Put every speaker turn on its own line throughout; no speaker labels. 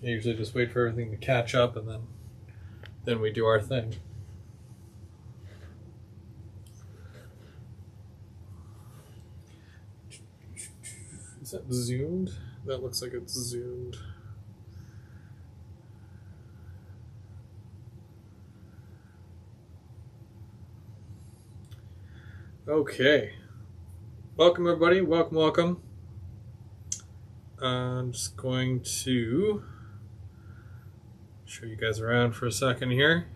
I usually just wait for everything to catch up and then we do our thing. Is that zoomed? That looks like it's zoomed. Okay. Welcome, everybody. Welcome. I'm just going to show you guys around for a second here.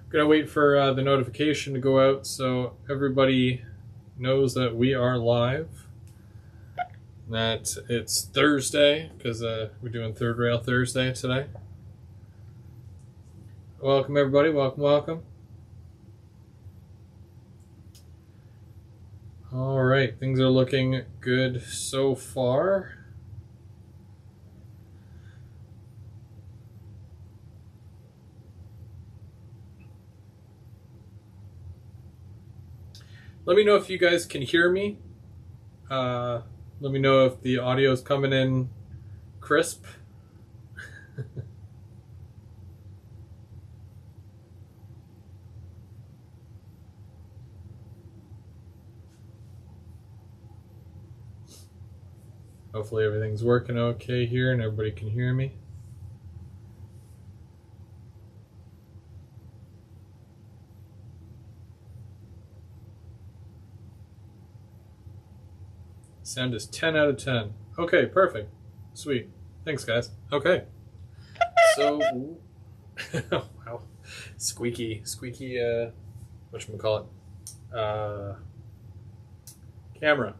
I'm gonna wait for the notification to go out so everybody knows that we are live. That it's Thursday because we're doing Third Rail Thursday today. Welcome, everybody. Welcome. All right, things are looking good so far. Let me know if you guys can hear me. Let me know if the audio is coming in crisp. Hopefully everything's working okay here and everybody can hear me. Sound is 10 out of 10. Okay, perfect. Sweet. Thanks, guys. Okay. So, wow. Squeaky, whatchamacallit? Camera.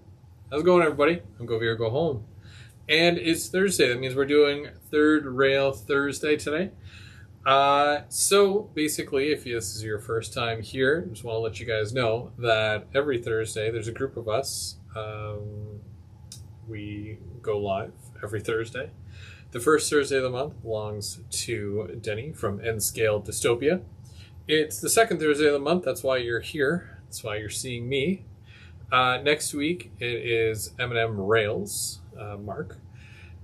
How's it going, everybody? I'm Go Here, Go Home. And it's Thursday. That means we're doing Third Rail Thursday today. So basically, if this is your first time here, I just want to let you guys know that every Thursday there's a group of us. We go live every Thursday. The first Thursday of the month belongs to Denny from N-Scale Dystopia. It's the second Thursday of the month. That's why you're here. That's why you're seeing me. Next week it is M&M Rails, Mark.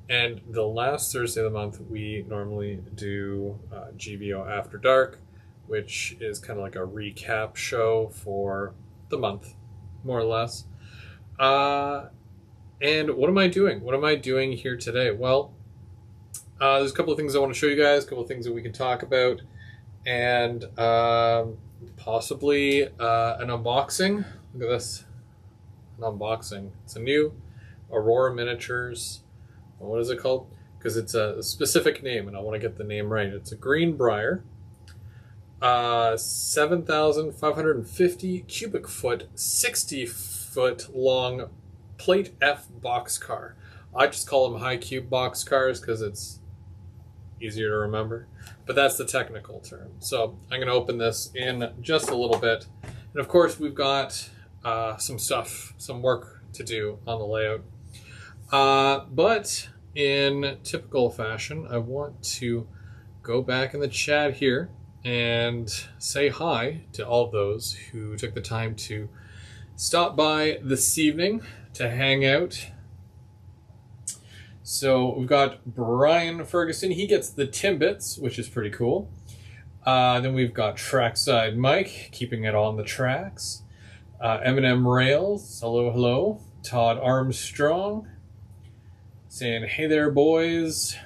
And the last Thursday of the month, we normally do GVO After Dark, which is kind of like a recap show for the month, more or less. And what am I doing? What am I doing here today? Well, there's a couple of things I want to show you guys, a couple of things that we can talk about, and possibly an unboxing. Look at this, an unboxing. It's a new Aurora Miniatures. What is it called? Because it's a specific name, and I want to get the name right. It's a Greenbrier, 7,550 cubic foot, 60 foot long Plate F boxcar. I just call them high cube boxcars because it's easier to remember, but that's the technical term. So I'm going to open this in just a little bit, and of course we've got some work to do on the layout. But in typical fashion, I want to go back in the chat here and say hi to all of those who took the time to stop by this evening to hang out. So we've got Brian Ferguson. He gets the Timbits, which is pretty cool. Then we've got Trackside Mike, keeping it on the tracks. M&M Rails, hello. Todd Armstrong, saying, hey there, boys.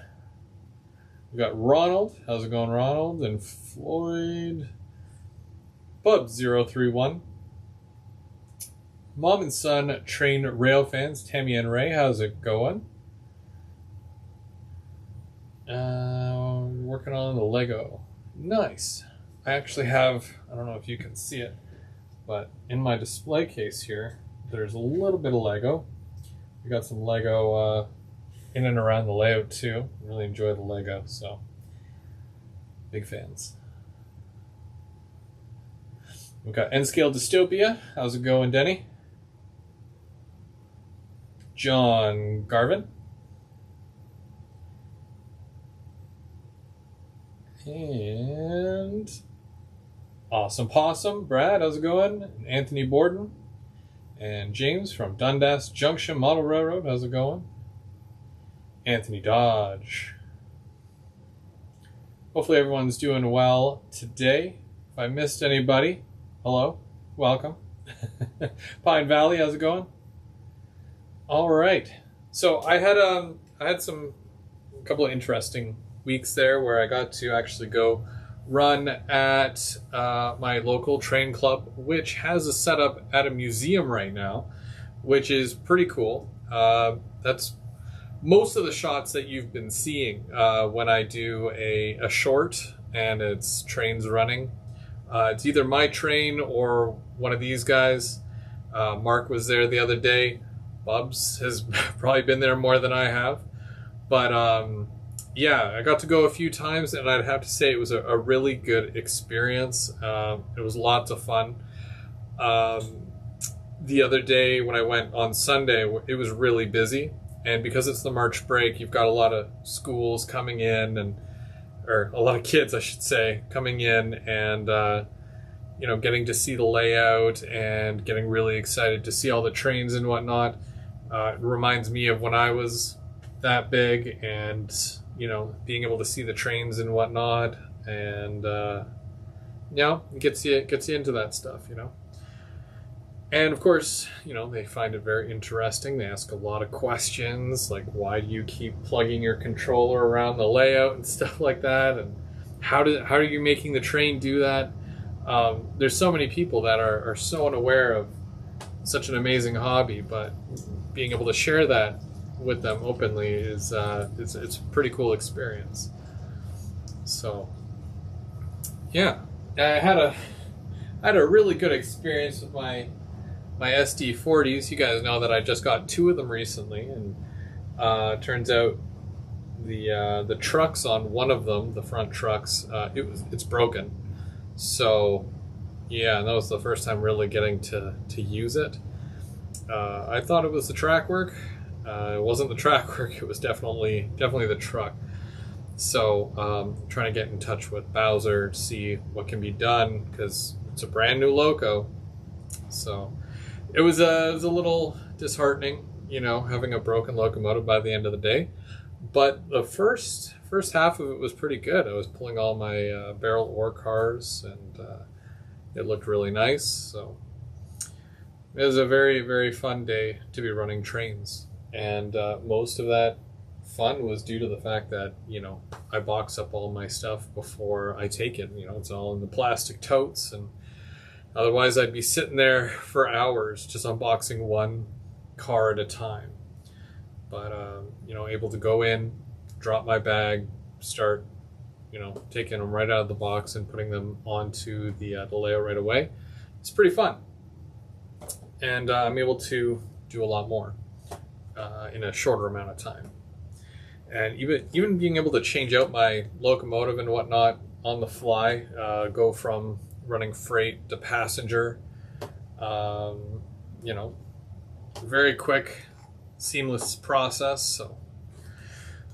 We got Ronald. How's it going, Ronald? And Floyd. Bub031. Mom and son trained rail fans. Tammy and Ray, how's it going? Working on the Lego. Nice. I actually have, I don't know if you can see it, but in my display case here, there's a little bit of Lego. We got some Lego in and around the layout too. Really enjoy the Lego, so big fans. We've got N-Scale Dystopia. How's it going, Denny? John Garvin. And Awesome Possum. Brad, how's it going? And Anthony Borden. And James from Dundas Junction Model Railroad. How's it going? Anthony Dodge. Hopefully everyone's doing well today. If I missed anybody, hello, welcome. Pine Valley, how's it going? All right. So I had a couple of interesting weeks there where I got to actually go run at my local train club, which has a setup at a museum right now, which is pretty cool. That's most of the shots that you've been seeing when I do a short and it's trains running. It's either my train or one of these guys. Mark was there the other day. Bubs has probably been there more than I have. But yeah, I got to go a few times, and I'd have to say it was a really good experience. It was lots of fun. The other day when I went on Sunday, it was really busy. And because it's the March break, you've got a lot of schools coming in, or a lot of kids, I should say, coming in and, getting to see the layout and getting really excited to see all the trains and whatnot. It reminds me of when I was that big and, being able to see the trains and whatnot. And, it gets you into that stuff, And of course, they find it very interesting. They ask a lot of questions, like why do you keep plugging your controller around the layout and stuff like that, and how are you making the train do that? There's so many people that are so unaware of such an amazing hobby, but being able to share that with them openly is it's a pretty cool experience. So, yeah, I had a really good experience with my SD40s. You guys know that I just got 2 of them recently, and turns out the trucks on one of them, the front trucks, it's broken. So yeah, that was the first time really getting to use it. I thought it was the track work. It wasn't the track work. It was definitely the truck. So trying to get in touch with Bowser to see what can be done, because it's a brand new loco. So it was a little disheartening, having a broken locomotive by the end of the day. But the first half of it was pretty good. I was pulling all my barrel ore cars, and it looked really nice. So it was a very, very fun day to be running trains. And most of that fun was due to the fact that, I box up all my stuff before I take it. It's all in the plastic totes, and otherwise I'd be sitting there for hours just unboxing one car at a time. But, able to go in, drop my bag, start, taking them right out of the box and putting them onto the layout right away. It's pretty fun. And I'm able to do a lot more in a shorter amount of time. And even being able to change out my locomotive and whatnot on the fly, go from running freight to passenger, very quick, seamless process. So,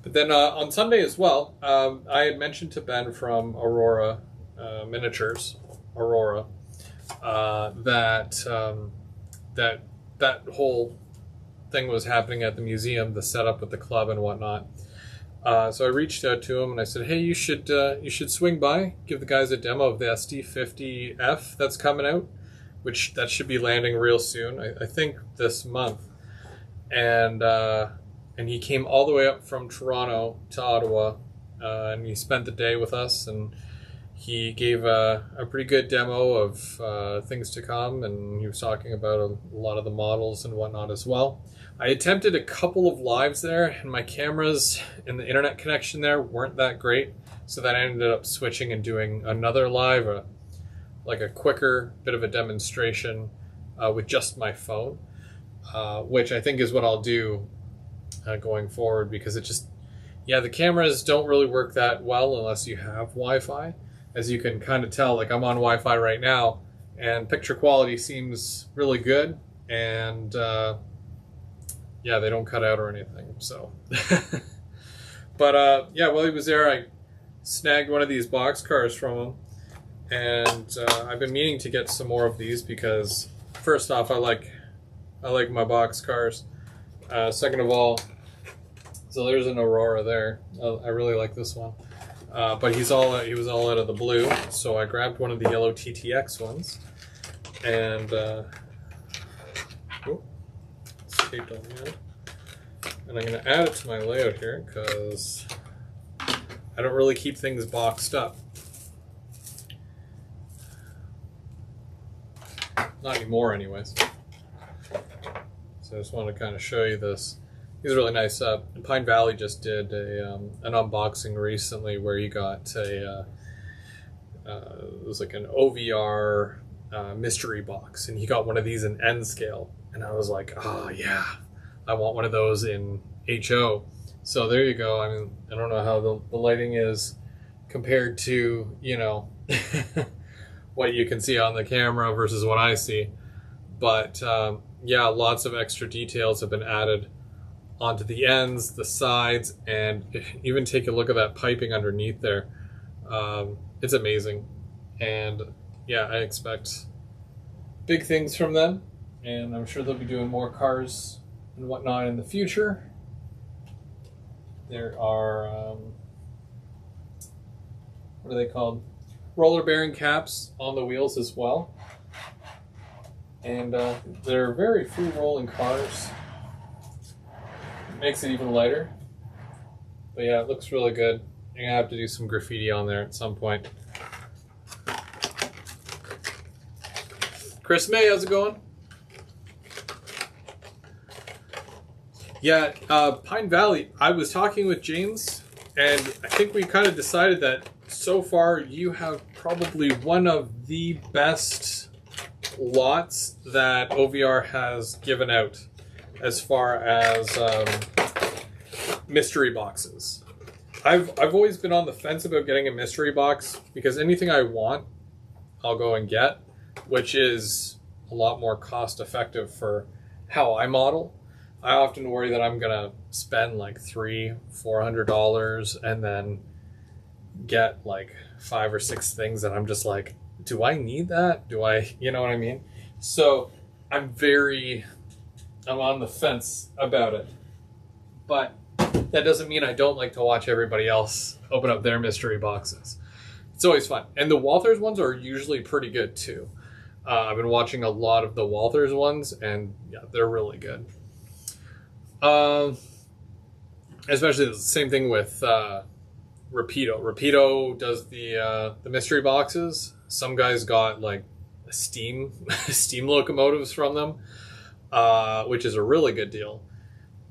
but then on Sunday as well, I had mentioned to Ben from Aurora Miniatures, that whole thing was happening at the museum, the setup with the club and whatnot. So I reached out to him and I said, "Hey, you should swing by, give the guys a demo of the SD50F that's coming out, which that should be landing real soon. I think this month." And he came all the way up from Toronto to Ottawa, and he spent the day with us, and he gave a pretty good demo of things to come, and he was talking about a lot of the models and whatnot as well. I attempted a couple of lives there, and my cameras and the internet connection there weren't that great, so then I ended up switching and doing another live, like a quicker bit of a demonstration with just my phone, which I think is what I'll do going forward, because the cameras don't really work that well unless you have Wi-Fi. As you can kind of tell, like I'm on Wi-Fi right now, and picture quality seems really good, and they don't cut out or anything. So, but while he was there, I snagged one of these box cars from him, and I've been meaning to get some more of these because, first off, I like my box cars. Second of all, so there's an Aurora there. I really like this one. But he was all out of the blue, so I grabbed one of the yellow TTX ones, and it's taped on the end. And I'm going to add it to my layout here because I don't really keep things boxed up. Not anymore, anyways. So I just want to kind of show you this. He's really nice. Pine Valley just did an unboxing recently where he got it was like an OVR mystery box, and he got one of these in N scale, and I was like, oh yeah, I want one of those in HO. So there you go. I mean, I don't know how the lighting is compared to, you know, what you can see on the camera versus what I see, but yeah, lots of extra details have been added onto the ends, the sides, and even take a look at that piping underneath there. It's amazing. And yeah, I expect big things from them, and I'm sure they'll be doing more cars and whatnot in the future. There are, what are they called? Roller bearing caps on the wheels as well. And they're very free rolling cars. Makes it even lighter. But yeah, it looks really good. I'm gonna have to do some graffiti on there at some point. Kris May, how's it going? Yeah, Pine Valley, I was talking with James, and I think we kind of decided that so far you have probably one of the best lots that OVR has given out as far as mystery boxes. I've always been on the fence about getting a mystery box because anything I want, I'll go and get, which is a lot more cost effective for how I model. I often worry that I'm gonna spend like $300-400 and then get like 5 or 6 things that I'm just like, do I need that? Do I, you know what I mean? So I'm on the fence about it. But that doesn't mean I don't like to watch everybody else open up their mystery boxes. It's always fun. And the Walthers ones are usually pretty good too. I've been watching a lot of the Walthers ones, and yeah, they're really good. Especially the same thing with Rapido. Rapido does the mystery boxes. Some guys got like steam locomotives from them, which is a really good deal.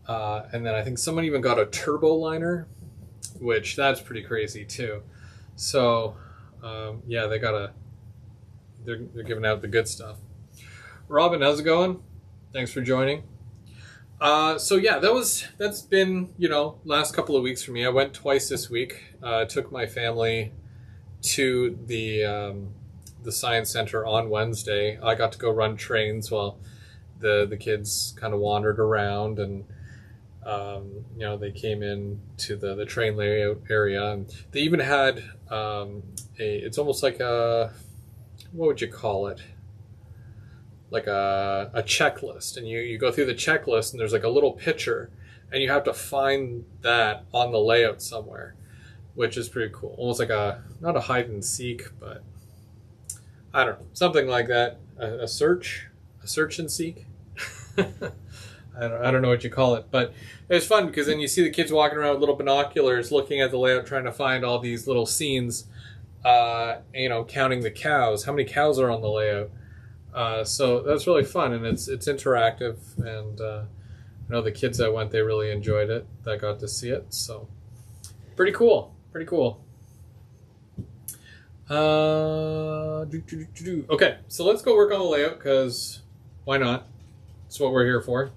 And then I think someone even got a turbo liner, which that's pretty crazy too. So yeah, they're giving out the good stuff. Robin, how's it going? Thanks for joining. So yeah, that's been, you know, last couple of weeks for me. I went twice this week. Took my family to the science center on Wednesday. I got to go run trains while the kids kind of wandered around, and you know, they came in to the train layout area, and they even had it's almost like what would you call it? Like a checklist, and you go through the checklist, and there's like a little picture, and you have to find that on the layout somewhere, which is pretty cool. Almost like not a hide and seek, but I don't know, something like that. A search and seek. I don't know what you call it, but it's fun because then you see the kids walking around with little binoculars, looking at the layout, trying to find all these little scenes. You know, counting the cows. How many cows are on the layout? So that's really fun, and it's interactive, and I know the kids that went, they really enjoyed it, that got to see it, so pretty cool. Okay, so let's go work on the layout, because why not? That's what we're here for.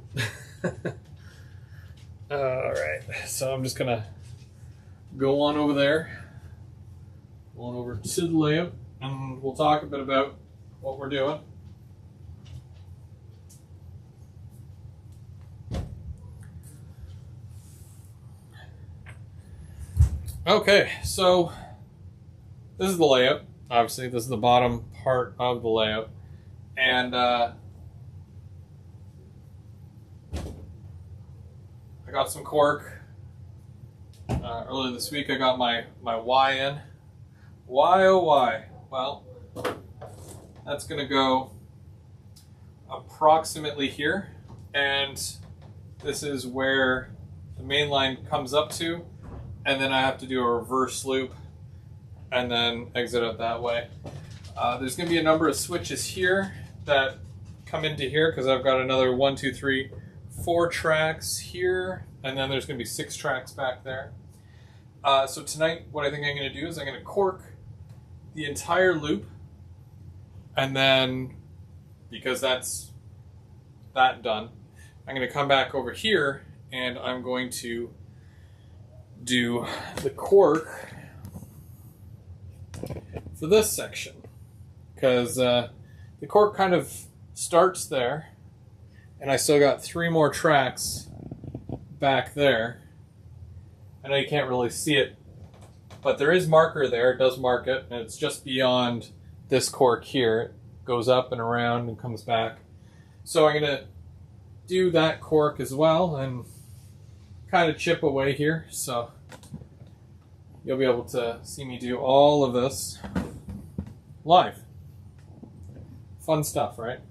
Alright, so I'm just gonna go on over there, on over to the layout, and we'll talk a bit about what we're doing. Okay, so this is the layout. Obviously, this is the bottom part of the layout. And I got some cork. Earlier this week I got my Y in. Why oh why? Well, that's going to go approximately here, and this is where the main line comes up to, and then I have to do a reverse loop and then exit out that way. There's going to be a number of switches here that come into here because I've got another 1, 2, 3, 4 tracks here, and then there's going to be 6 tracks back there. So tonight what I think I'm going to do is I'm going to cork the entire loop, and then because that's that done, I'm going to come back over here and I'm going to do the cork for this section, because the cork kind of starts there, and I still got 3 more tracks back there. I know you can't really see it, but there is marker there. It does mark it, and it's just beyond this cork here. It goes up and around and comes back. So I'm going to do that cork as well and kind of chip away here. So you'll be able to see me do all of this live. Fun stuff, right?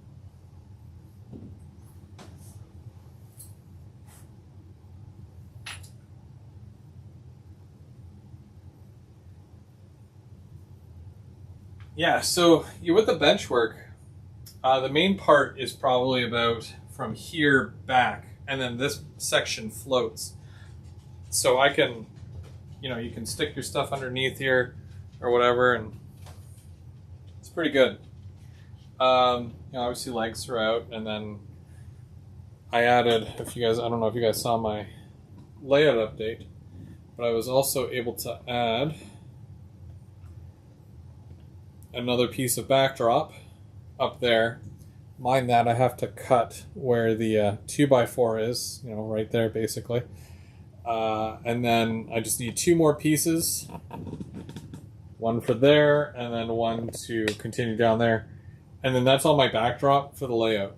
Yeah, so with the bench work, the main part is probably about from here back, and then this section floats. So I can, you can stick your stuff underneath here or whatever, and it's pretty good. Obviously legs throughout, and then I added, I don't know if you guys saw my layout update, but I was also able to add another piece of backdrop up there. Mind that I have to cut where the 2x4 is, right there basically. And then I just need 2 more pieces. One for there, and then one to continue down there. And then that's all my backdrop for the layout.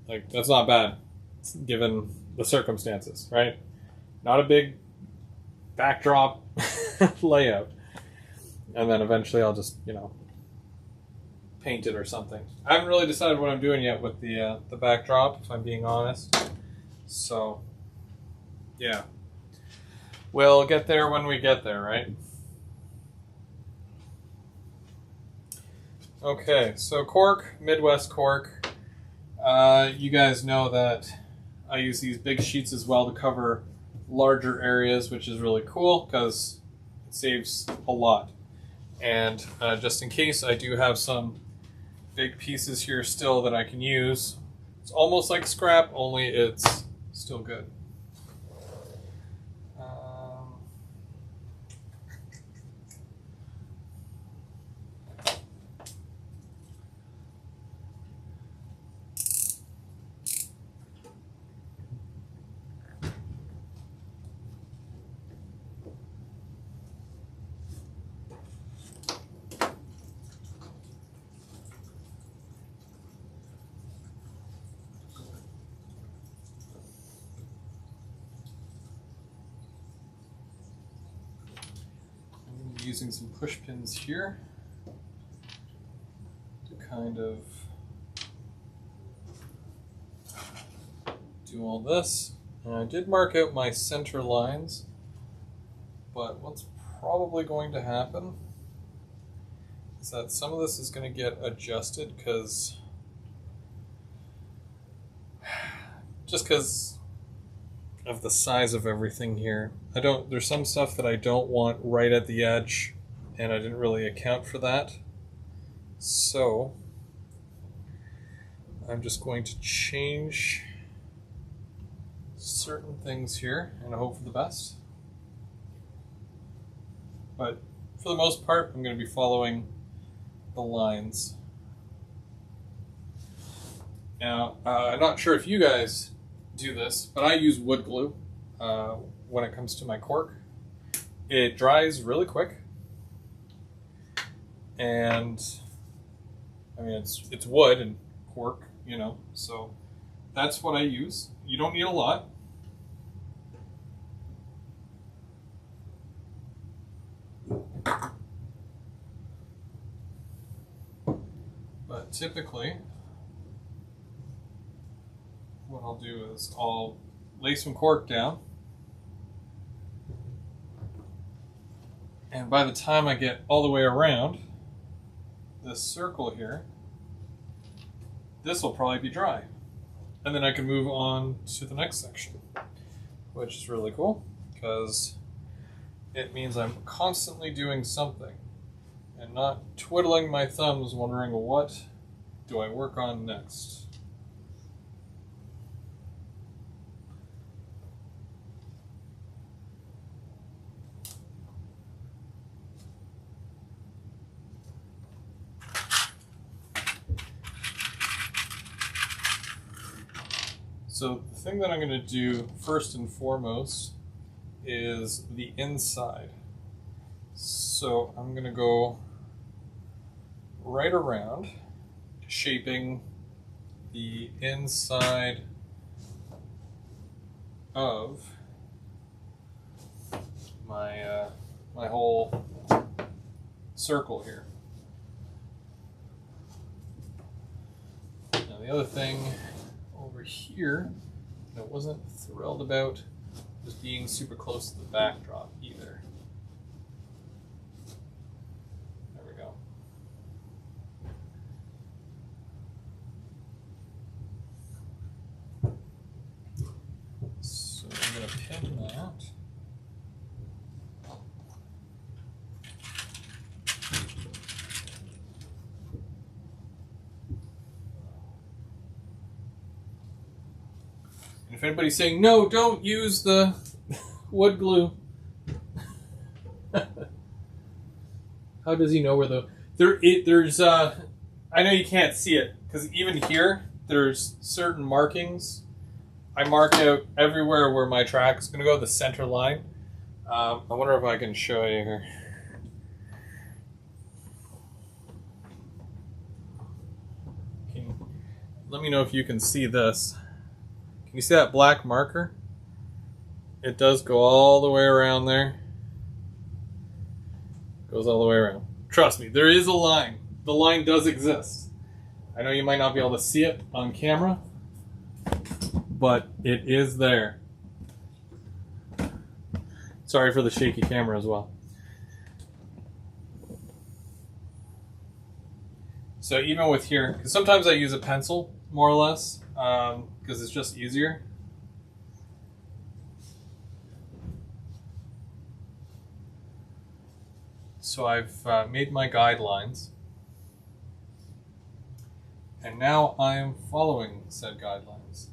Like, that's not bad, given the circumstances, right? Not a big backdrop layout. And then eventually I'll just, paint it or something. I haven't really decided what I'm doing yet with the backdrop, if I'm being honest. So, yeah. We'll get there when we get there, right? Okay, so cork, Midwest cork. You guys know that I use these big sheets as well to cover larger areas, which is really cool because it saves a lot. And just in case, I do have some big pieces here still that I can use. It's almost like scrap, only it's still good. Using some push pins here to kind of do all this. And I did mark out my center lines, but what's probably going to happen is that some of this is going to get adjusted because of the size of everything here. There's some stuff that I don't want right at the edge, and I didn't really account for that. So I'm just going to change certain things here and hope for the best. But for the most part, I'm going to be following the lines. Now, I'm not sure if you guys do this, but I use wood glue when it comes to my cork. It dries really quick, and I mean it's wood and cork, so that's what I use. You don't need a lot. But typically, what I'll do is I'll lay some cork down, and by the time I get all the way around this circle here, this will probably be dry. And then I can move on to the next section, which is really cool because it means I'm constantly doing something and not twiddling my thumbs wondering what do I work on next. So the thing that I'm going to do first and foremost is the inside. So I'm going to go right around, shaping the inside of my my whole circle here. Now the other thing over here that I wasn't thrilled about was being super close to the backdrop either. There we go. So I'm going to pin that. If anybody's saying, no, don't use the wood glue. How does he know where the... There's I know you can't see it, because even here, there's certain markings. I mark out everywhere where my track is going to go, the center line. I wonder if I can show you here. Let me know if you can see this. Can you see that black marker? It does go all the way around there. Goes all the way around. Trust me, there is a line. The line does exist. I know you might not be able to see it on camera, but it is there. Sorry for the shaky camera as well. So even with here, because sometimes I use a pencil, more or less, because it's just easier. So I've made my guidelines, and now I am following said guidelines.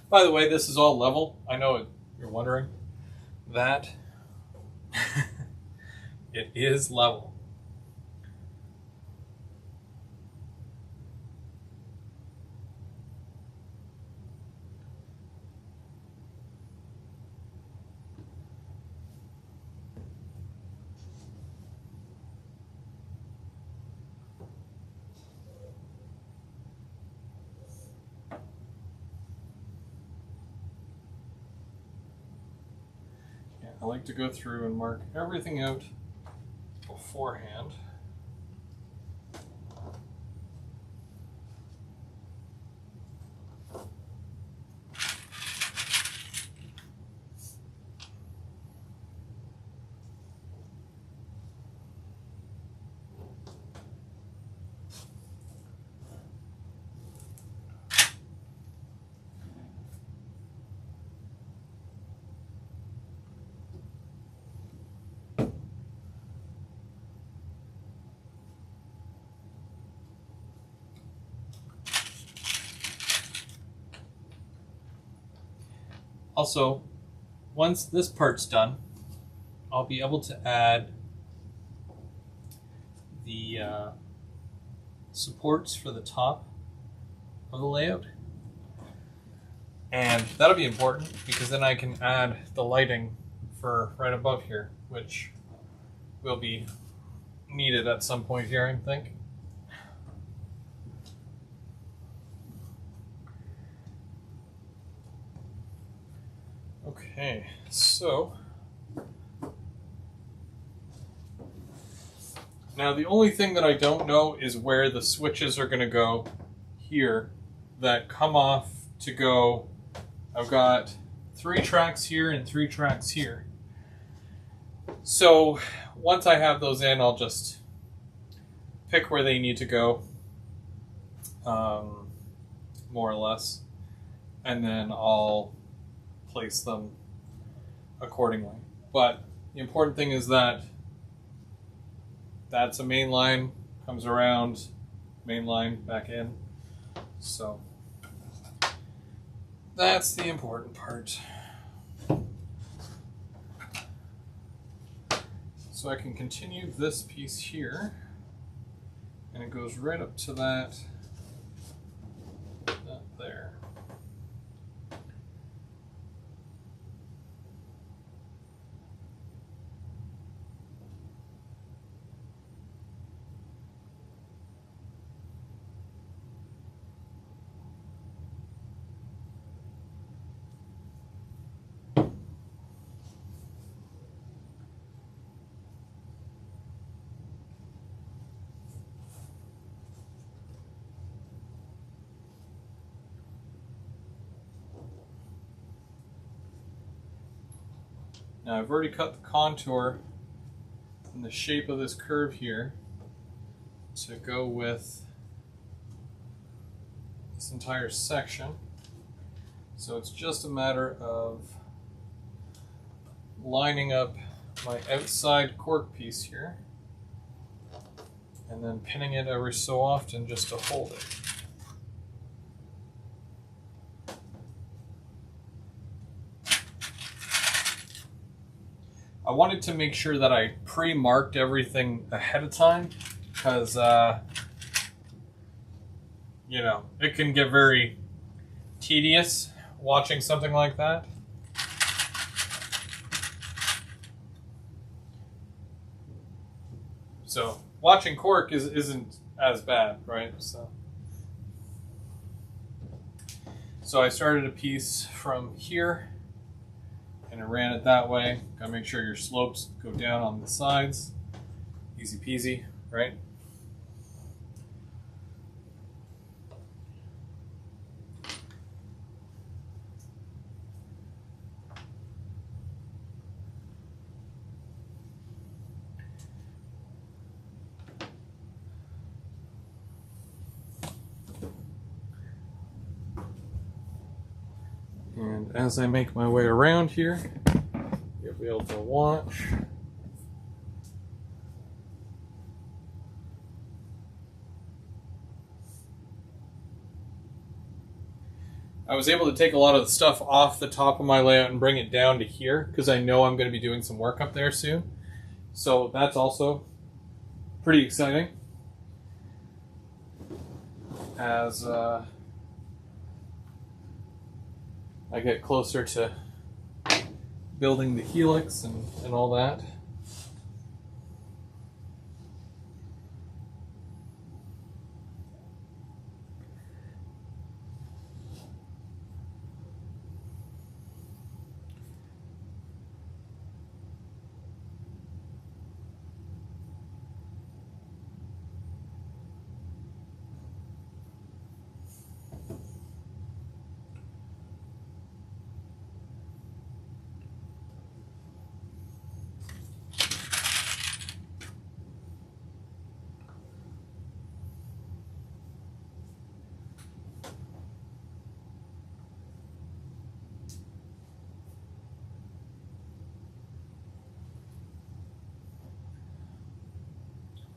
By the way, this is all level. I know you're wondering that. It is level. I like to go through and mark everything out beforehand. Also, once this part's done, I'll be able to add the supports for the top of the layout. And that'll be important because then I can add the lighting for right above here, which will be need it at some point here, I think. Okay, so now the only thing that I don't know is where the switches are going to go here that come off to go. I've got 3 tracks here and 3 tracks here. So once I have those in, I'll just pick where they need to go, more or less, and then I'll place them accordingly. But the important thing is that that's a main line, comes around, main line back in. So that's the important part. So I can continue this piece here, and it goes right up to that there. Now I've already cut the contour in the shape of this curve here to go with this entire section. So it's just a matter of lining up my outside cork piece here and then pinning it every so often just to hold it. I wanted to make sure that I pre-marked everything ahead of time because, you know, it can get very tedious watching something like that. So watching cork isn't as bad, right? So I started a piece from here and I ran it that way. Gotta make sure your slopes go down on the sides. Easy peasy, right? And as I make my way around here, you'll be able to watch. I was able to take a lot of the stuff off the top of my layout and bring it down to here because I know I'm going to be doing some work up there soon. So that's also pretty exciting. As I get closer to building the helix and all that.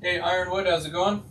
Hey Ironwood, how's it going?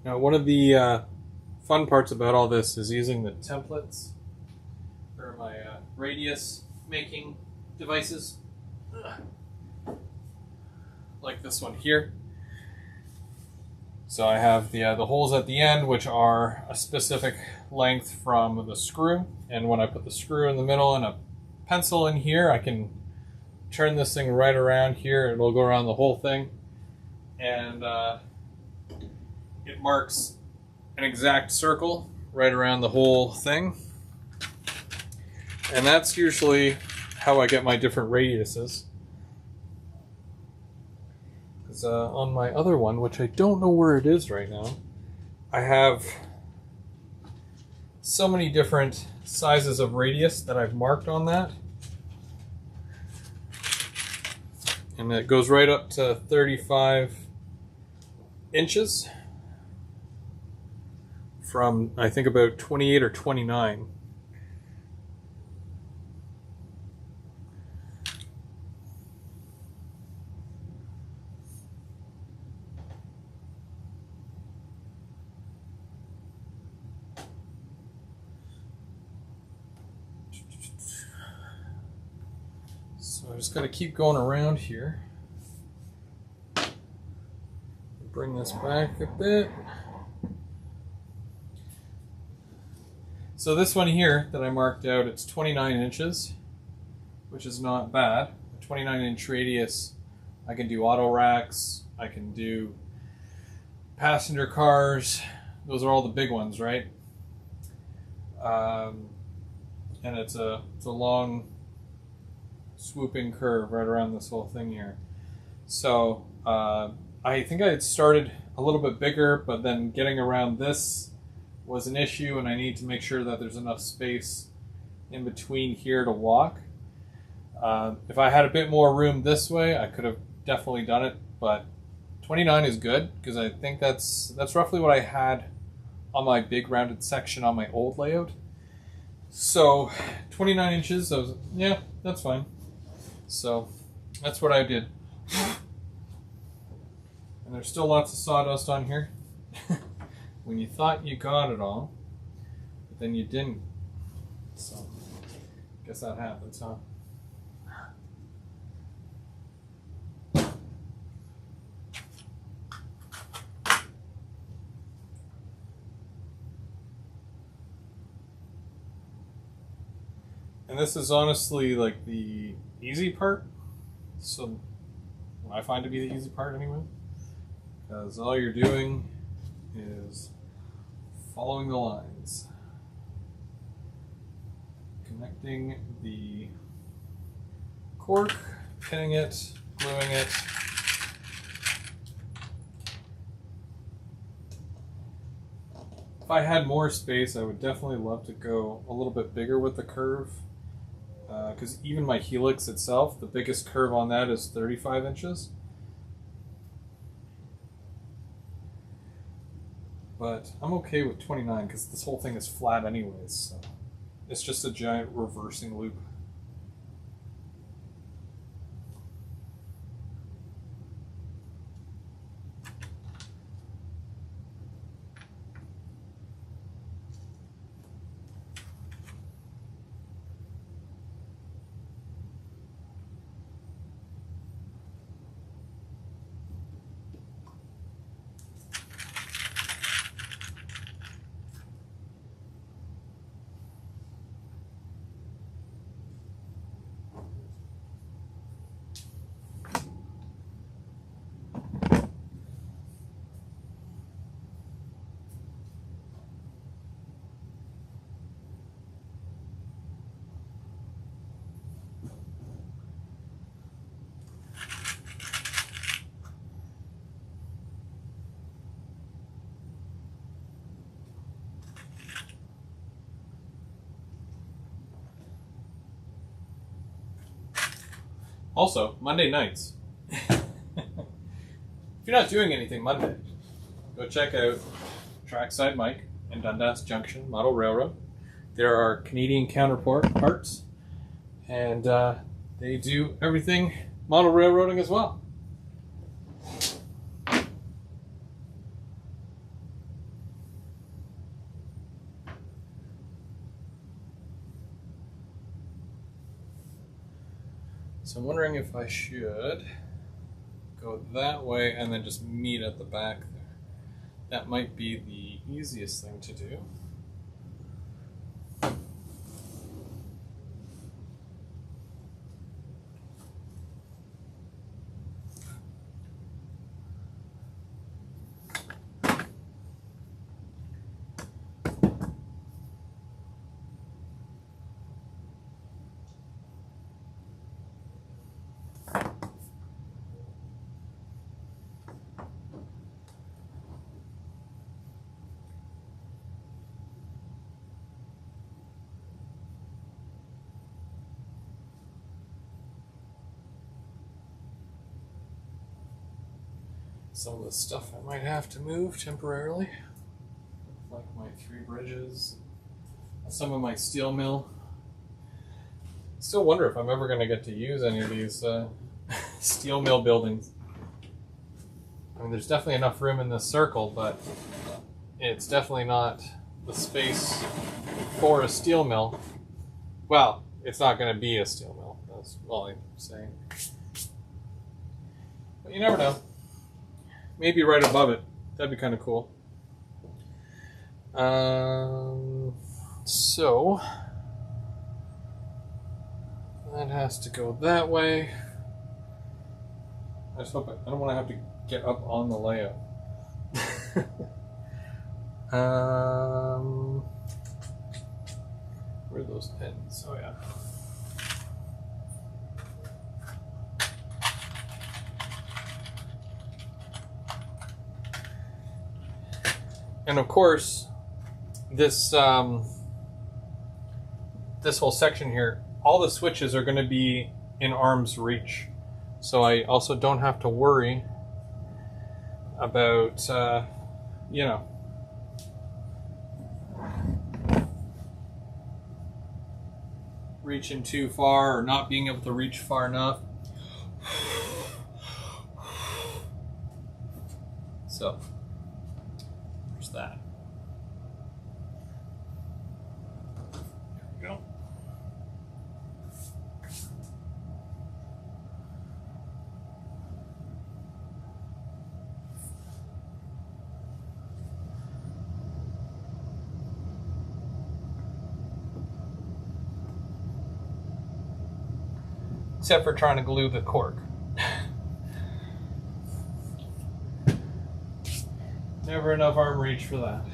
Now, one of the fun parts about all this is using the templates for my radius making devices, like this one here. So I have the holes at the end, which are a specific length from the screw, and when I put the screw in the middle and a pencil in here, I can turn this thing right around here. It'll go around the whole thing, and it marks an exact circle right around the whole thing. And that's usually how I get my different radiuses. Because on my other one, which I don't know where it is right now, I have so many different sizes of radius that I've marked on that. And it goes right up to 35 inches from, I think, about 28 or 29. So I just got to keep going around here. Bring this back a bit. So this one here that I marked out, it's 29 inches, which is not bad. A 29-inch radius, I can do auto racks, I can do passenger cars. Those are all the big ones, right? And it's a long swooping curve right around this whole thing here. So I think I had started a little bit bigger, but then getting around this was an issue, and I need to make sure that there's enough space in between here to walk. If I had a bit more room this way, I could have definitely done it, but 29 is good, because I think that's roughly what I had on my big rounded section on my old layout. So 29 inches, yeah, that's fine. So that's what I did. And there's still lots of sawdust on here. When you thought you got it all, but then you didn't. So, guess that happens, huh? And this is honestly like the easy part. So, what I find to be the easy part anyway. Because all you're doing is following the lines. Connecting the cork, pinning it, gluing it. If I had more space, I would definitely love to go a little bit bigger with the curve. Because even my helix itself, the biggest curve on that is 35 inches. But I'm okay with 29 because this whole thing is flat anyways. So it's just a giant reversing loop. Also, Monday nights. If you're not doing anything Monday, go check out Trackside Mike in Dundas Junction Model Railroad. There are Canadian counterparts, and they do everything model railroading as well. So I'm wondering if I should go that way and then just meet at the back there. That might be the easiest thing to do. Some of the stuff I might have to move temporarily, like my 3 bridges, some of my steel mill. Still wonder if I'm ever going to get to use any of these steel mill buildings. I mean, there's definitely enough room in this circle, but it's definitely not the space for a steel mill. Well, it's not going to be a steel mill. That's all I'm saying. But you never know. Maybe right above it. That'd be kind of cool. So that has to go that way. I just hope I don't want to have to get up on the layout. Where are those pins? Oh yeah. And of course, this this whole section here, all the switches are going to be in arm's reach. So I also don't have to worry about, you know, reaching too far or not being able to reach far enough. So there's that. There we go. Except for trying to glue the cork. Never enough arm reach for that.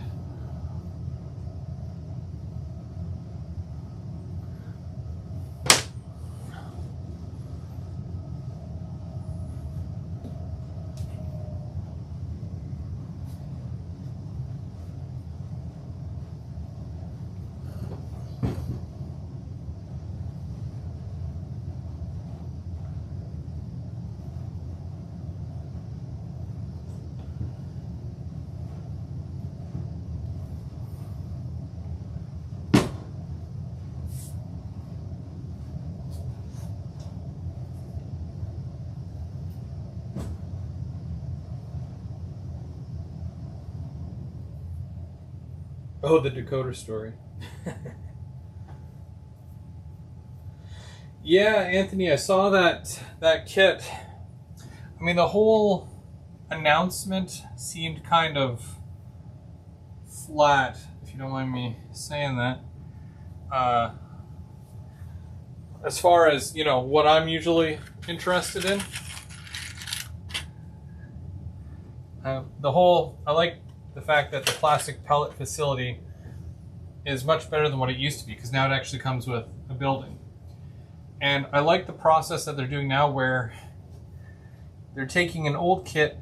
Oh, the decoder story. Yeah, Anthony, I saw that kit. I mean, the whole announcement seemed kind of flat, if you don't mind me saying that. As far as, you know, what I'm usually interested in. I like the fact that the plastic pellet facility is much better than what it used to be, because now it actually comes with a building. And I like the process that they're doing now, where they're taking an old kit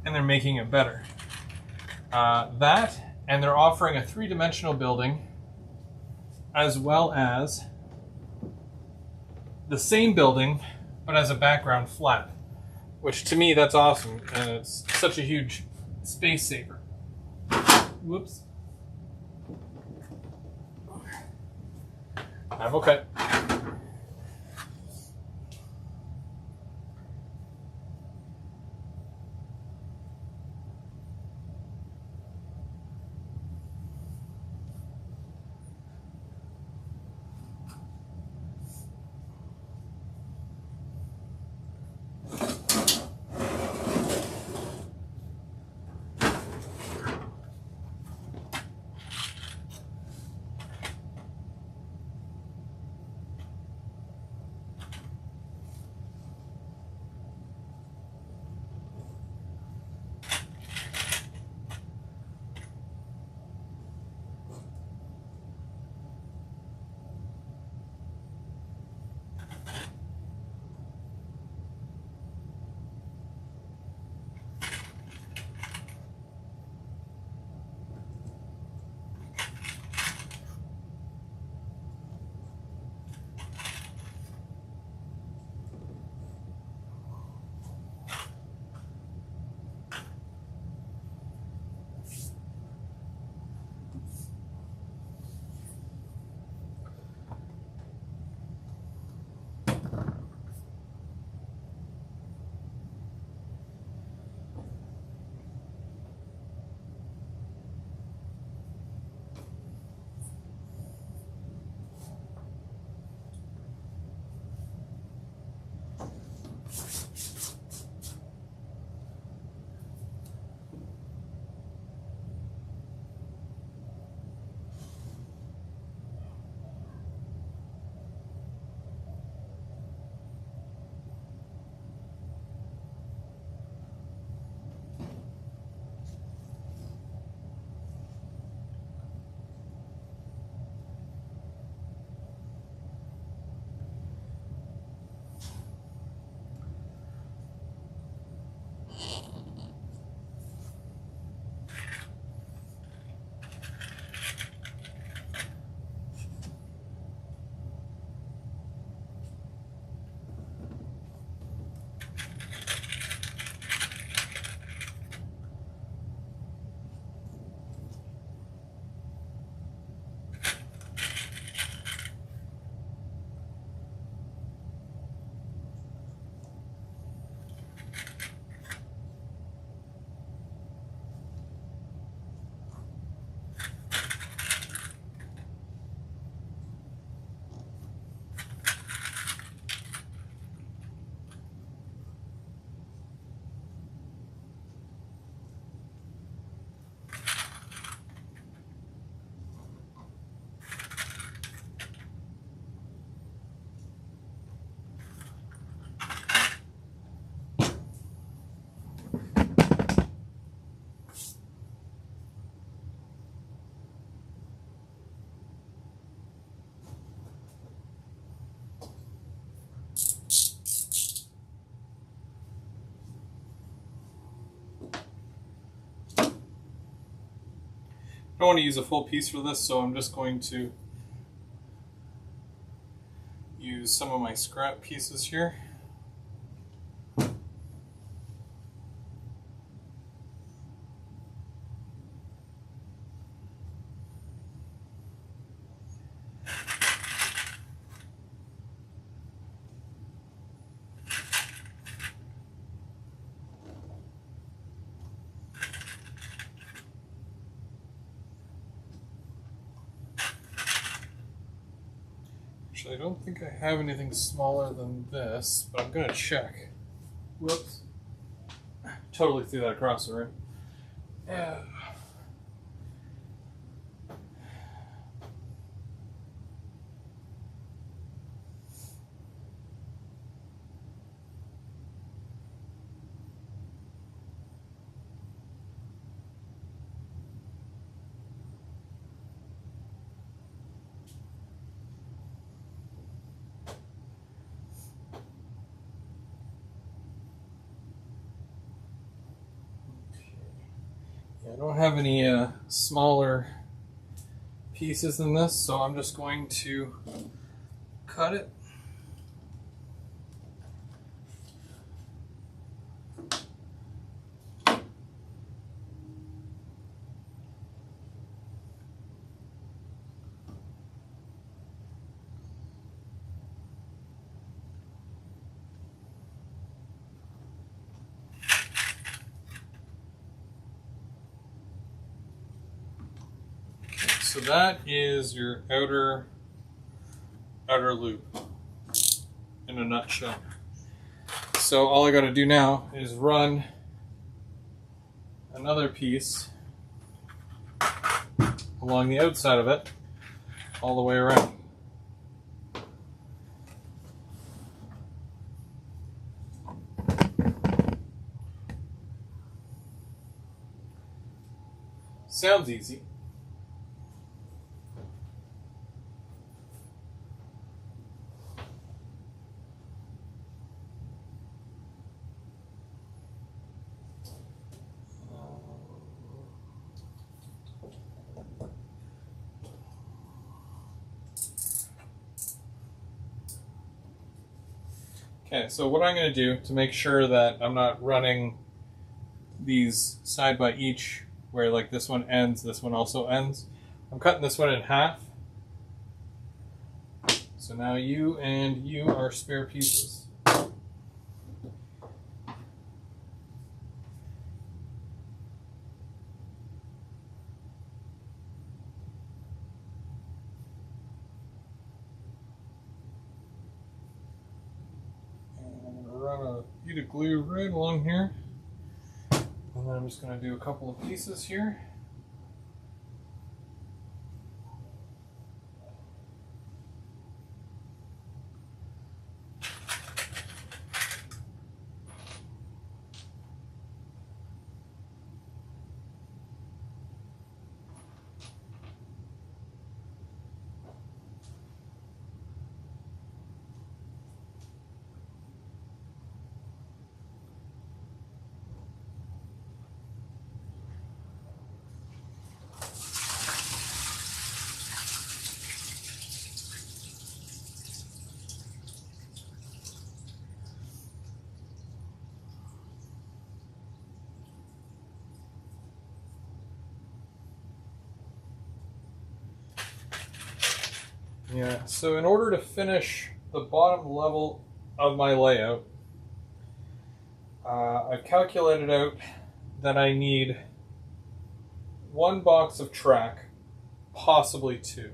and they're making it better. That, and they're offering a 3-dimensional building, as well as the same building, but as a background flat. Which, to me, that's awesome, and it's such a huge space saver. Whoops. I'm okay. don't want to use a full piece for this, so I'm just going to use some of my scrap pieces here. Actually, I don't think I have anything smaller than this, but I'm going to check. Whoops. Totally threw that across the room. Yeah. I don't have any smaller pieces than this, so I'm just going to cut it. So that is your outer loop in a nutshell. So all I got to do now is run another piece along the outside of it all the way around. Sounds easy. Okay, so what I'm going to do to make sure that I'm not running these side by each, where like this one ends, this one also ends, I'm cutting this one in half. So now you and you are spare pieces. Run a bead of glue right along here, and then I'm just going to do a couple of pieces here. Yeah, so in order to finish the bottom level of my layout, I've calculated out that I need one box of track, possibly two,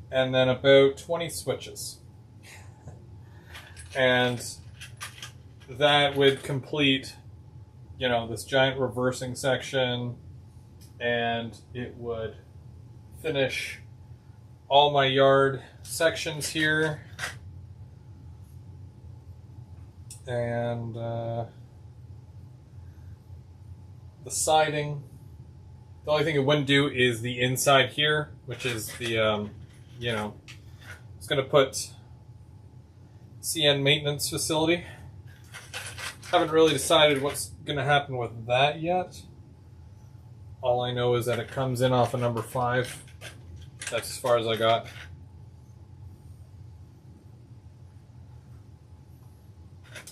and then about 20 switches. And that would complete, you know, this giant reversing section, and it would finish all my yard sections here, and the siding. The only thing it wouldn't do is the inside here, which is the, you know, it's going to put CN maintenance facility. Haven't really decided what's going to happen with that yet. All I know is that it comes in off of number 5. That's as far as I got.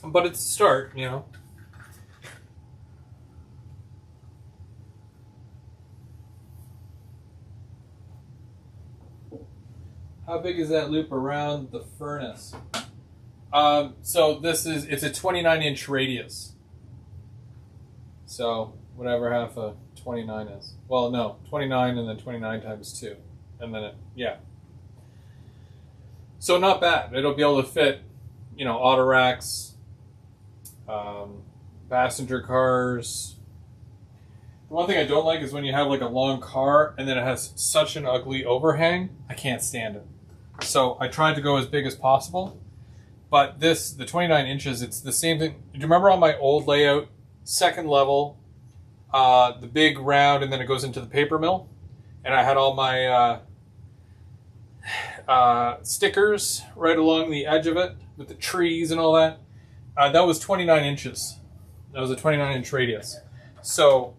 But it's a start, you know. How big is that loop around the furnace? So it's a 29-inch radius. So whatever half of 29 is. Well, no, 29 and then 29 times 2. And then yeah. So not bad. It'll be able to fit, you know, auto racks, passenger cars. The one thing I don't like is when you have like a long car and then it has such an ugly overhang. I can't stand it. So I tried to go as big as possible. But the 29 inches, it's the same thing. Do you remember on my old layout, second level, the big round, and then it goes into the paper mill? And I had all my stickers right along the edge of it with the trees and all that. That was 29 inches. That was a 29-inch radius. So,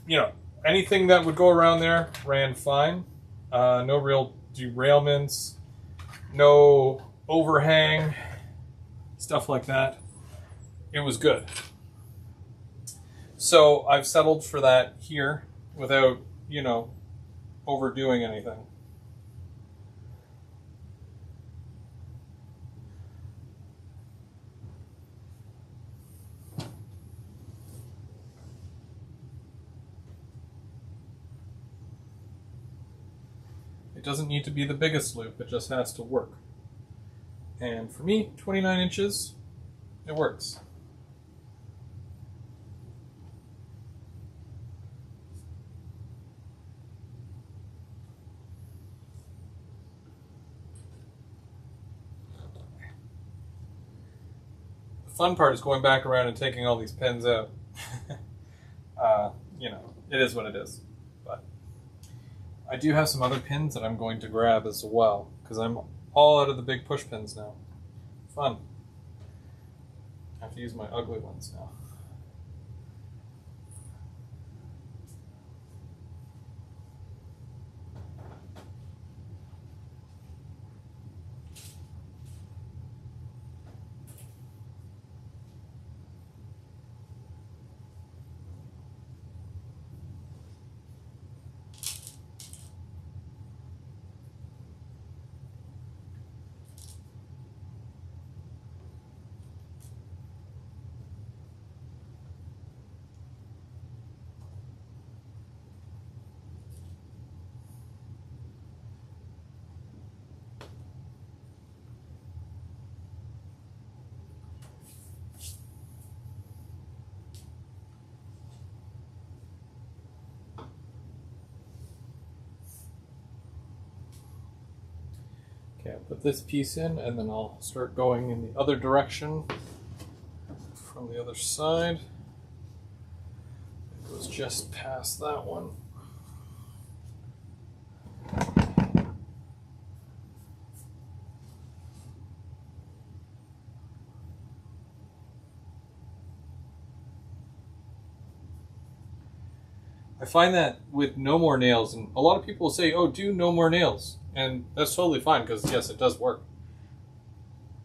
you know, anything that would go around there ran fine. No real derailments, no overhang, stuff like that. It was good. So I've settled for that here without, you know, overdoing anything. It doesn't need to be the biggest loop, it just has to work. And for me, 29 inches, it works. The fun part is going back around and taking all these pins out. You know, it is what it is. But I do have some other pins that I'm going to grab as well, because I'm all out of the big push pins now. Fun. I have to use my ugly ones now. Okay, I'll put this piece in and then I'll start going in the other direction from the other side. It goes just past that one. I find that with no more nails, and a lot of people say, oh, do no more nails. And that's totally fine, because yes, it does work.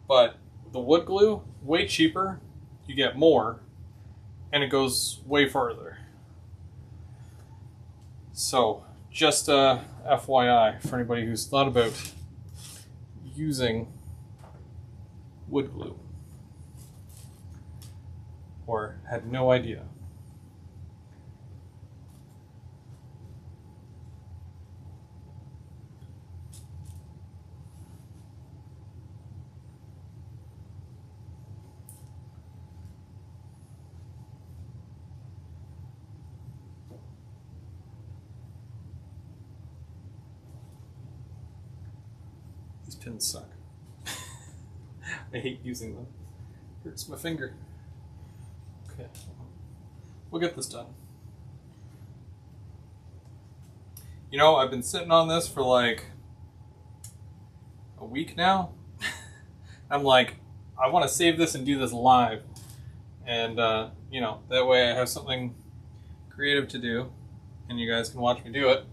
But the wood glue, way cheaper, you get more, and it goes way farther. So, just FYI for anybody who's thought about using wood glue, or had no idea. These pins suck. I hate using them. Hurts my finger. Okay. We'll get this done. You know, I've been sitting on this for like a week now. I'm like, I want to save this and do this live. And, you know, that way I have something creative to do. and you guys can watch me do it.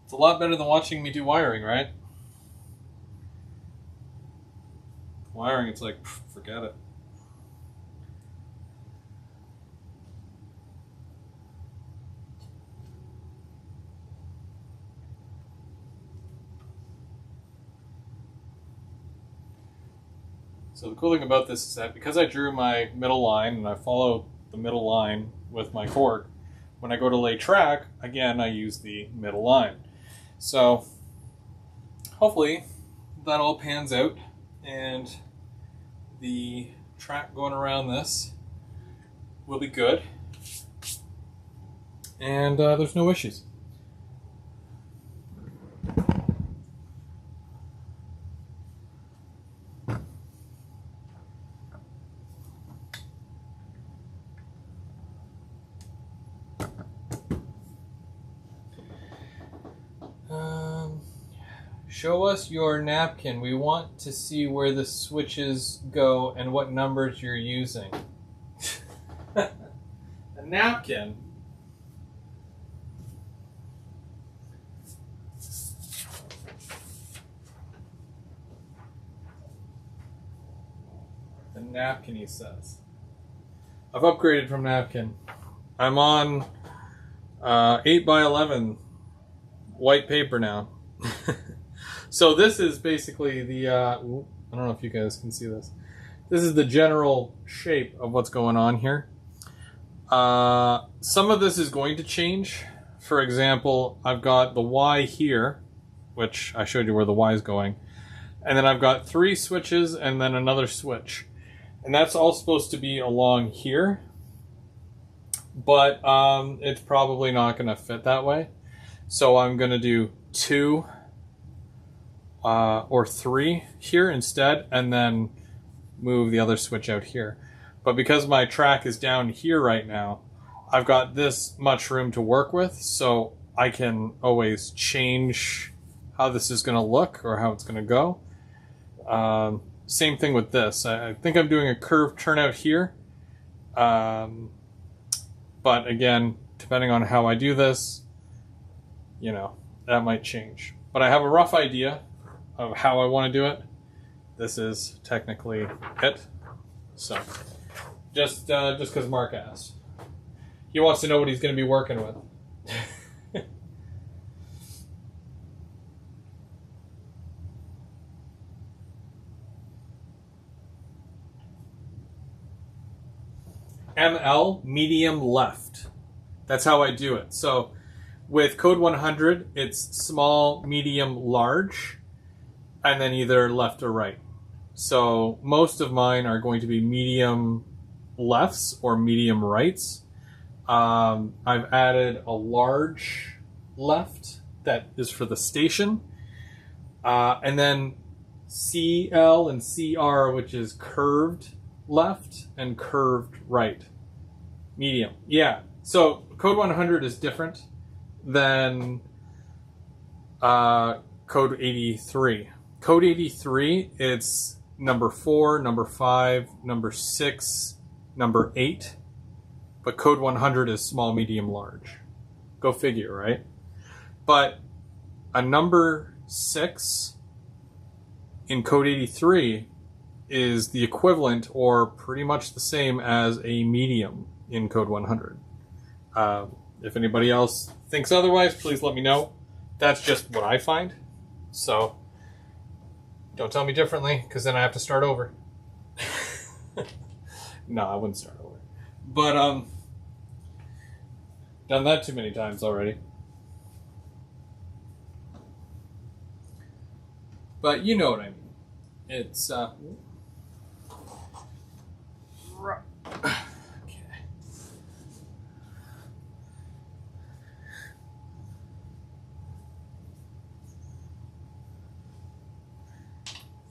It's a lot better than watching me do wiring, right? Wiring, it's like, forget it. So the cool thing about this is that because I drew my middle line and I follow the middle line with my cord, when I go to lay track, again, I use the middle line. So hopefully that all pans out and the track going around this will be good. And there's no issues. Show us your napkin. We want to see where the switches go and what numbers you're using. A napkin? The napkin, he says. I've upgraded from napkin. I'm on 8 by 11 white paper now. So this is basically the, I don't know if you guys can see this. This is the general shape of what's going on here. Some of this is going to change. For example, I've got the Y here, which I showed you where the Y is going. And then I've got 3 switches and then another switch. And that's all supposed to be along here. But it's probably not going to fit that way. So I'm going to do 2 or 3 here instead, and then move the other switch out here. But because my track is down here right now, I've got this much room to work with, so I can always change how this is going to look or how it's going to go. Same thing with this. I think I'm doing a curved turnout here. But again, depending on how I do this, you know, that might change. But I have a rough idea of how I want to do it. This is technically it. So, just because Mark asked. He wants to know what he's going to be working with. ML, medium left. That's how I do it. So, with code 100, it's small, medium, large, and then either left or right. So most of mine are going to be medium lefts or medium rights. I've added a large left that is for the station. And then CL and CR, which is curved left and curved right. Medium. Yeah. So code 100 is different than code 83. Code 83, it's number 4, number 5, number 6, number 8. But code 100 is small, medium, large. Go figure, right? But a number 6 in code 83 is the equivalent or pretty much the same as a medium in code 100. If anybody else thinks otherwise, please let me know. That's just what I find. So don't tell me differently, because then I have to start over. No, I wouldn't start over. But done that too many times already. But you know what I mean. It's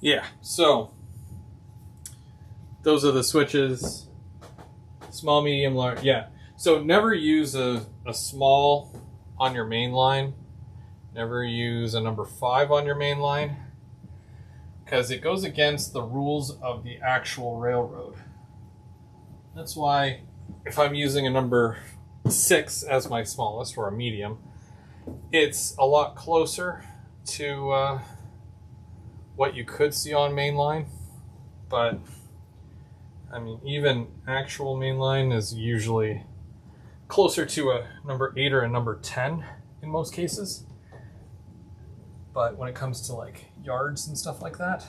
yeah, so those are the switches. Small, medium, large. Yeah. So never use a small on your main line. Never use a number 5 on your main line, because it goes against the rules of the actual railroad. That's why if I'm using a number 6 as my smallest, or a medium, it's a lot closer to what you could see on mainline. But I mean, even actual mainline is usually closer to a number 8 or a number 10 in most cases. But when it comes to like yards and stuff like that,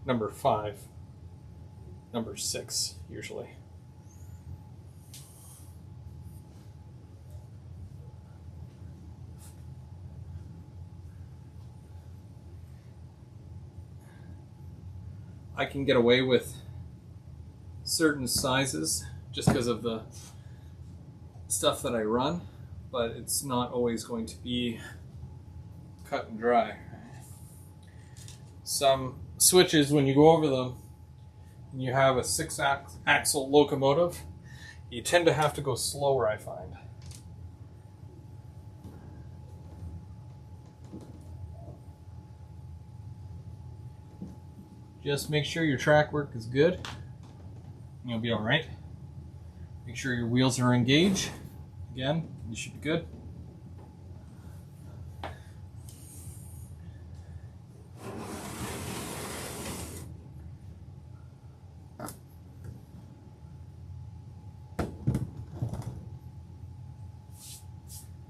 number 5, number 6 usually. I can get away with certain sizes just because of the stuff that I run, but it's not always going to be cut and dry. Some switches, when you go over them and you have a 6-axle locomotive, you tend to have to go slower, I find. Just make sure your track work is good. You'll be all right. Make sure your wheels are engaged. Again, you should be good.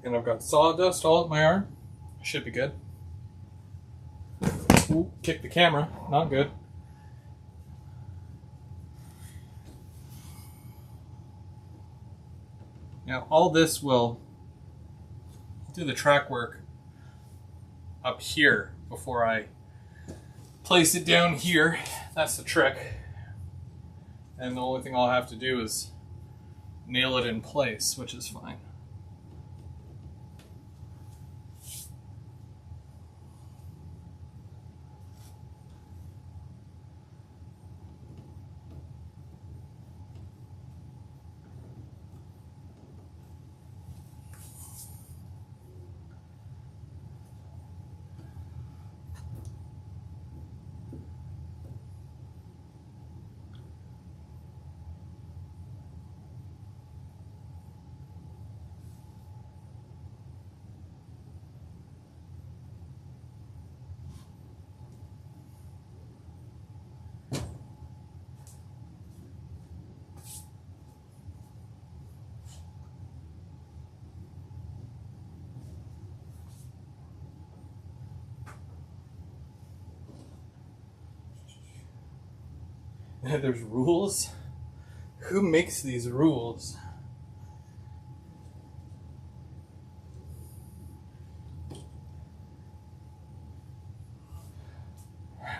And I've got sawdust all at my arm. Should be good. Ooh, kick the camera. Not good. Now all this will do the track work up here before I place it down here. That's the trick. And the only thing I'll have to do is nail it in place, which is fine. There's rules? Who makes these rules?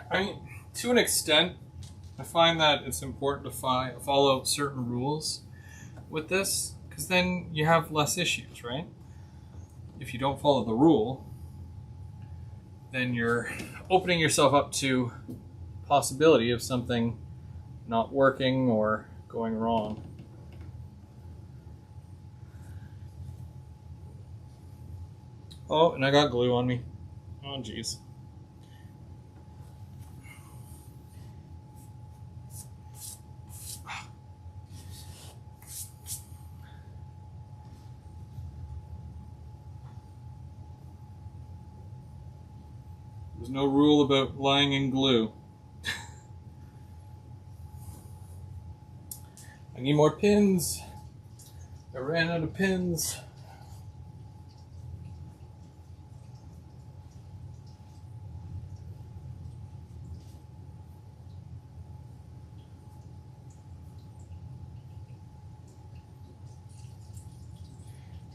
I mean, to an extent, I find that it's important to follow certain rules with this, because then you have less issues, right? If you don't follow the rule, then you're opening yourself up to possibility of something not working or going wrong. Oh, and I got glue on me. Oh, jeez. There's no rule about lying in glue. I need more pins. I ran out of pins.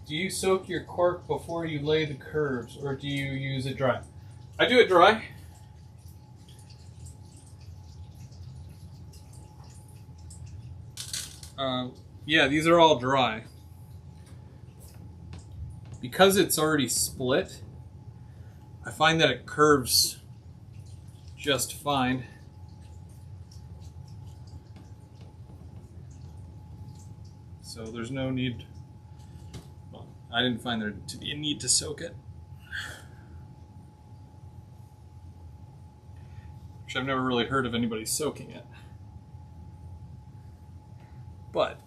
Do you soak your cork before you lay the curves, or do you use it dry? I do it dry. Yeah, these are all dry. Because it's already split, I find that it curves just fine. So there's no need, well, I didn't find there to be a need to soak it. Which I've never really heard of anybody soaking it. But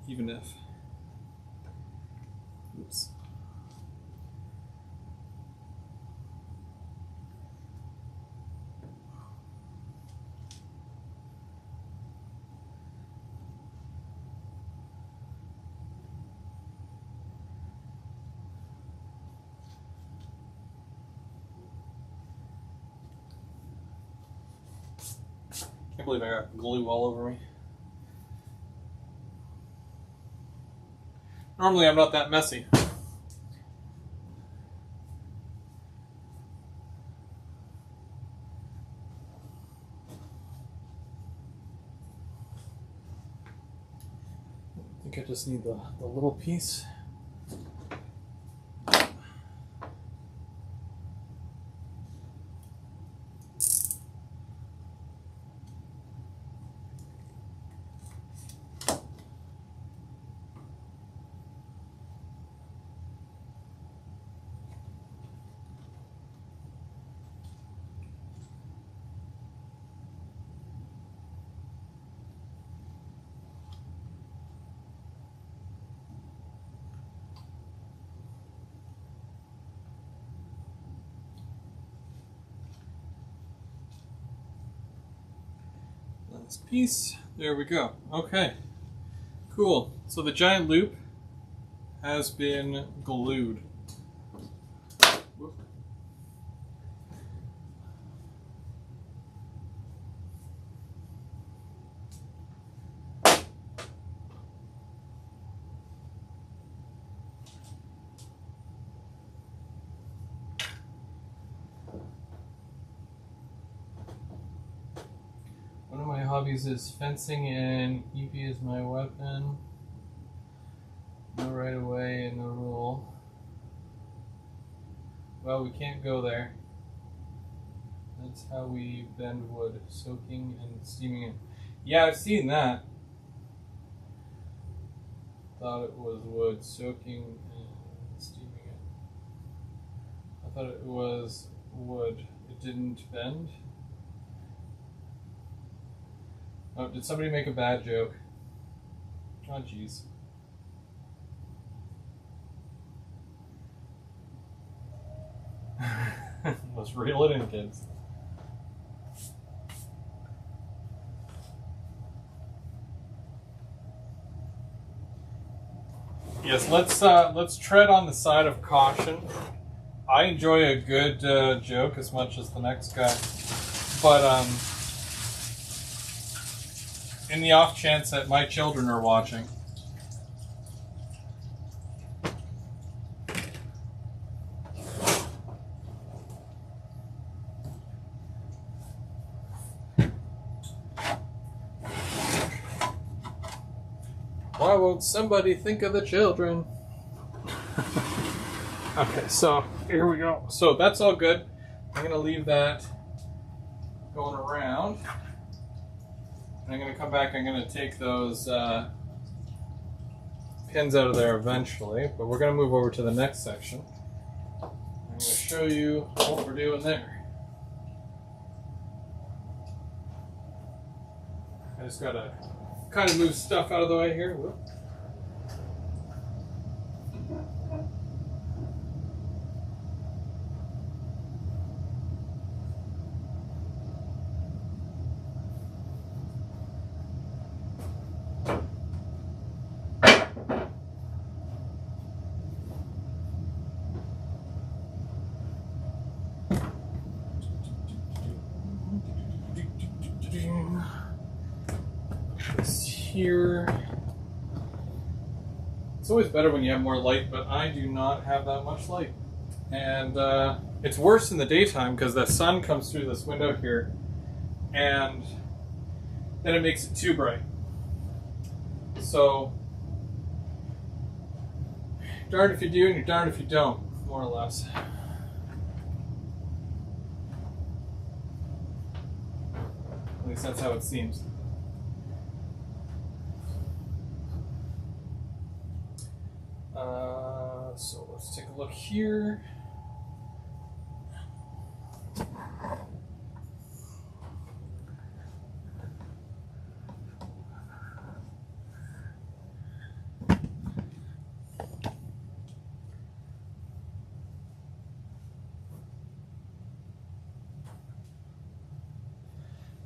even if, oops. Can't believe I got glue all over me. Normally I'm not that messy. I think I just need the little piece. Last piece. There we go. Okay. Cool. So the giant loop has been glued. Whoop. One of my hobbies is fencing, and EP is my weapon. No right away in the rule. Well, we can't go there. That's how we bend wood, soaking and steaming it. Yeah, I've seen that. Thought it was wood, soaking and steaming it. I thought it was wood. It didn't bend. Oh, did somebody make a bad joke? Oh, jeez. Let's reel it in, kids. Yes, let's tread on the side of caution. I enjoy a good joke as much as the next guy, but in the off chance that my children are watching. Why won't somebody think of the children? Okay, so here we go. So that's all good. I'm going to leave that going around. I'm going to come back, I'm going to take those pins out of there eventually, but we're going to move over to the next section. I'm going to show you what we're doing there. I just got to kind of move stuff out of the way here. Whoop. Here. It's always better when you have more light, but I do not have that much light. And it's worse in the daytime because the sun comes through this window here and then it makes it too bright. So, darned if you do and you're darned if you don't, more or less. At least that's how it seems. So let's take a look here.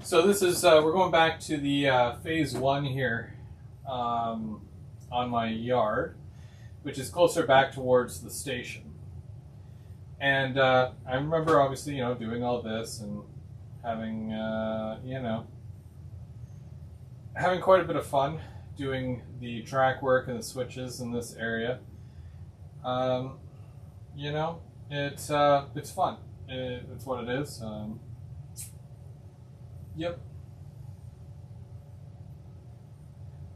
So this is, we're going back to the phase 1 here on my yard, which is closer back towards the station. And I remember obviously, doing all this and having, having quite a bit of fun doing the track work and the switches in this area. It's fun. It's what it is. Yep.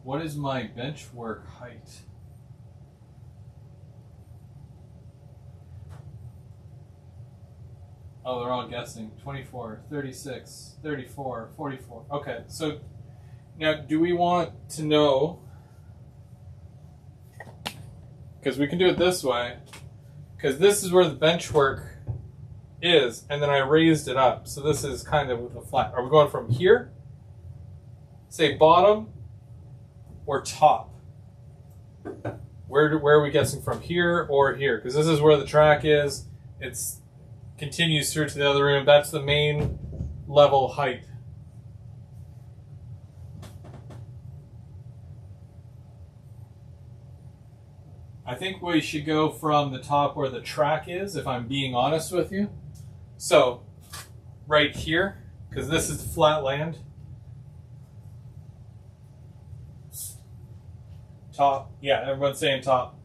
What is my bench work height? Oh, they're all guessing. 24, 36, 34, 44. Okay, so now do we want to know, because we can do it this way, because this is where the bench work is, and then I raised it up. So this is kind of a flat. Are we going from here, say bottom, or top? Where are we guessing from, here or here? Because this is where the track is. It's continues through to the other room. That's the main level height. I think we should go from the top where the track is, if I'm being honest with you. So, right here, because this is flat land. Top. Yeah, everyone's saying top.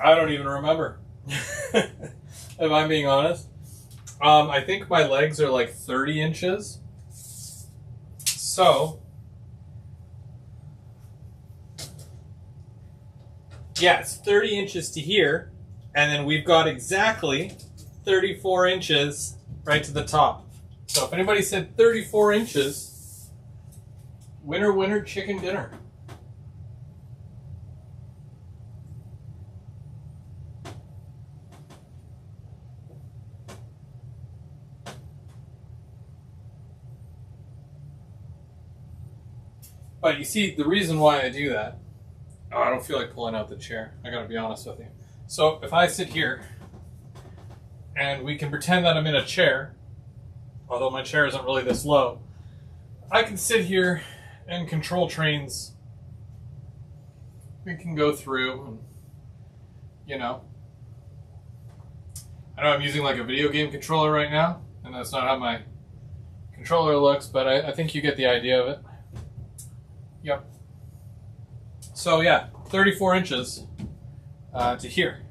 I don't even remember, if I'm being honest. I think my legs are like 30 inches. So, yeah, it's 30 inches to here. And then we've got exactly 34 inches right to the top. So if anybody said 34 inches, winner, winner, chicken dinner. But you see, the reason why I do that, I don't feel like pulling out the chair. I gotta be honest with you. So if I sit here, and we can pretend that I'm in a chair, although my chair isn't really this low, I can sit here and control trains. We can go through, and, I know I'm using like a video game controller right now, and that's not how my controller looks, but I think you get the idea of it. Yep. So yeah, 34 inches to here.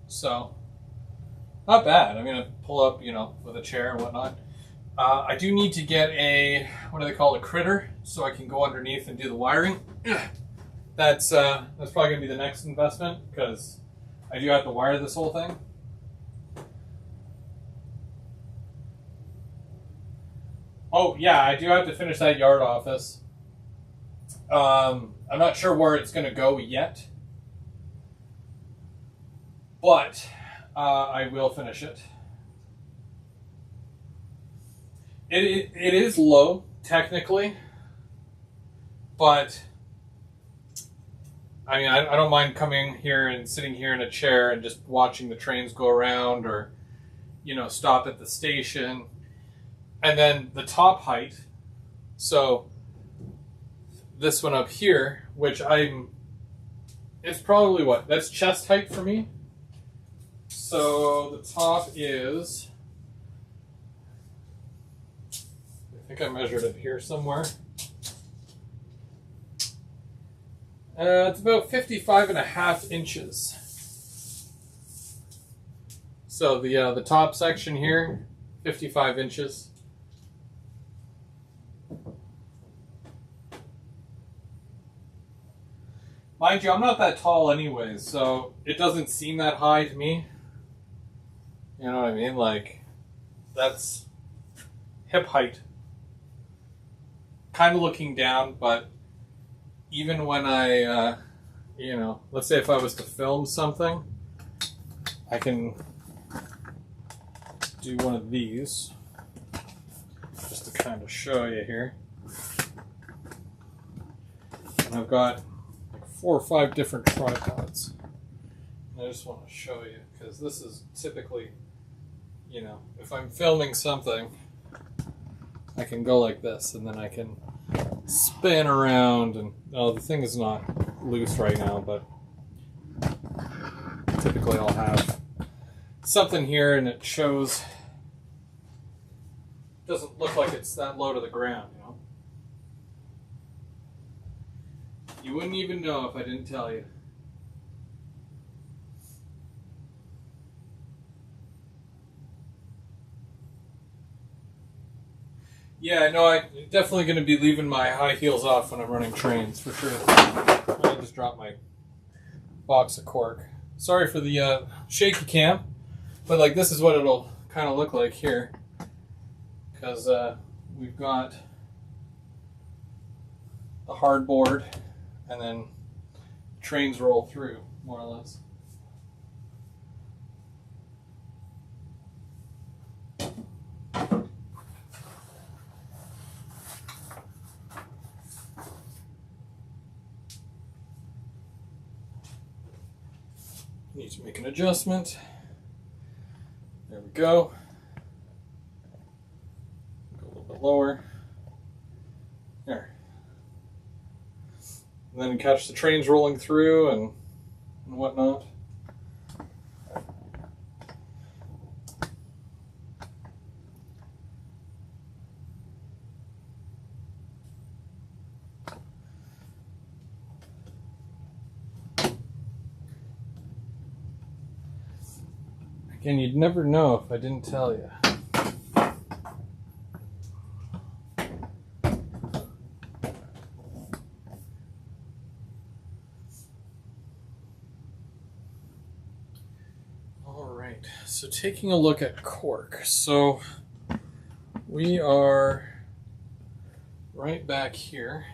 So not bad. I'm gonna pull up, with a chair and whatnot. I do need to get a, what do they call it, a critter, so I can go underneath and do the wiring. That's probably gonna be the next investment, because I do have to wire this whole thing. Oh yeah, I do have to finish that yard office. I'm not sure where it's going to go yet, but I will finish it. It is low, technically, but I mean, I don't mind coming here and sitting here in a chair and just watching the trains go around, or, stop at the station. And then the top height, so this one up here, which it's probably that's chest height for me. So the top is, I think I measured it here somewhere. It's about 55.5 inches. So the top section here, 55 inches. Mind you, I'm not that tall anyways, so it doesn't seem that high to me. You know what I mean? Like, that's hip height. Kind of looking down, but even when I, let's say if I was to film something, I can do one of these, just to kind of show you here. And I've got 4 or 5 different tripods. I just want to show you, because this is typically, you know, if I'm filming something, I can go like this, and then I can spin around, and oh, the thing is not loose right now, but typically I'll have something here and it shows, doesn't look like it's that low to the ground, you know. You wouldn't even know if I didn't tell you. Yeah, no, I'm definitely going to be leaving my high heels off when I'm running trains, for sure. I just dropped my box of cork. Sorry for the shaky cam, but like this is what it'll kind of look like here. Because we've got the hardboard, and then trains roll through, more or less. Need to make an adjustment. There we go. Go a little bit lower. There. And then catch the trains rolling through and whatnot. Again, you'd never know if I didn't tell you. All right, so taking a look at cork. So we are right back here.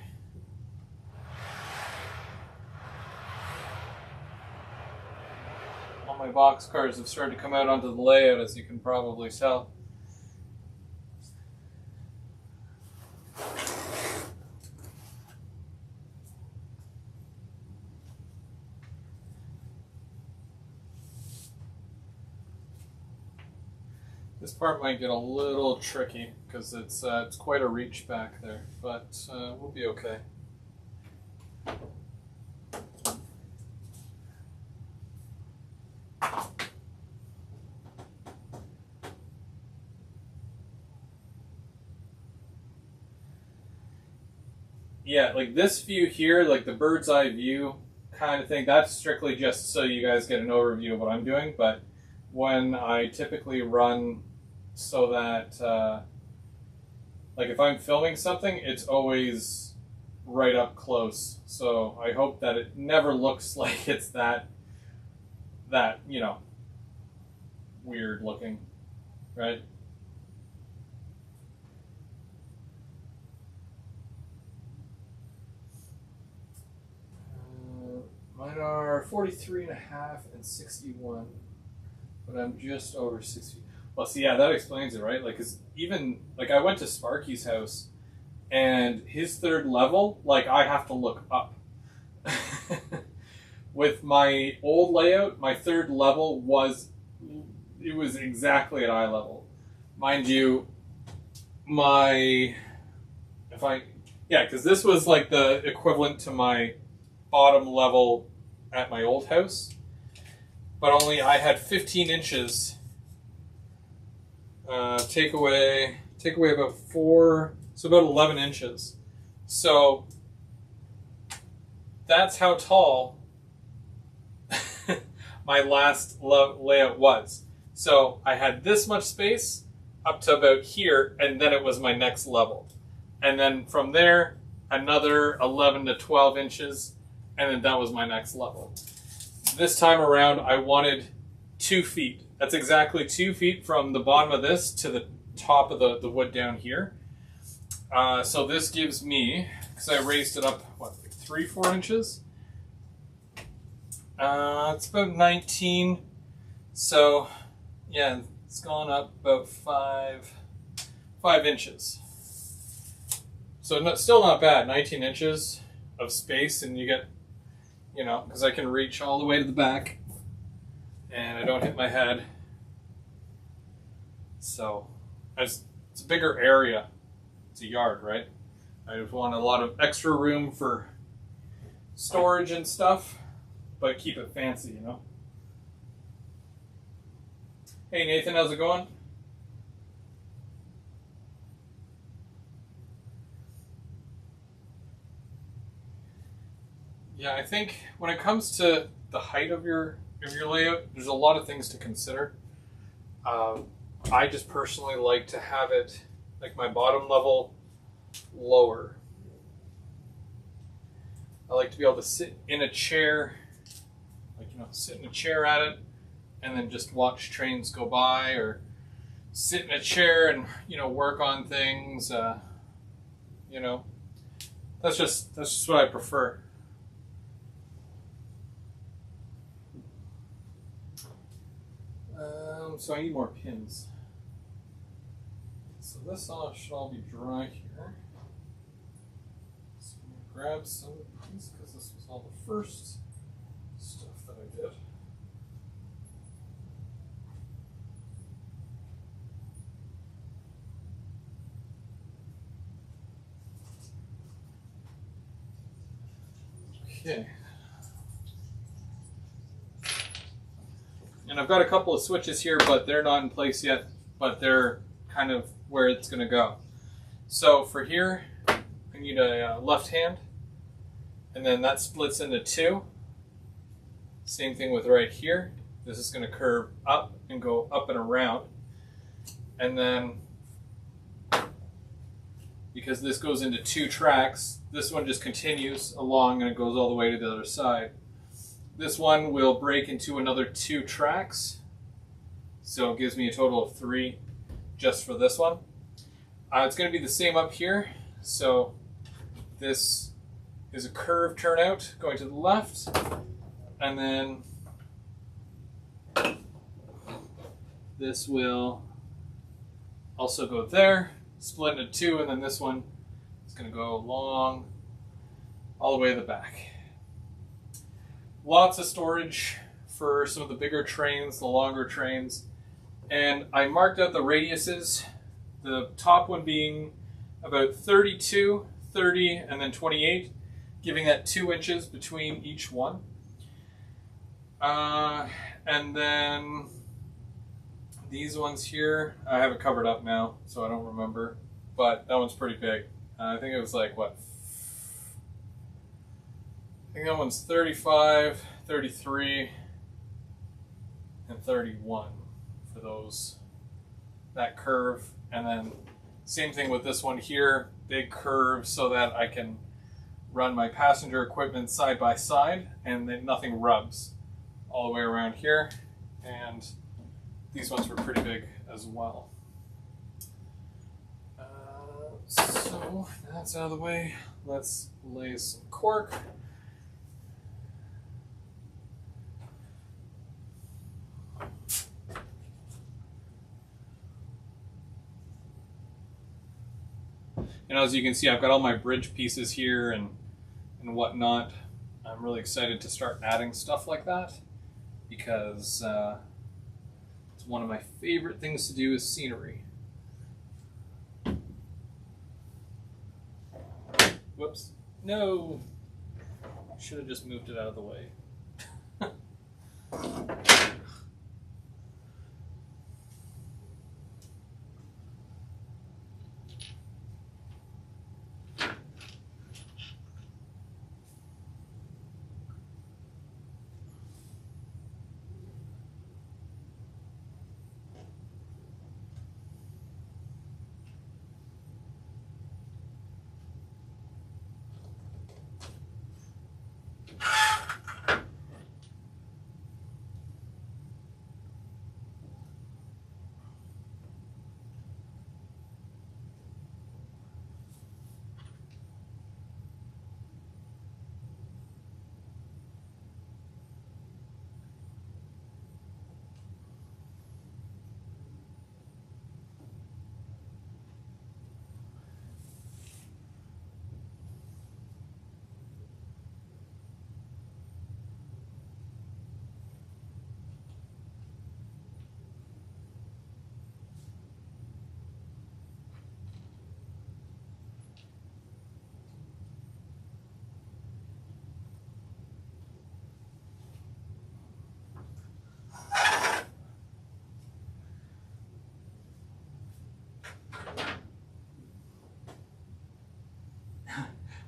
My boxcars have started to come out onto the layout, as you can probably tell. This part might get a little tricky because it's quite a reach back there, but we'll be okay. Yeah, like this view here, like the bird's eye view kind of thing, that's strictly just so you guys get an overview of what I'm doing. But when I typically run so that, like if I'm filming something, it's always right up close. So I hope that it never looks like it's that, you know, weird looking, right? Mine are 43.5 and 61, but I'm just over 60. Well, see, yeah, that explains it, right? Like, 'cause even, like, I went to Sparky's house, and his third level, like, I have to look up. With my old layout, my third level was exactly at eye level. Mind you, because this was, like, the equivalent to my bottom level at my old house, but only I had 15 inches. Take away about 4, so about 11 inches. So that's how tall my last layout was. So I had this much space up to about here, and then it was my next level. And then from there, another 11 to 12 inches, and then that was my next level. This time around, I wanted 2 feet. That's exactly 2 feet from the bottom of this to the top of the wood down here. So this gives me, because I raised it up, what, like 3-4 inches? It's about 19. So, yeah, it's gone up about 5 inches. So still not bad, 19 inches of space, and you get, you know, because I can reach all the way to the back. and I don't hit my head. So it's a bigger area. It's a yard, right? I just want a lot of extra room for storage and stuff, but keep it fancy, you know? Hey Nathan, how's it going? Yeah, I think when it comes to the height of your layout, there's a lot of things to consider. I just personally like to have it, like my bottom level, lower. I like to be able to sit in a chair, like, you know, sit in a chair at it, and then just watch trains go by, or sit in a chair and, you know, work on things. You know, that's just what I prefer. So I need more pins. So this should all be dry here. So I'm going to grab some of these because this was all the first stuff that I did. Okay. And I've got a couple of switches here, but they're not in place yet, but they're kind of where it's going to go. So for here, I need a left hand, and then that splits into two. Same thing with right here. This is going to curve up and go up and around. And then, because this goes into two tracks, this one just continues along and it goes all the way to the other side. This one will break into another two tracks, so it gives me a total of three just for this one. It's going to be the same up here, so this is a curved turnout going to the left, and then this will also go there, split into two, and then this one is going to go along all the way to the back. Lots of storage for some of the bigger trains, the longer trains. And I marked out the radiuses, the top one being about 32, 30, and then 28, giving that 2 inches between each one. And then these ones here, I have it covered up now, so I don't remember, but that one's pretty big. I think it was like, what? I think that one's 35, 33, and 31 for those, that curve. And then same thing with this one here, big curve so that I can run my passenger equipment side by side and then nothing rubs all the way around here. And these ones were pretty big as well. So that's out of the way. Let's lay some cork. And as you can see, I've got all my bridge pieces here and whatnot. I'm really excited to start adding stuff like that because it's one of my favorite things to do is scenery. Whoops. No! Should have just moved it out of the way.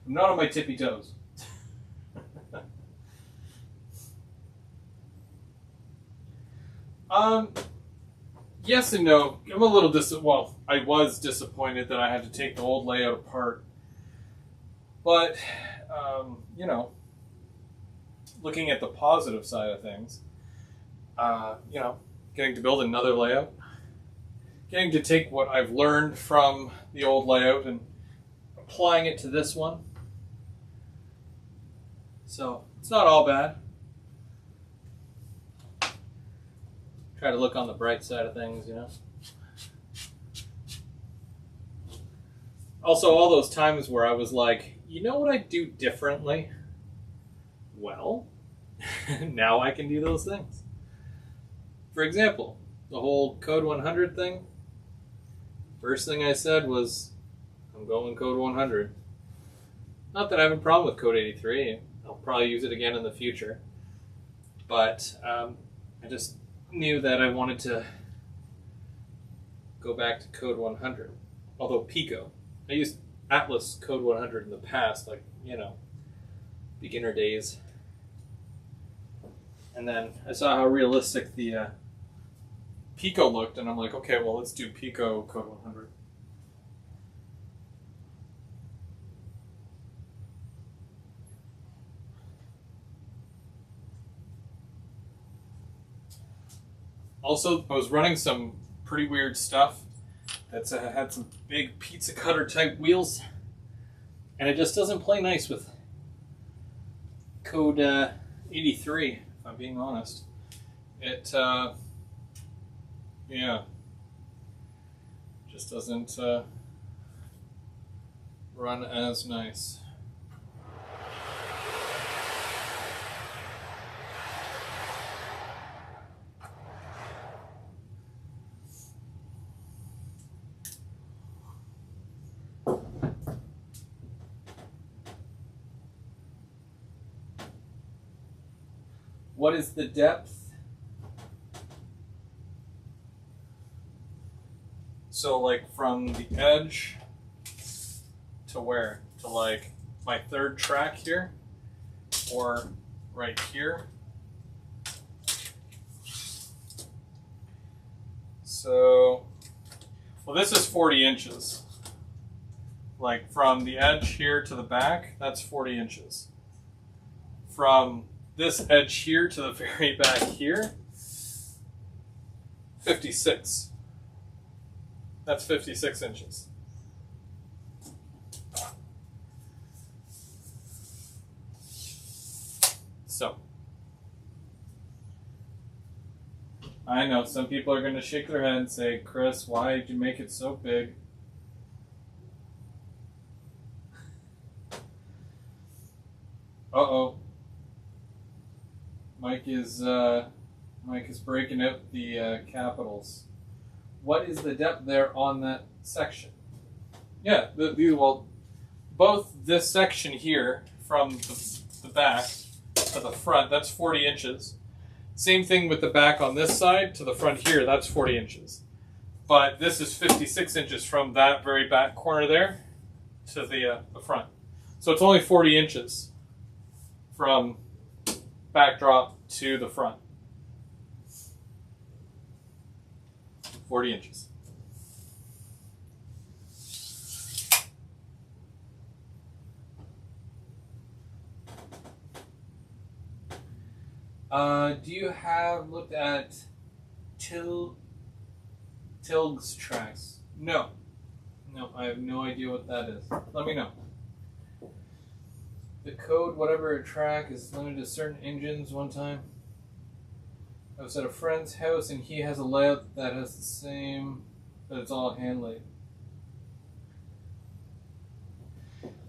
I'm not on my tippy toes. Yes and no. I'm a little well, I was disappointed that I had to take the old layout apart. But, you know, looking at the positive side of things, you know, getting to build another layout, getting to take what I've learned from the old layout and applying it to this one. So, it's not all bad. Try to look on the bright side of things, you know. Also, all those times where I was like, you know what I'd do differently? Well, now I can do those things. For example, the whole Code 100 thing. First thing I said was, I'm going Code 100. Not that I have a problem with Code 83. I'll probably use it again in the future. But I just knew that I wanted to go back to Code 100. Although Pico. I used Atlas Code 100 in the past, like, you know, beginner days. And then I saw how realistic the Pico looked, and I'm like, okay, well, let's do Pico Code 100. Also, I was running some pretty weird stuff that's had some big pizza cutter type wheels, and it just doesn't play nice with Code 83, if I'm being honest. It, yeah, just doesn't run as nice. What is the depth? So like from the edge to where? To like my third track here? Or right here? So, well, this is 40 inches. Like from the edge here to the back, that's 40 inches. From this edge here to the very back here, 56. That's 56 inches. So, I know some people are going to shake their head and say, Chris, why did you make it so big? Uh-oh. Mike is breaking out the capitals. What is the depth there on that section? Yeah, well, both this section here from the back to the front, that's 40 inches. Same thing with the back on this side to the front here, that's 40 inches. But this is 56 inches from that very back corner there to the front. So it's only 40 inches from backdrop to the front. 40 inches. Do you have looked at Tilg's tracks? No. No, I have no idea what that is. Let me know. The code, whatever a track, is limited to certain engines one time. I was at a friend's house and he has a layout that has the same, but it's all hand laid.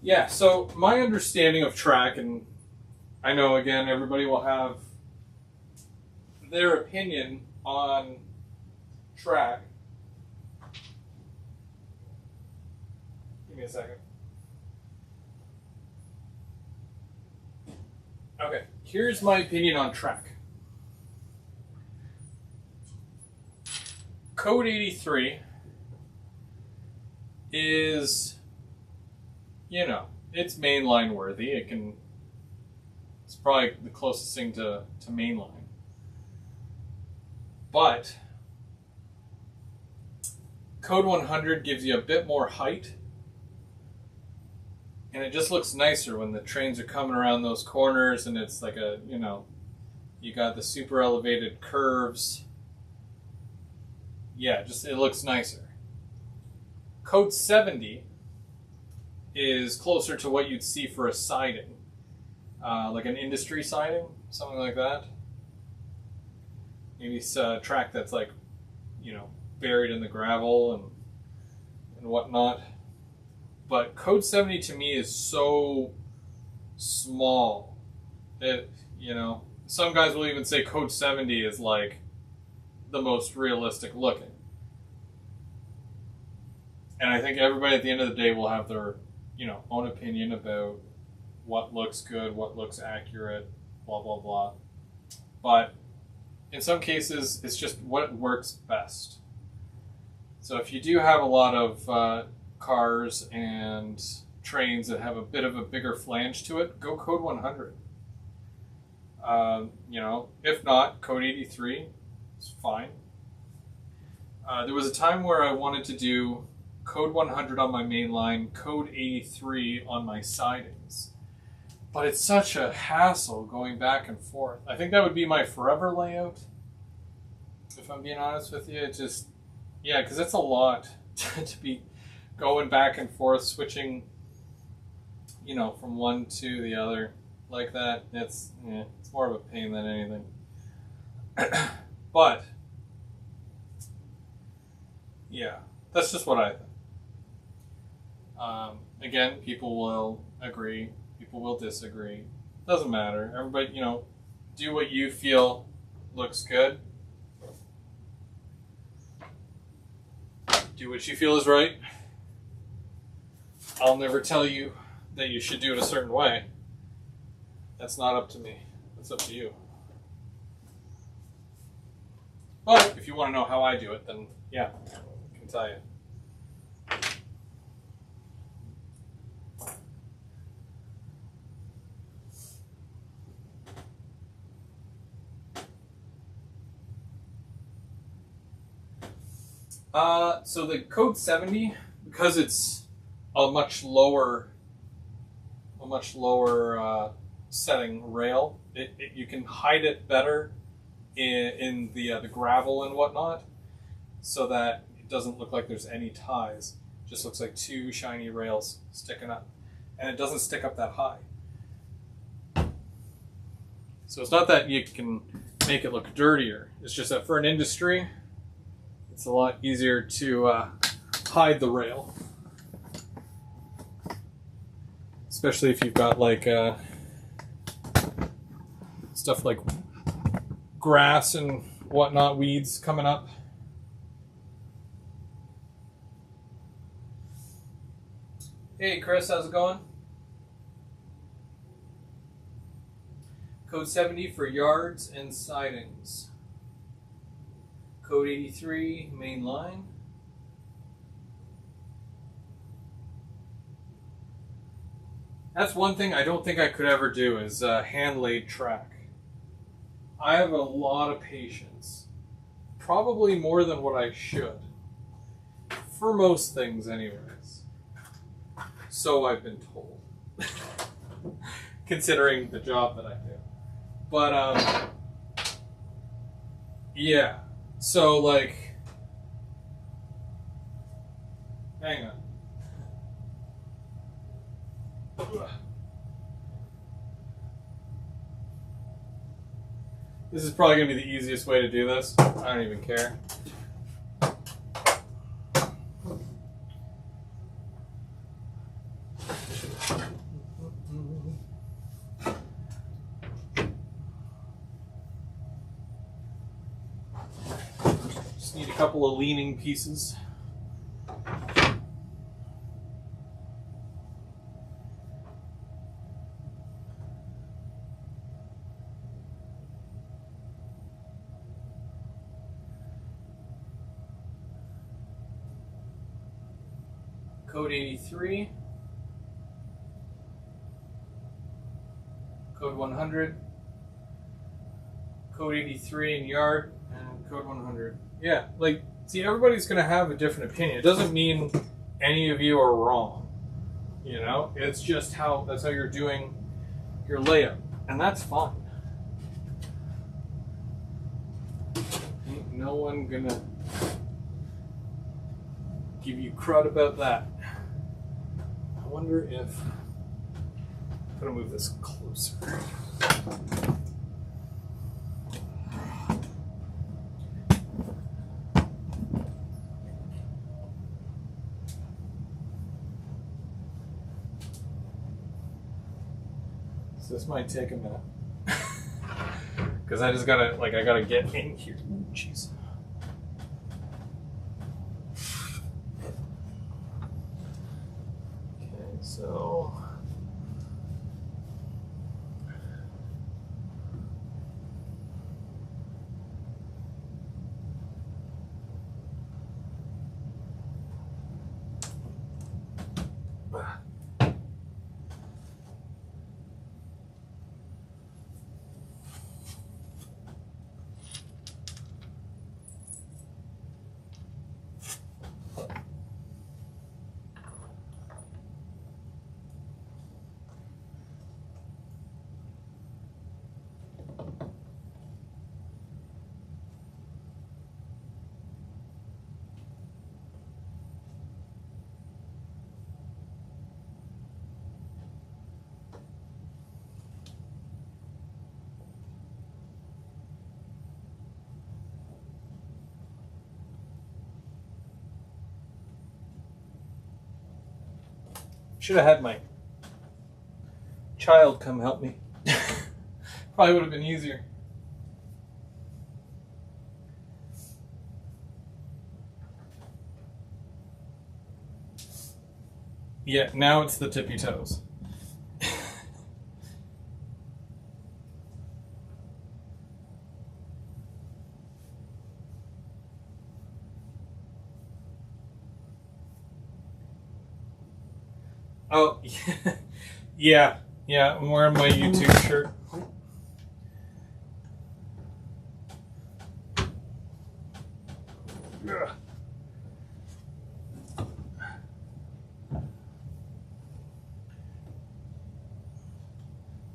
Yeah, so my understanding of track, and I know again everybody will have their opinion on track. Give me a second. Okay, here's my opinion on track. Code 83 is, you know, it's mainline worthy. It's probably the closest thing to mainline. But Code 100 gives you a bit more height, and it just looks nicer when the trains are coming around those corners, and it's like you got the super elevated curves. Yeah, it looks nicer. Code 70 is closer to what you'd see for a siding, like an industry siding, something like that. Maybe it's a track that's like, buried in the gravel and whatnot. But Code 70 to me is so small. Some guys will even say Code 70 is like the most realistic looking. And I think everybody at the end of the day will have their, own opinion about what looks good, what looks accurate, blah, blah, blah. But in some cases, it's just what works best. So if you do have a lot of cars and trains that have a bit of a bigger flange to it, go Code 100. If not, Code 83 is fine. There was a time where I wanted to do Code 100 on my main line, Code 83 on my sidings. But it's such a hassle going back and forth. I think that would be my forever layout, if I'm being honest with you. Because it's a lot to be going back and forth, switching, from one to the other like that. It's more of a pain than anything. But, yeah, that's just what I think. Again, people will agree, people will disagree. Doesn't matter. Everybody, do what you feel looks good. Do what you feel is right. I'll never tell you that you should do it a certain way. That's not up to me. That's up to you. But if you want to know how I do it, then yeah, I can tell you. So the Code 70, because it's a much lower setting rail, you can hide it better in the gravel and whatnot, so that it doesn't look like there's any ties. It just looks like two shiny rails sticking up, and it doesn't stick up that high. So it's not that you can make it look dirtier. It's just that for an industry, it's a lot easier to hide the rail. Especially if you've got like stuff like grass and whatnot, weeds coming up. Hey Kris, how's it going? Code 70 for yards and sidings. Code 83, main line. That's one thing I don't think I could ever do is hand-laid track. I have a lot of patience. Probably more than what I should. For most things anyways. So I've been told. Considering the job that I do. But, yeah. So, like, hang on. This is probably going to be the easiest way to do this. I don't even care. Just need a couple of leaning pieces. Code 83. code 100, code 83 in yard, and code 100. Yeah, like, see, everybody's going to have a different opinion. It doesn't mean any of you are wrong. You know, it's just that's how you're doing your layout, and that's fine. Ain't no one gonna give you crud about that. I wonder if I'm gonna move this closer. This might take a minute because I just gotta I gotta get in here. Jeez. Okay, so should have had my child come help me. Probably would have been easier. Yeah, now it's the tippy toes. Oh, yeah, I'm wearing my YouTube shirt.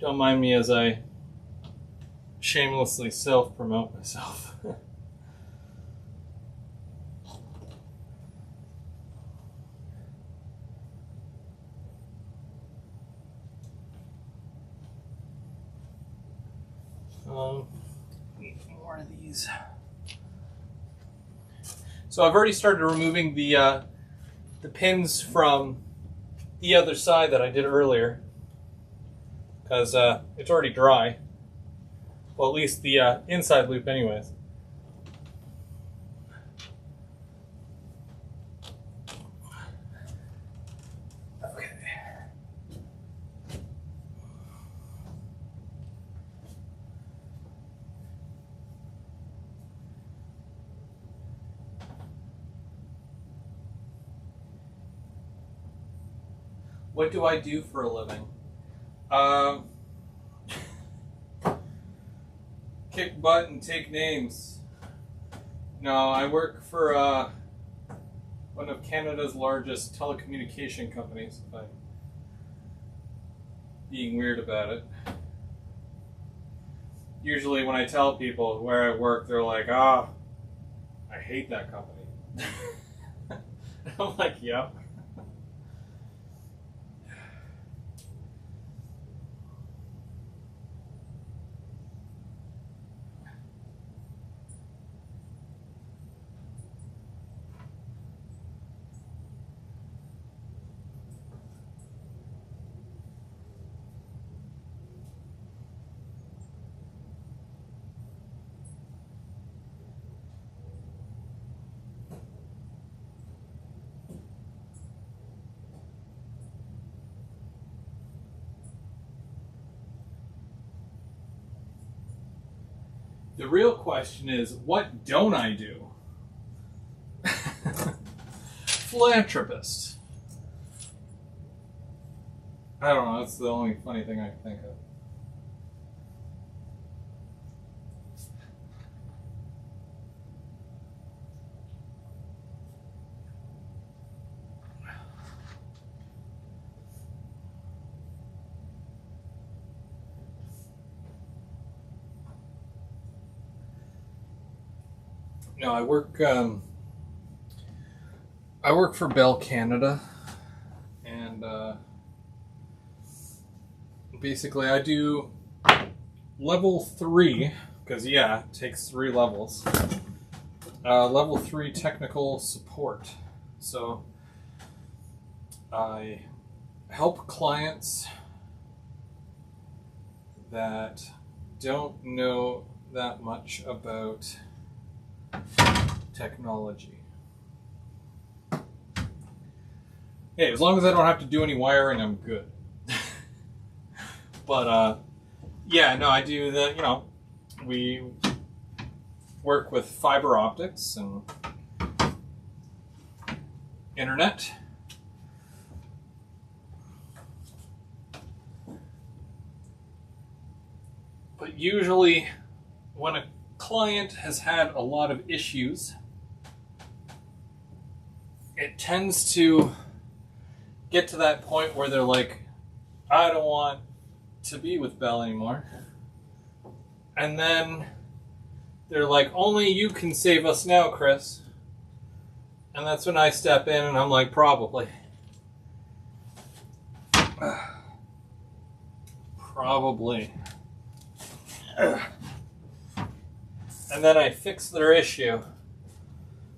Don't mind me as I shamelessly self-promote myself. Need more of these. So I've already started removing the pins from the other side that I did earlier, because it's already dry. Well, at least the inside loop anyways. Okay. What do I do for a living? Kick butt and take names. No, I work for one of Canada's largest telecommunication companies, if I'm being weird about it. Usually when I tell people where I work, they're like, I hate that company. I'm like, yep. The real question is, what don't I do? Philanthropist. I don't know, that's the only funny thing I can think of. No, I work for Bell Canada, and basically I do level 3, because yeah, it takes 3 levels. Level 3 technical support. So I help clients that don't know that much about technology. Hey, as long as I don't have to do any wiring, I'm good. But yeah, no, I do the, we work with fiber optics and internet. But usually when a client has had a lot of issues, it tends to get to that point where they're like, I don't want to be with Bell anymore. And then they're like, only you can save us now, Kris. And that's when I step in and I'm like, probably. Probably. And then I fix their issue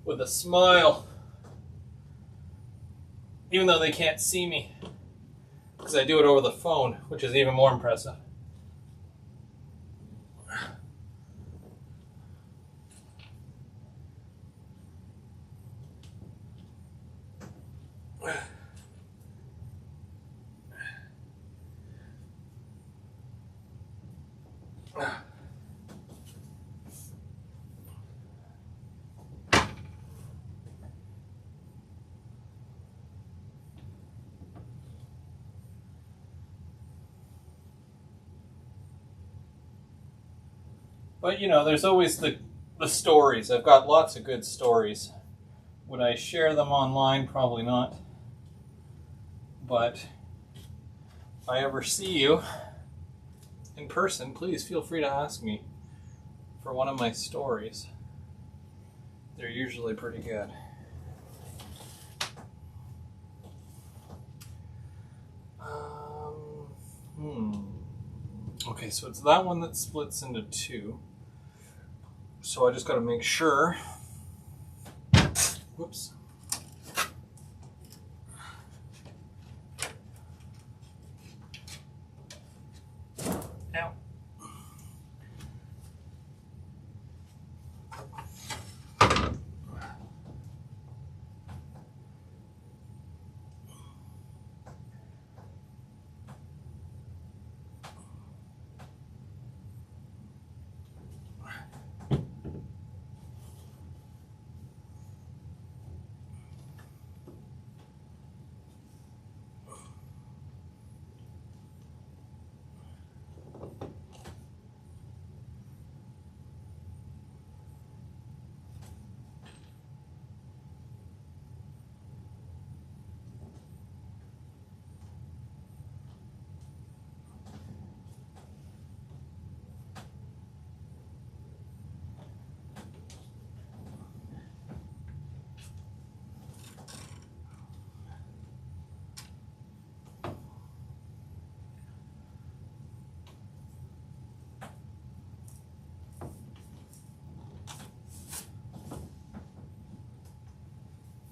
with a smile. Even though they can't see me. Because I do it over the phone, which is even more impressive. But there's always the stories. I've got lots of good stories. Would I share them online? Probably not. But if I ever see you in person, please feel free to ask me for one of my stories. They're usually pretty good. Okay, so it's that one that splits into 2. So I just got to make sure. Whoops. Ow.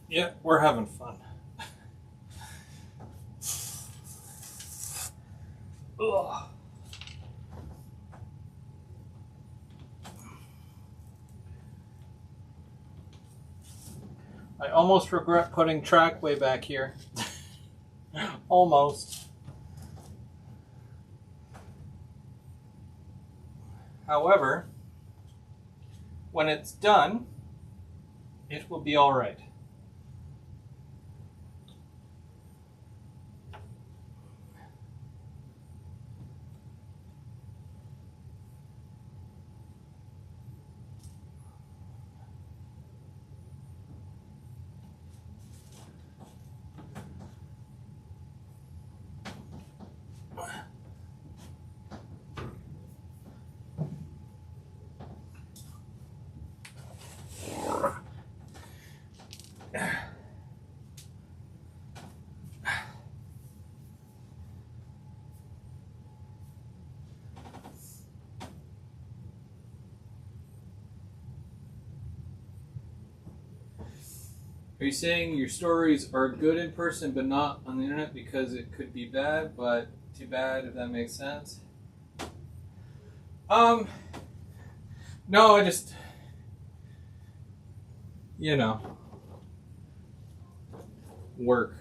Yeah, we're having fun. Ugh. I almost regret putting trackway back here. Almost. However, when it's done, it will be all right.
Are you saying your stories are good in person but not on the internet because it could be bad, but too bad, if that makes sense? No, I just, you know, work.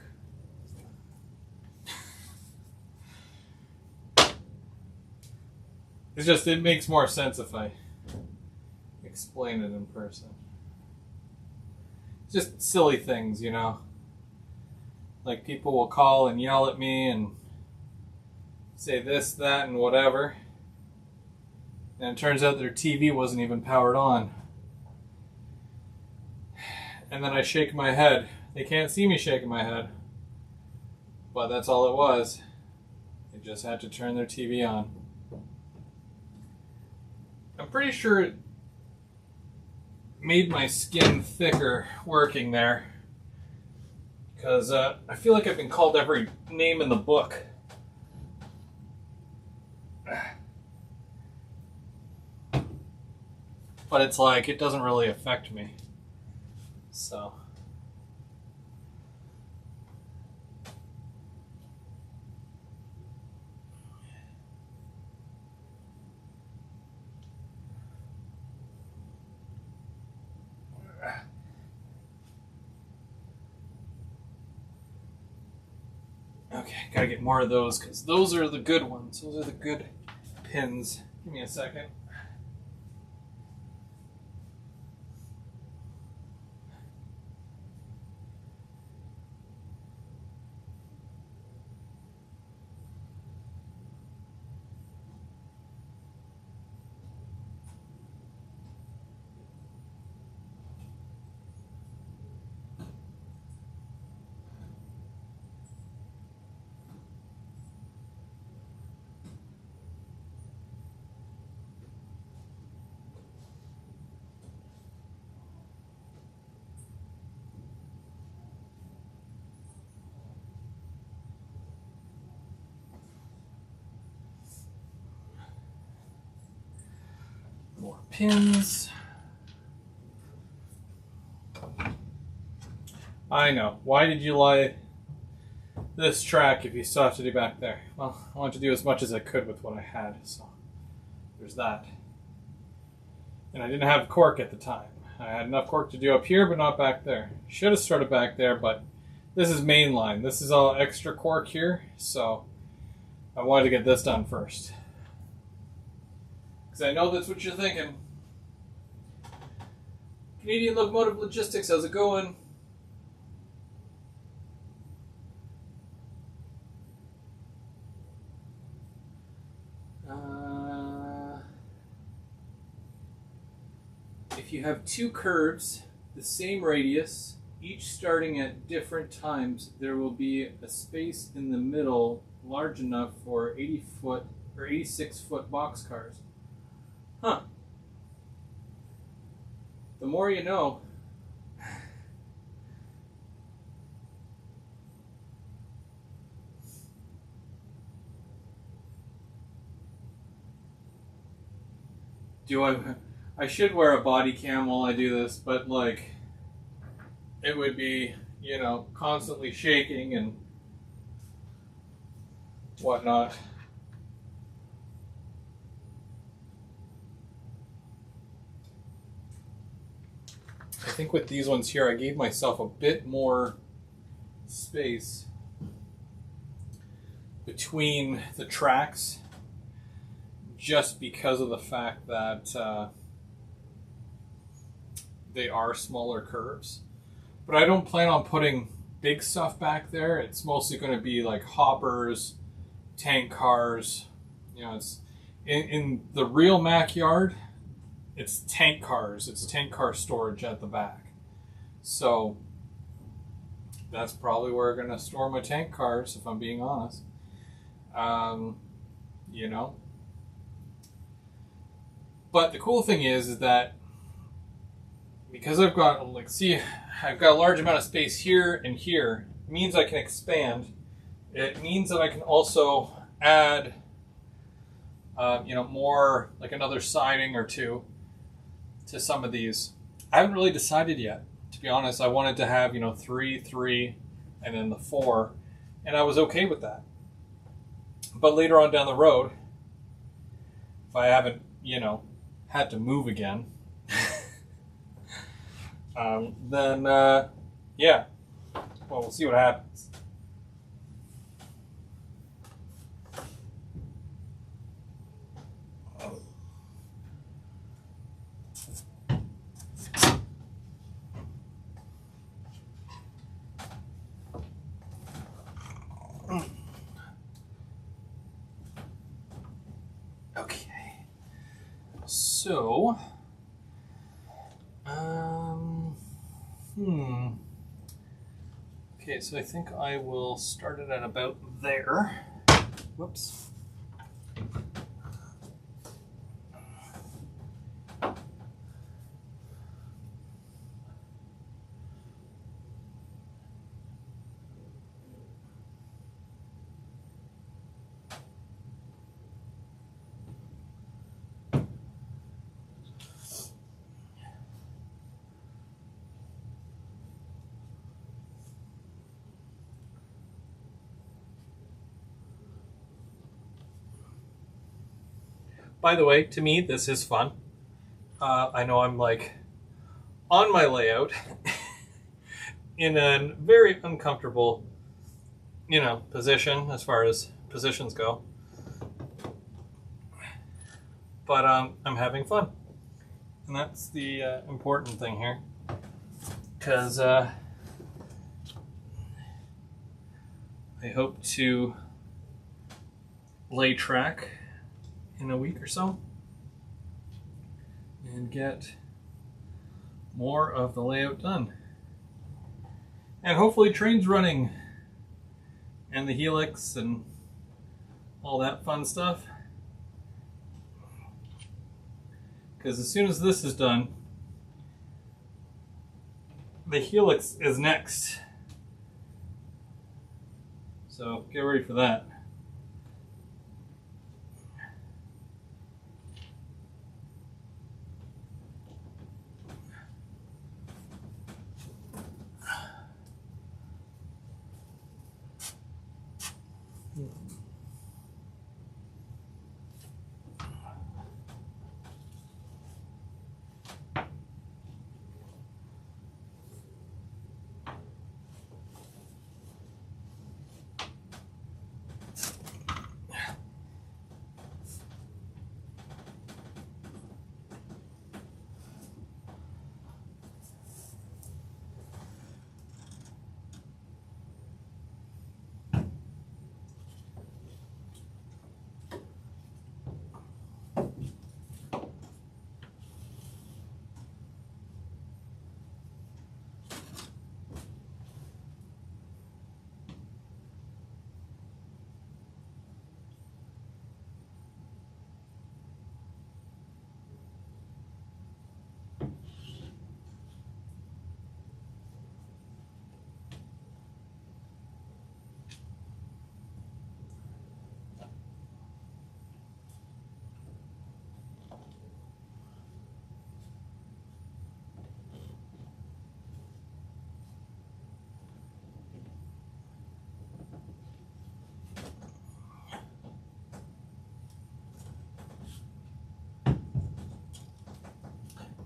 It's just, it makes more sense if I explain it in person. It's just silly things, you know. Like people will call and yell at me and say this, that, and whatever. And it turns out their TV wasn't even powered on. And then I shake my head. They can't see me shaking my head. But that's all it was. They just had to turn their TV on. I'm pretty sure it made my skin thicker working there. Because I feel like I've been called every name in the book. But it's like, it doesn't really affect me. So. Okay, gotta get more of those because those are the good ones. Those are the good pins. Give me a second. More pins. I know. Why did you lie this track if you still have to do back there? Well, I wanted to do as much as I could with what I had, so there's that. And I didn't have cork at the time. I had enough cork to do up here, but not back there. Should have started back there, but this is mainline. This is all extra cork here, so I wanted to get this done first. Because I know that's what you're thinking. Canadian Locomotive Logistics, how's it going? If you have two curves, the same radius, each starting at different times, there will be a space in the middle large enough for 80-foot or 86-foot boxcars. Huh. The more you know. I should wear a body cam while I do this, but like, it would be, you know, constantly shaking and whatnot. I think with these ones here, I gave myself a bit more space between the tracks just because of the fact that they are smaller curves. But I don't plan on putting big stuff back there. It's mostly going to be like hoppers, tank cars. You know, it's in the real Mac yard, it's tank cars. It's tank car storage at the back. So that's probably where I'm going to store my tank cars, if I'm being honest. You know. But the cool thing is that because I've got, like, see, I've got a large amount of space here and here, it means I can expand. It means that I can also add, you know, more, like another siding or two to some of these. I haven't really decided yet, to be honest, I wanted to have, 3, 3, and then the 4, and I was okay with that. But later on down the road, if I haven't, had to move again, then, yeah. Well, we'll see what happens. Okay. So, okay, so I think I will start it at about there. Whoops. By the way, to me, this is fun. I know I'm like on my layout in a very uncomfortable, position as far as positions go. But I'm having fun. And that's the important thing here. Because I hope to lay track in a week or so and get more of the layout done. And hopefully trains running and the helix and all that fun stuff. Because as soon as this is done, the helix is next. So get ready for that.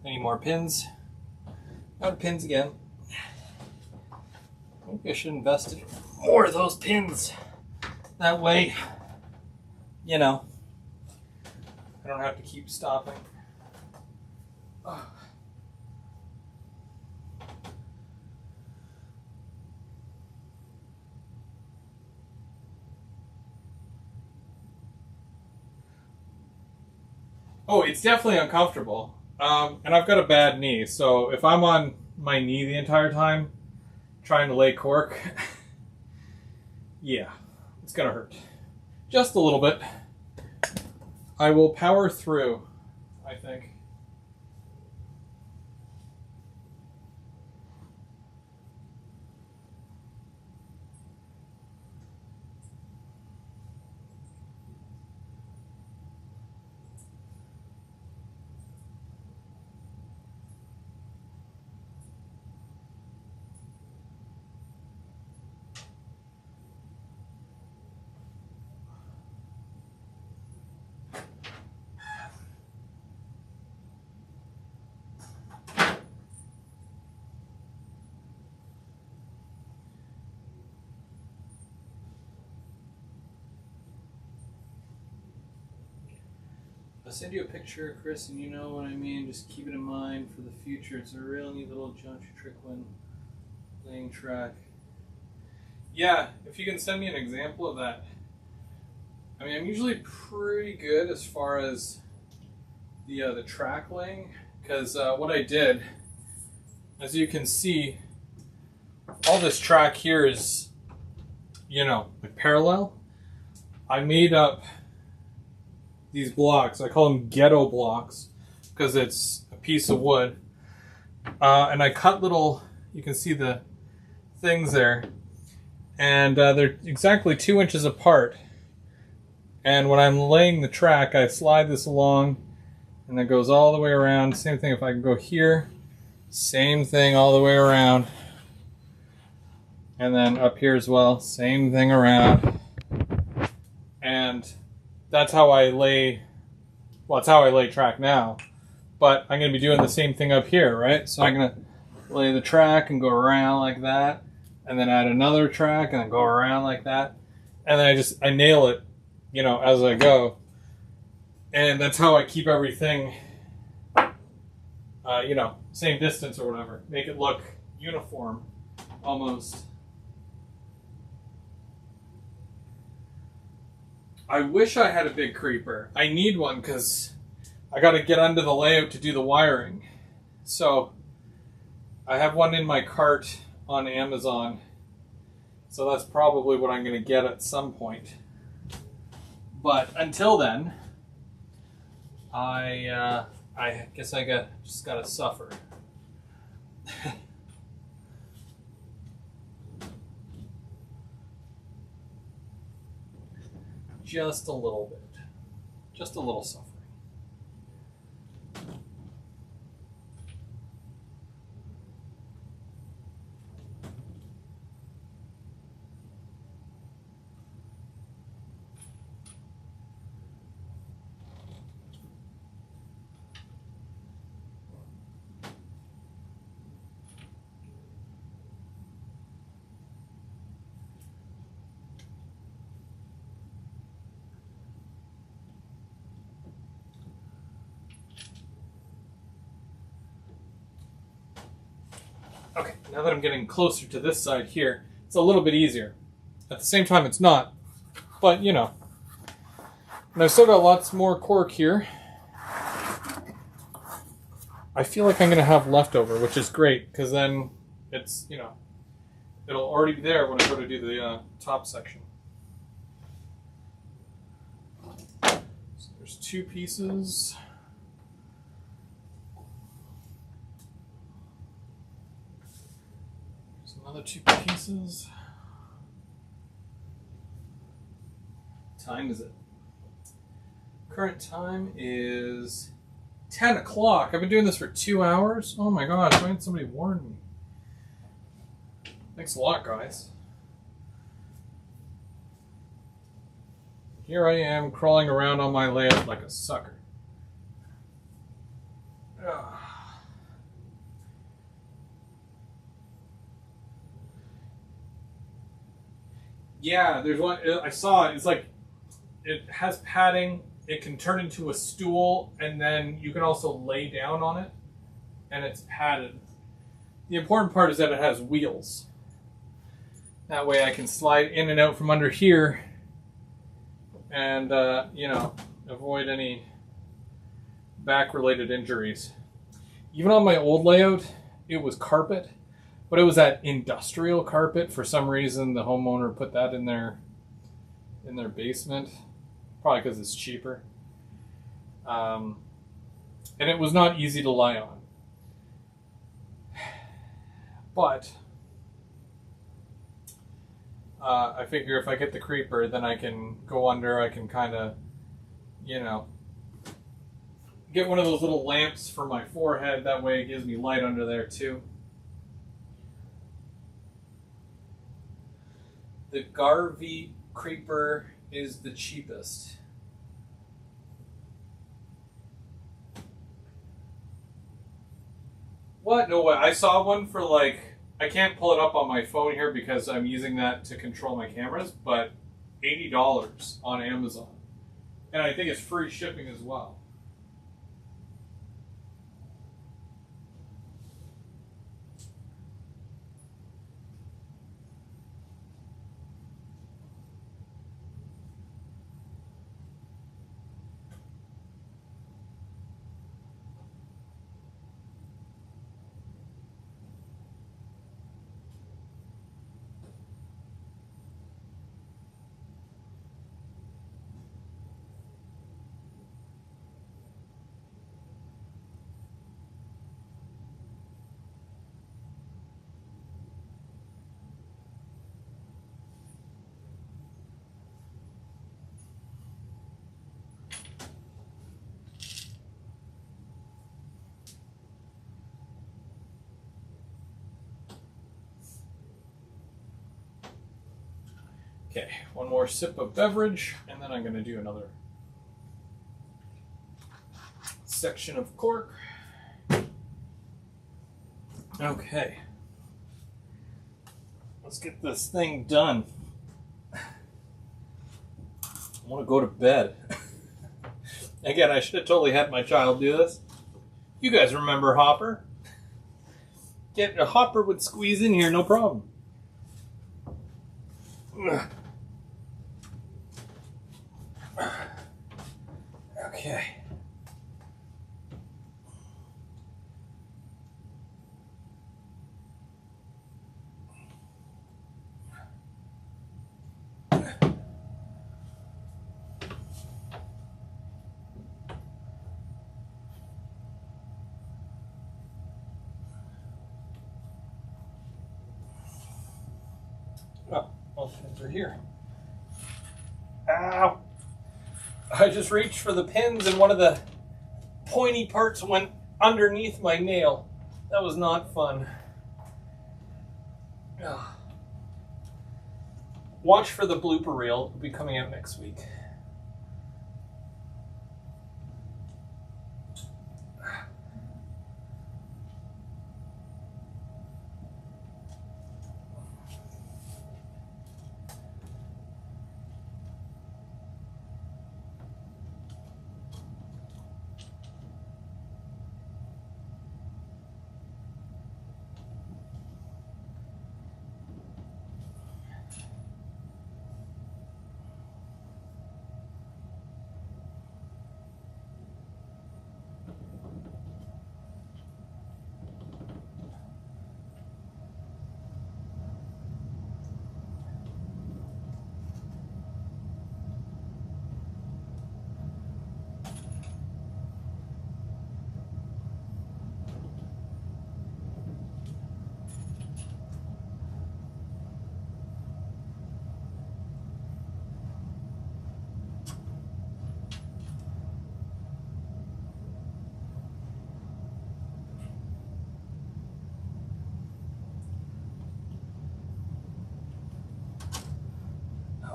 Any more pins? Out of pins again. Maybe I should invest in more of those pins. That way, I don't have to keep stopping. Oh, it's definitely uncomfortable. And I've got a bad knee, so if I'm on my knee the entire time trying to lay cork, yeah, it's gonna hurt. Just a little bit. I will power through, I think. I'll send you a picture, Kris, and you know what I mean. Just keep it in mind for the future. It's a real neat little geometry trick when laying track. Yeah, if you can send me an example of that. I mean, I'm usually pretty good as far as the track laying, because what I did, as you can see, all this track here is, you know, like parallel. I made up these blocks. I call them ghetto blocks because it's a piece of wood. And I cut little, you can see the things there. And they're exactly 2 inches apart. And when I'm laying the track, I slide this along and it goes all the way around. Same thing if I can go here. Same thing all the way around. And then up here as well. Same thing around. And that's how I lay, well, it's how I lay track now. But I'm going to be doing the same thing up here, right? So I'm going to lay the track and go around like that. And then add another track and then go around like that. And then I nail it, you know, as I go. And that's how I keep everything, you know, same distance or whatever. Make it look uniform, almost. I wish I had a big creeper. I need one because I got to get under the layout to do the wiring. So I have one in my cart on Amazon. So that's probably what I'm going to get at some point. But until then, I guess I just got to suffer. Just a little bit. Just a little suffering. Okay, now that I'm getting closer to this side here, it's a little bit easier. At the same time, it's not. But, you know. And I've still got lots more cork here. I feel like I'm going to have leftover, which is great, because then it's, you know, it'll already be there when I go to do the top section. So there's 2 pieces. Another 2 pieces. What time is it? Current time is 10 o'clock. I've been doing this for 2 hours. Oh my gosh, why didn't somebody warn me? Thanks a lot, guys. Here I am crawling around on my layout like a sucker. Ugh. Yeah, there's one, I saw it, it's like, it has padding, it can turn into a stool, and then you can also lay down on it, and it's padded. The important part is that it has wheels. That way I can slide in and out from under here, and, you know, avoid any back-related injuries. Even on my old layout, it was carpet. But it was that industrial carpet. For some reason, the homeowner put that in their basement, probably because it's cheaper. And it was not easy to lie on. But I figure if I get the creeper, then I can go under. I can kind of, you know, get one of those little lamps for my forehead. That way, it gives me light under there too. The Garvey creeper is the cheapest. What? No way. I saw one for like, I can't pull it up on my phone here because I'm using that to control my cameras, but $80 on Amazon. And I think it's free shipping as well. Okay, one more sip of beverage, and then I'm going to do another section of cork. Okay. Let's get this thing done. I want to go to bed. Again, I should have totally had my child do this. You guys remember Hopper? Hopper would squeeze in here, no problem. Okay. Oh, both pins are here. Ow! I just reached for the pins and one of the pointy parts went underneath my nail. That was not fun. Ugh. Watch for the blooper reel. It'll be coming out next week.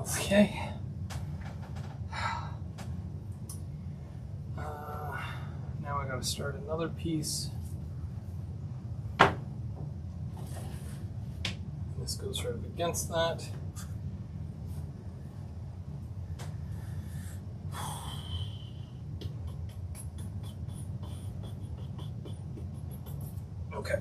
Okay. Now I gotta start another piece. This goes right up against that. Okay.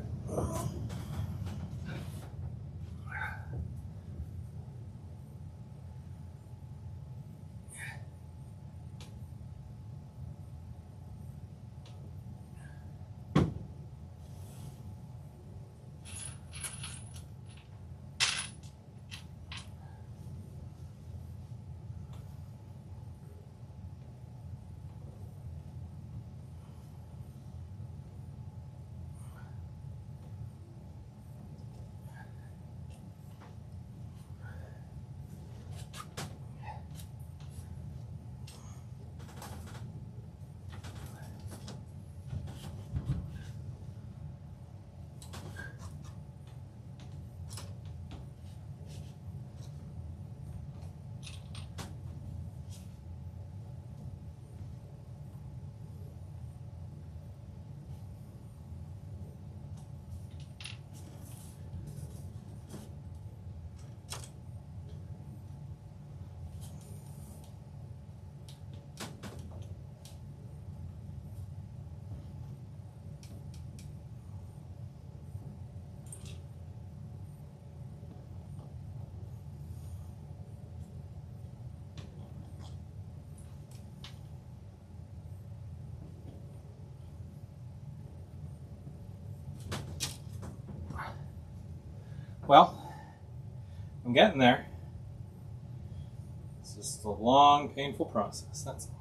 Well, I'm getting there. It's just a long, painful process, that's all.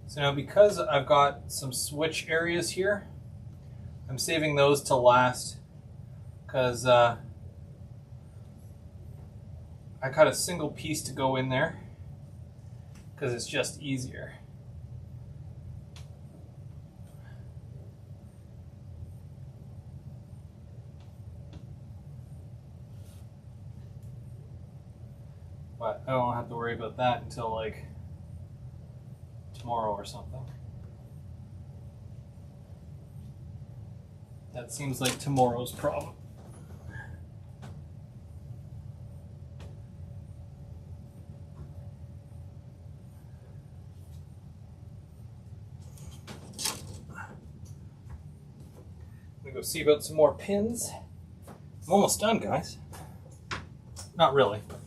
So now because I've got some switch areas here, I'm saving those to last because I got a single piece to go in there because it's just easier. But I don't have to worry about that until like tomorrow or something. That seems like tomorrow's problem. I'm gonna go see about some more pins. I'm almost done, guys. Not really, but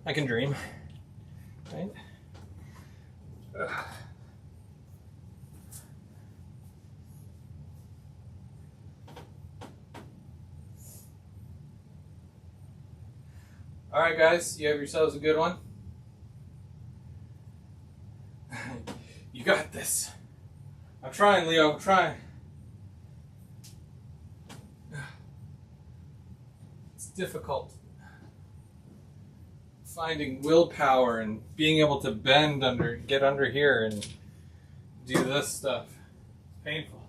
I can dream, right? All right, guys, you have yourselves a good one. You got this. I'm trying, Leo. I'm trying. It's difficult. Finding willpower and being able to bend under, get under here and do this stuff. It's painful.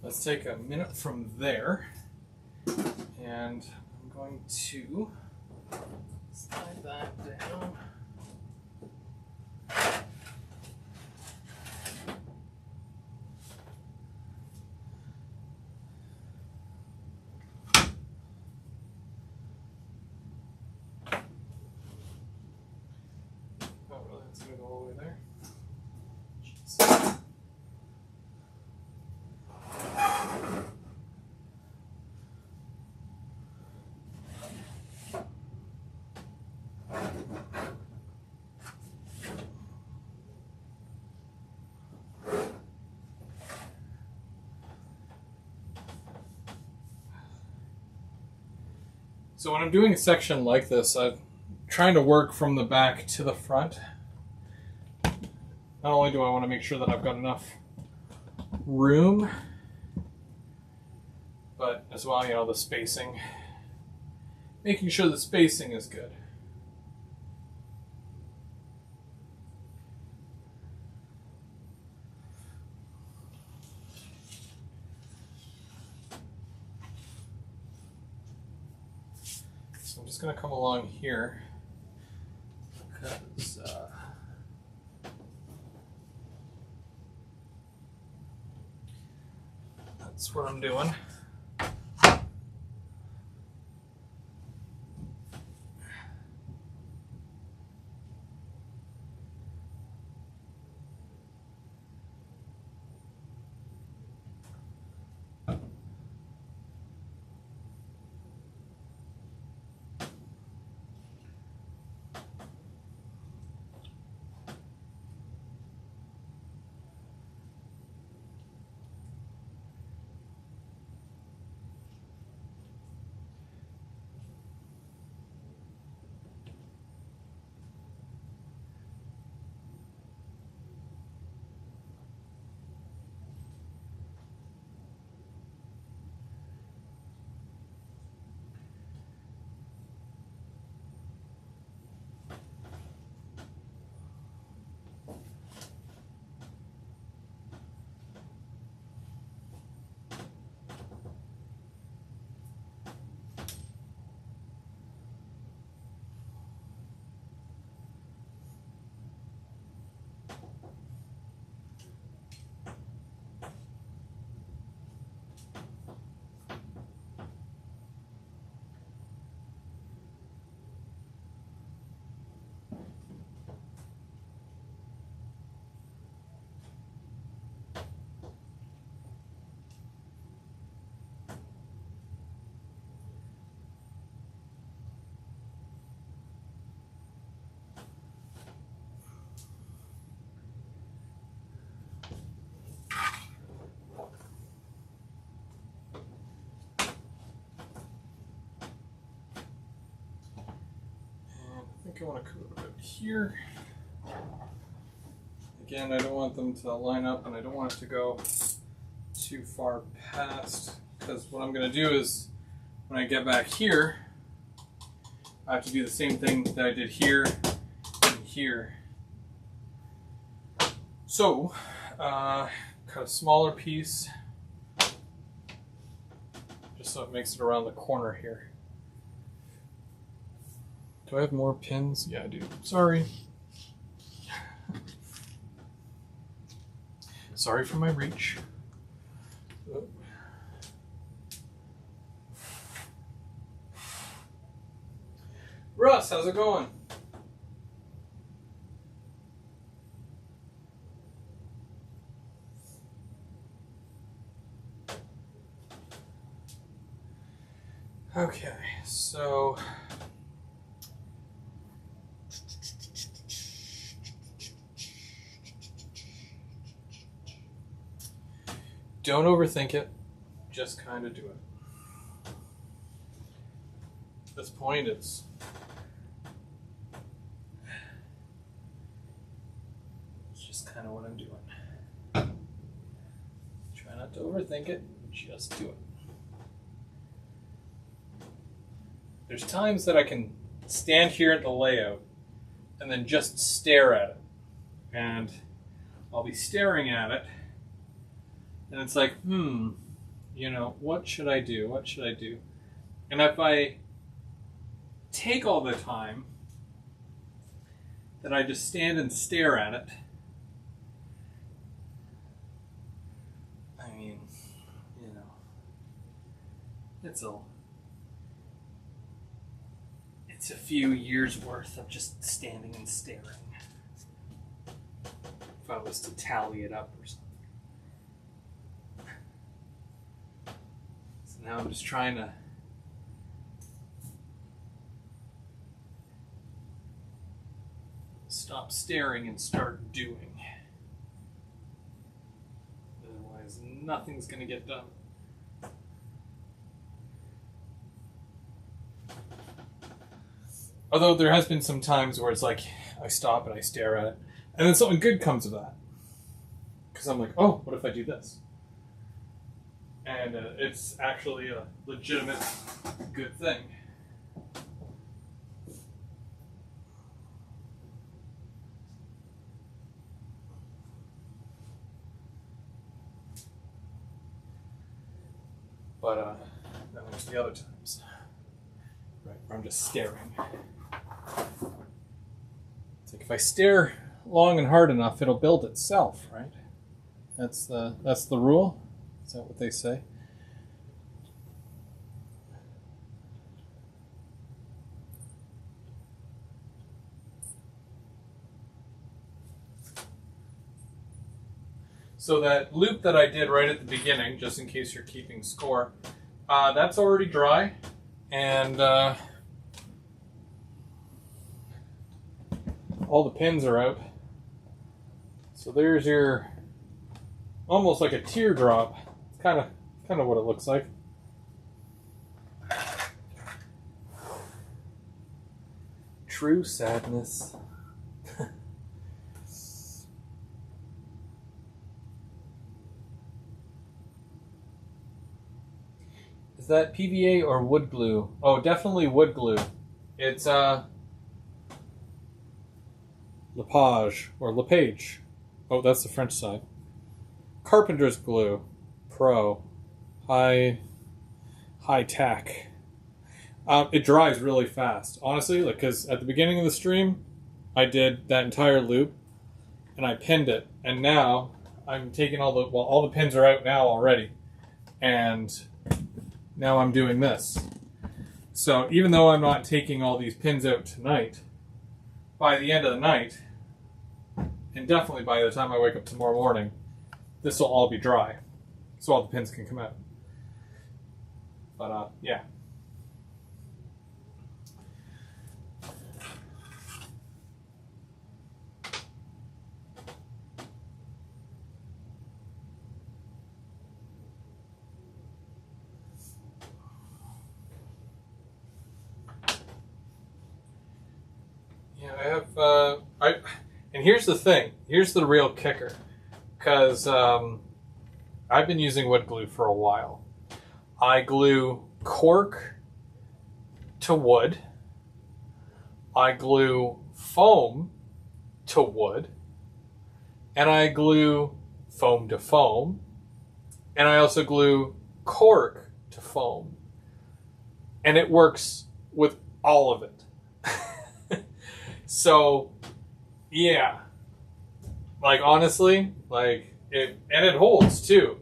Let's take a minute from there, and I'm going to slide that down. Oh, really? That's going to go all the way there? Jeez. So when I'm doing a section like this, I'm trying to work from the back to the front. Not only do I want to make sure that I've got enough room, but as well, you know, the spacing. Making sure the spacing is good. So I'm just going to come along here because that's what I'm doing. I want to come about here. Again, I don't want them to line up, and I don't want it to go too far past, because what I'm going to do is, when I get back here, I have to do the same thing that I did here and here. So, cut a smaller piece, just so it makes it around the corner here. Do I have more pins? Yeah, I do. Sorry. Sorry for my reach. Oh. Russ, how's it going? Okay, so don't overthink it, just kind of do it. At this point, it's just kind of what I'm doing. Try not to overthink it, just do it. There's times that I can stand here at the layout and then just stare at it. And I'll be staring at it, and it's like, you know, what should I do? What should I do? And if I take all the time that I just stand and stare at it, I mean, you know, it's a few years worth of just standing and staring. If I was to tally it up or something. So now I'm just trying to stop staring and start doing. Otherwise, nothing's going to get done. Although there has been some times where it's like, I stop and I stare at it, and then something good comes of that. Because I'm like, oh, what if I do this? And it's actually a legitimate good thing. But then there's the other times, right, where I'm just staring. It's like if I stare long and hard enough, it'll build itself, right? That's the rule. Is that what they say? So that loop that I did right at the beginning, just in case you're keeping score, that's already dry, and all the pins are out. So there's your, almost like a teardrop. It's kind of what it looks like. True sadness. Is that PVA or wood glue? Oh, definitely wood glue. It's Lepage or Lepage. Oh, that's the French side. Carpenter's glue, Pro, high tack. It dries really fast, honestly. Like, because at the beginning of the stream, I did that entire loop, and I pinned it, and now I'm taking all the pins are out now already, and now I'm doing this. So even though I'm not taking all these pins out tonight, by the end of the night, and definitely by the time I wake up tomorrow morning, this will all be dry, so all the pins can come out. But yeah. and here's the thing. Here's the real kicker, because I've been using wood glue for a while. I glue cork to wood. I glue foam to wood. And I glue foam to foam. And I also glue cork to foam. And it works with all of it. So, yeah. Like, honestly, like, it holds, too.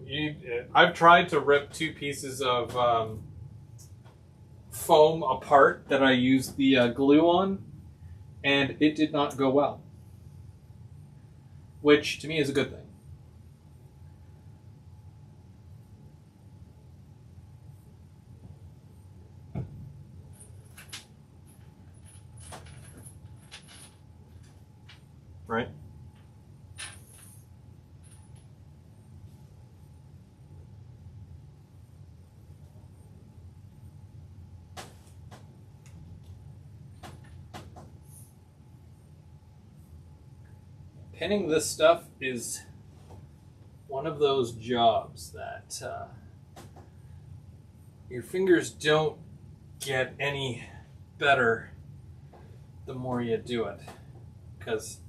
I've tried to rip 2 pieces of foam apart that I used the glue on, and it did not go well. Which, to me, is a good thing. Right? Pinning this stuff is one of those jobs that your fingers don't get any better the more you do it. Because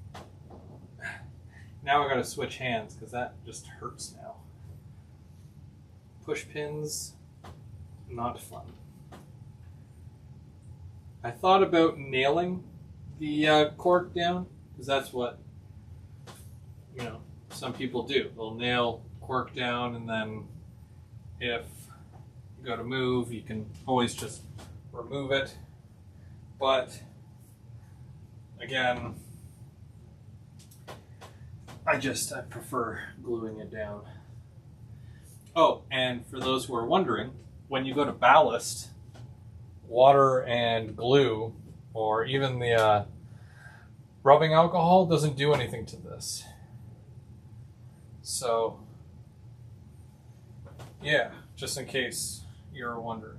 now I gotta switch hands because that just hurts now. Push pins, not fun. I thought about nailing the cork down because that's what, you know, some people do. They'll nail cork down, and then if you go to move, you can always just remove it. But again, I prefer gluing it down. Oh, and for those who are wondering, when you go to ballast, water and glue, or even the rubbing alcohol doesn't do anything to this. So, yeah, just in case you're wondering.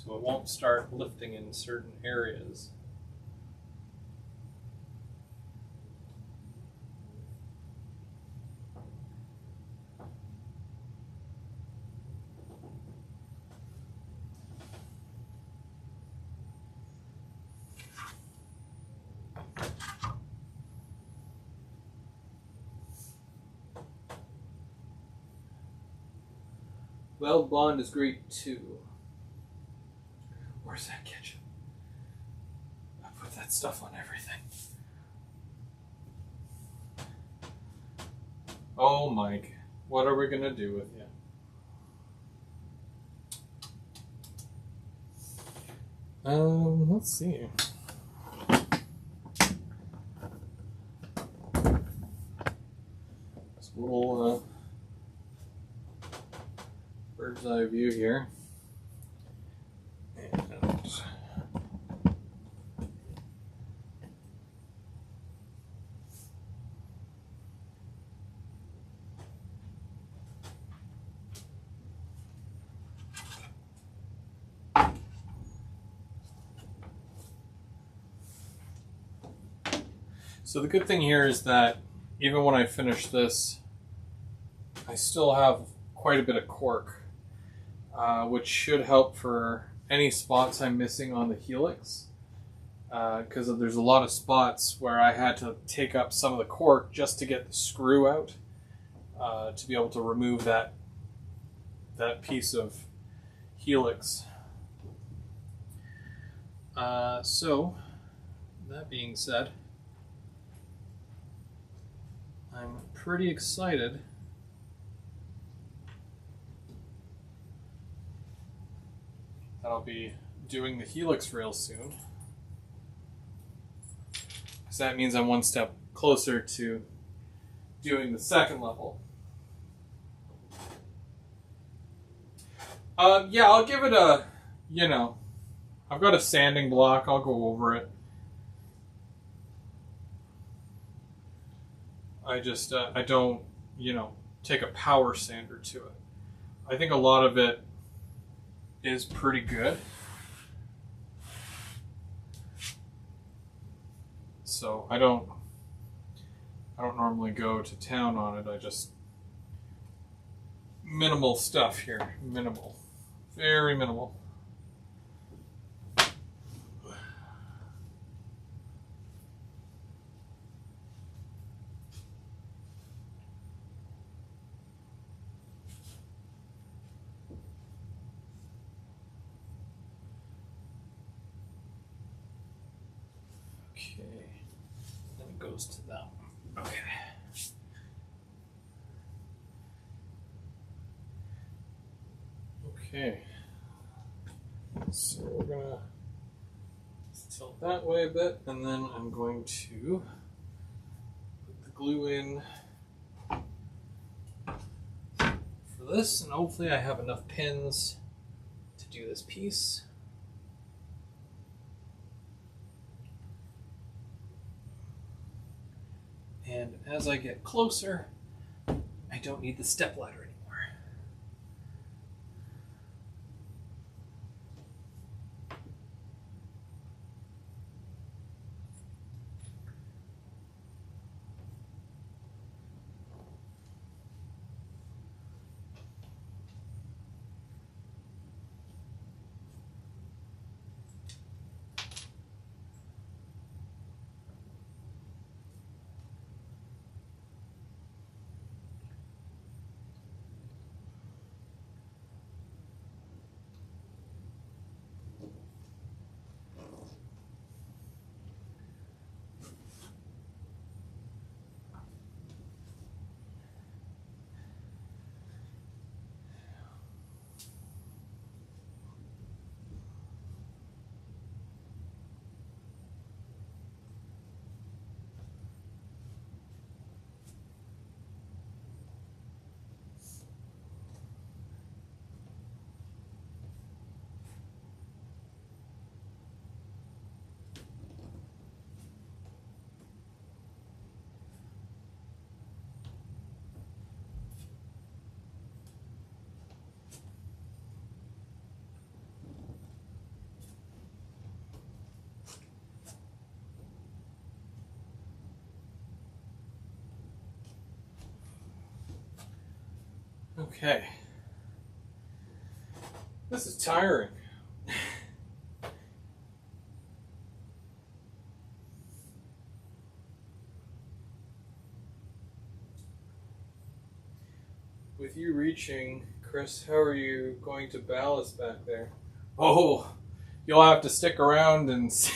So it won't start lifting in certain areas. Weld bond is great too. Where's that ketchup? I put that stuff on everything. Oh, Mike, what are we gonna do with you? Let's see. This little bird's eye view here. And so the good thing here is that even when I finish this, I still have quite a bit of cork. Which should help for any spots I'm missing on the helix, because there's a lot of spots where I had to take up some of the cork just to get the screw out, to be able to remove that piece of helix. So, that being said, I'm pretty excited that I'll be doing the helix rail soon, because that means I'm one step closer to doing the second level. Yeah, I'll give it a, I've got a sanding block, I'll go over it. I don't, take a power sander to it. I think a lot of it is pretty good. So I don't normally go to town on it. I just minimal stuff here. Minimal. Very minimal. Okay. Then it goes to that one. Okay. Okay, so we're gonna tilt that way a bit, and then I'm going to put the glue in for this, and hopefully I have enough pins to do this piece. And as I get closer, I don't need the stepladder anymore. Okay. This is tiring. With you reaching, Kris, how are you going to ballast back there? Oh, you'll have to stick around and see.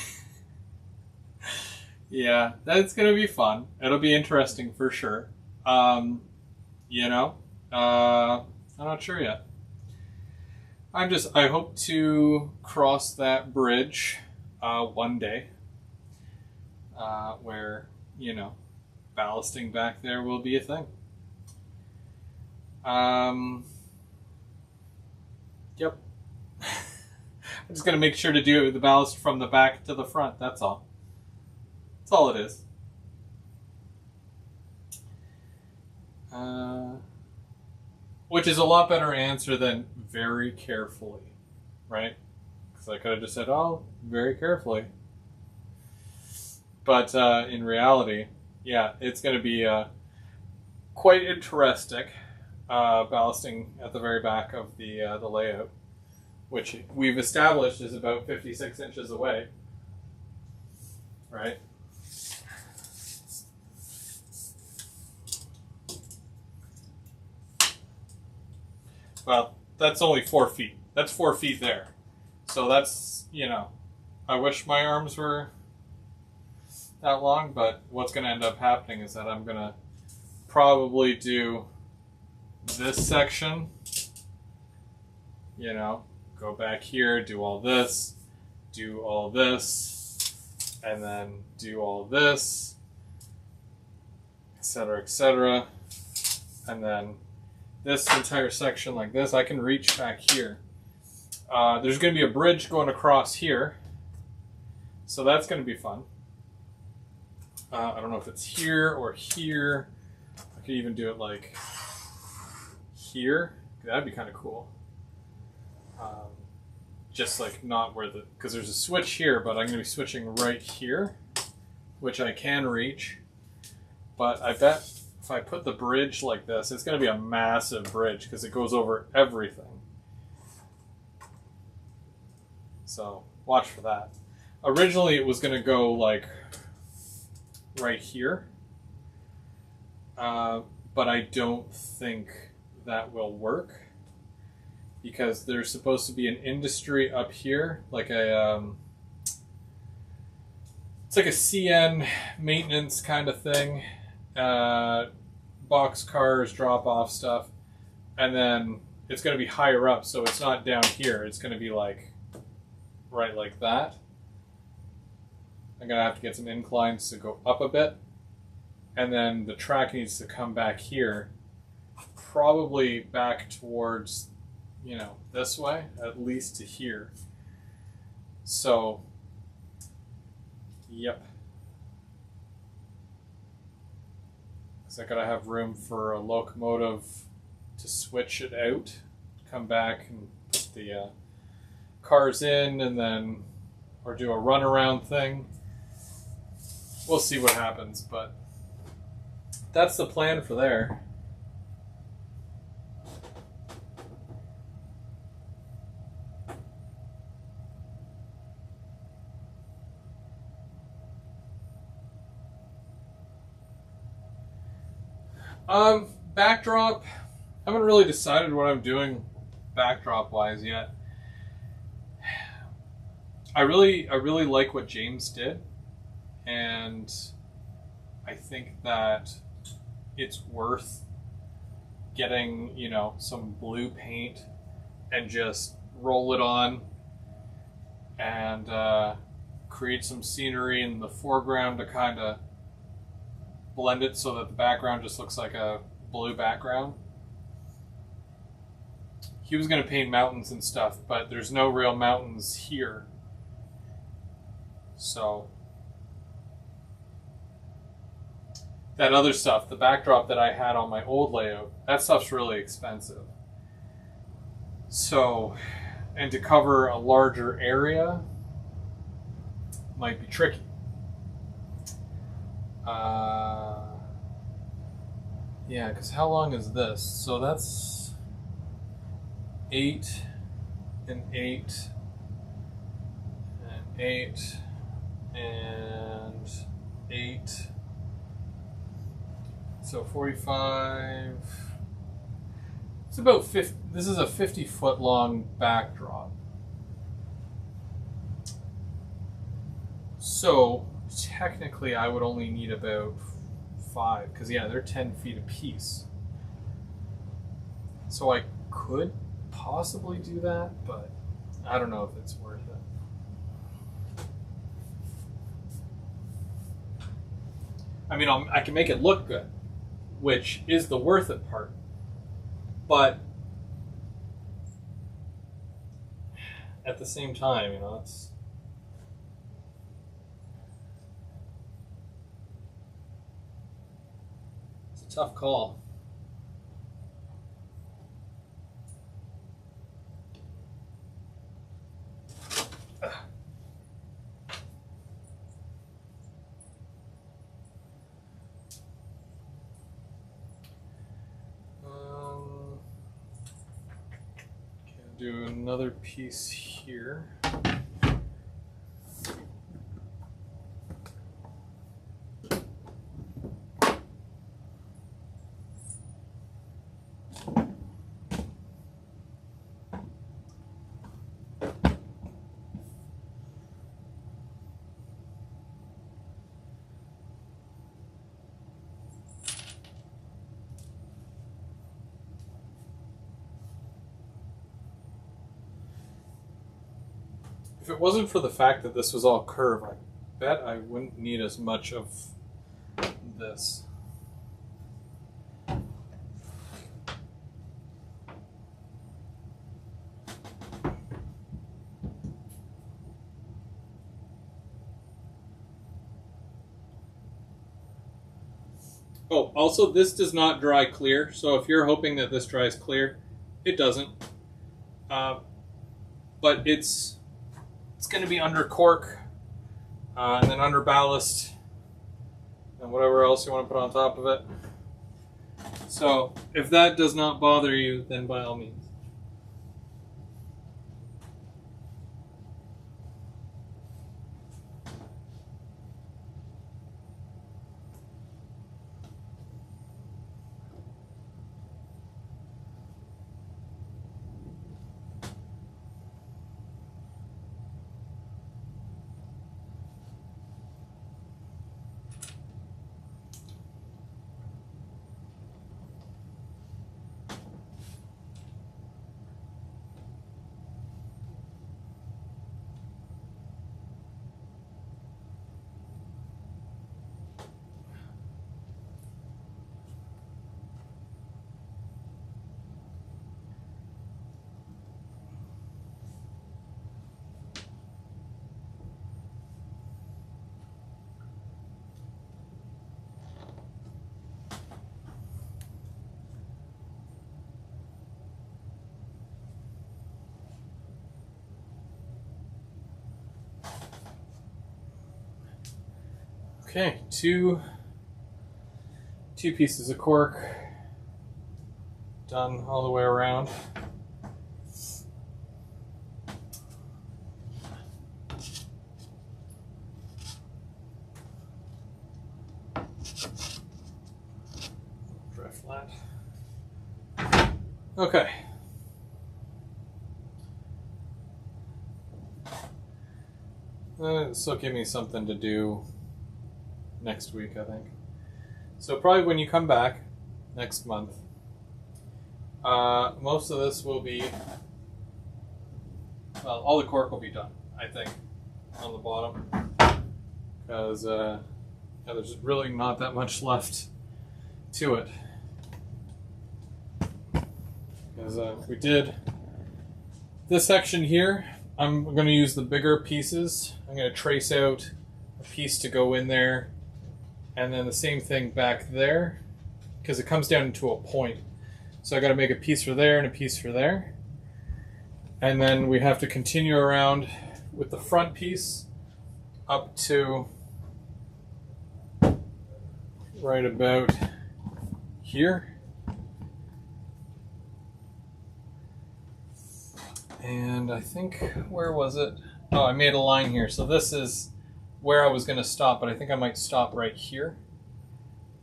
Yeah, that's going to be fun. It'll be interesting for sure. You know, I'm not sure yet. I hope to cross that bridge one day where, you know, ballasting back there will be a thing. Yep. I'm just going to make sure to do it with the ballast from the back to the front, that's all. That's all it is. Which is a lot better answer than very carefully, right? Because I could have just said, oh, very carefully. But in reality, yeah, it's going to be quite interesting ballasting at the very back of the layout, which we've established is about 56 inches away, right? Well, that's only 4 feet. That's 4 feet there. So that's, you know, I wish my arms were that long, but what's going to end up happening is that I'm going to probably do this section, you know, go back here, do all this, and then do all this, etc., and then this entire section like this. I can reach back here. There's going to be a bridge going across here, so that's going to be fun. I don't know if it's here or here. I could even do it like here. That'd be kind of cool. just like not where because there's a switch here, but I'm going to be switching right here, which I can reach. But I bet if I put the bridge like this, it's going to be a massive bridge because it goes over everything. So watch for that. Originally it was going to go like right here, but I don't think that will work because there's supposed to be an industry up here, like a it's like a CN maintenance kind of thing, box cars, drop off stuff, and then it's going to be higher up, so it's not down here. It's going to be like right like that. I'm going to have to get some inclines to go up a bit. And then the track needs to come back here. Probably back towards, you know, this way. At least to here. So, yep. So I got to have room for a locomotive to switch it out. Come back and put the cars in and then, or do a runaround thing. We'll see what happens, but that's the plan for there. Backdrop. I haven't really decided what I'm doing backdrop wise yet. I really like what James did. And I think that it's worth getting, you know, some blue paint and just roll it on and create some scenery in the foreground to kind of blend it so that the background just looks like a blue background. He was going to paint mountains and stuff, but there's no real mountains here. So that other stuff, the backdrop that I had on my old layout, that stuff's really expensive. So, and to cover a larger area might be tricky. Yeah, because how long is this? So that's 8 and 8 and 8 and 8. So 45. It's about 50. This is a 50-foot long backdrop. So technically, I would only need about 5 because yeah, they're 10 feet apiece. So I could possibly do that, but I don't know if it's worth it. I mean, I can make it look good, which is the worth it part. But at the same time, you know, it's a tough call. Do another piece here. If it wasn't for the fact that this was all curve, I bet I wouldn't need as much of this. Oh, also this does not dry clear, so if you're hoping that this dries clear, it doesn't. but it's going to be under cork, and then under ballast, and whatever else you want to put on top of it. So if that does not bother you, then by all means. Okay, two pieces of cork done all the way around. Dry flat. Okay. This will give me something to do next week, I think. So probably when you come back next month, most of this will be, well, all the cork will be done, I think, on the bottom, because yeah, there's really not that much left to it. Because we did this section here. I'm going to use the bigger pieces. I'm going to trace out a piece to go in there. And then the same thing back there, because it comes down to a point. So I got to make a piece for there and a piece for there. And then we have to continue around with the front piece up to right about here. And I think, where was it? Oh, I made a line here. So this is where I was going to stop, but I think I might stop right here,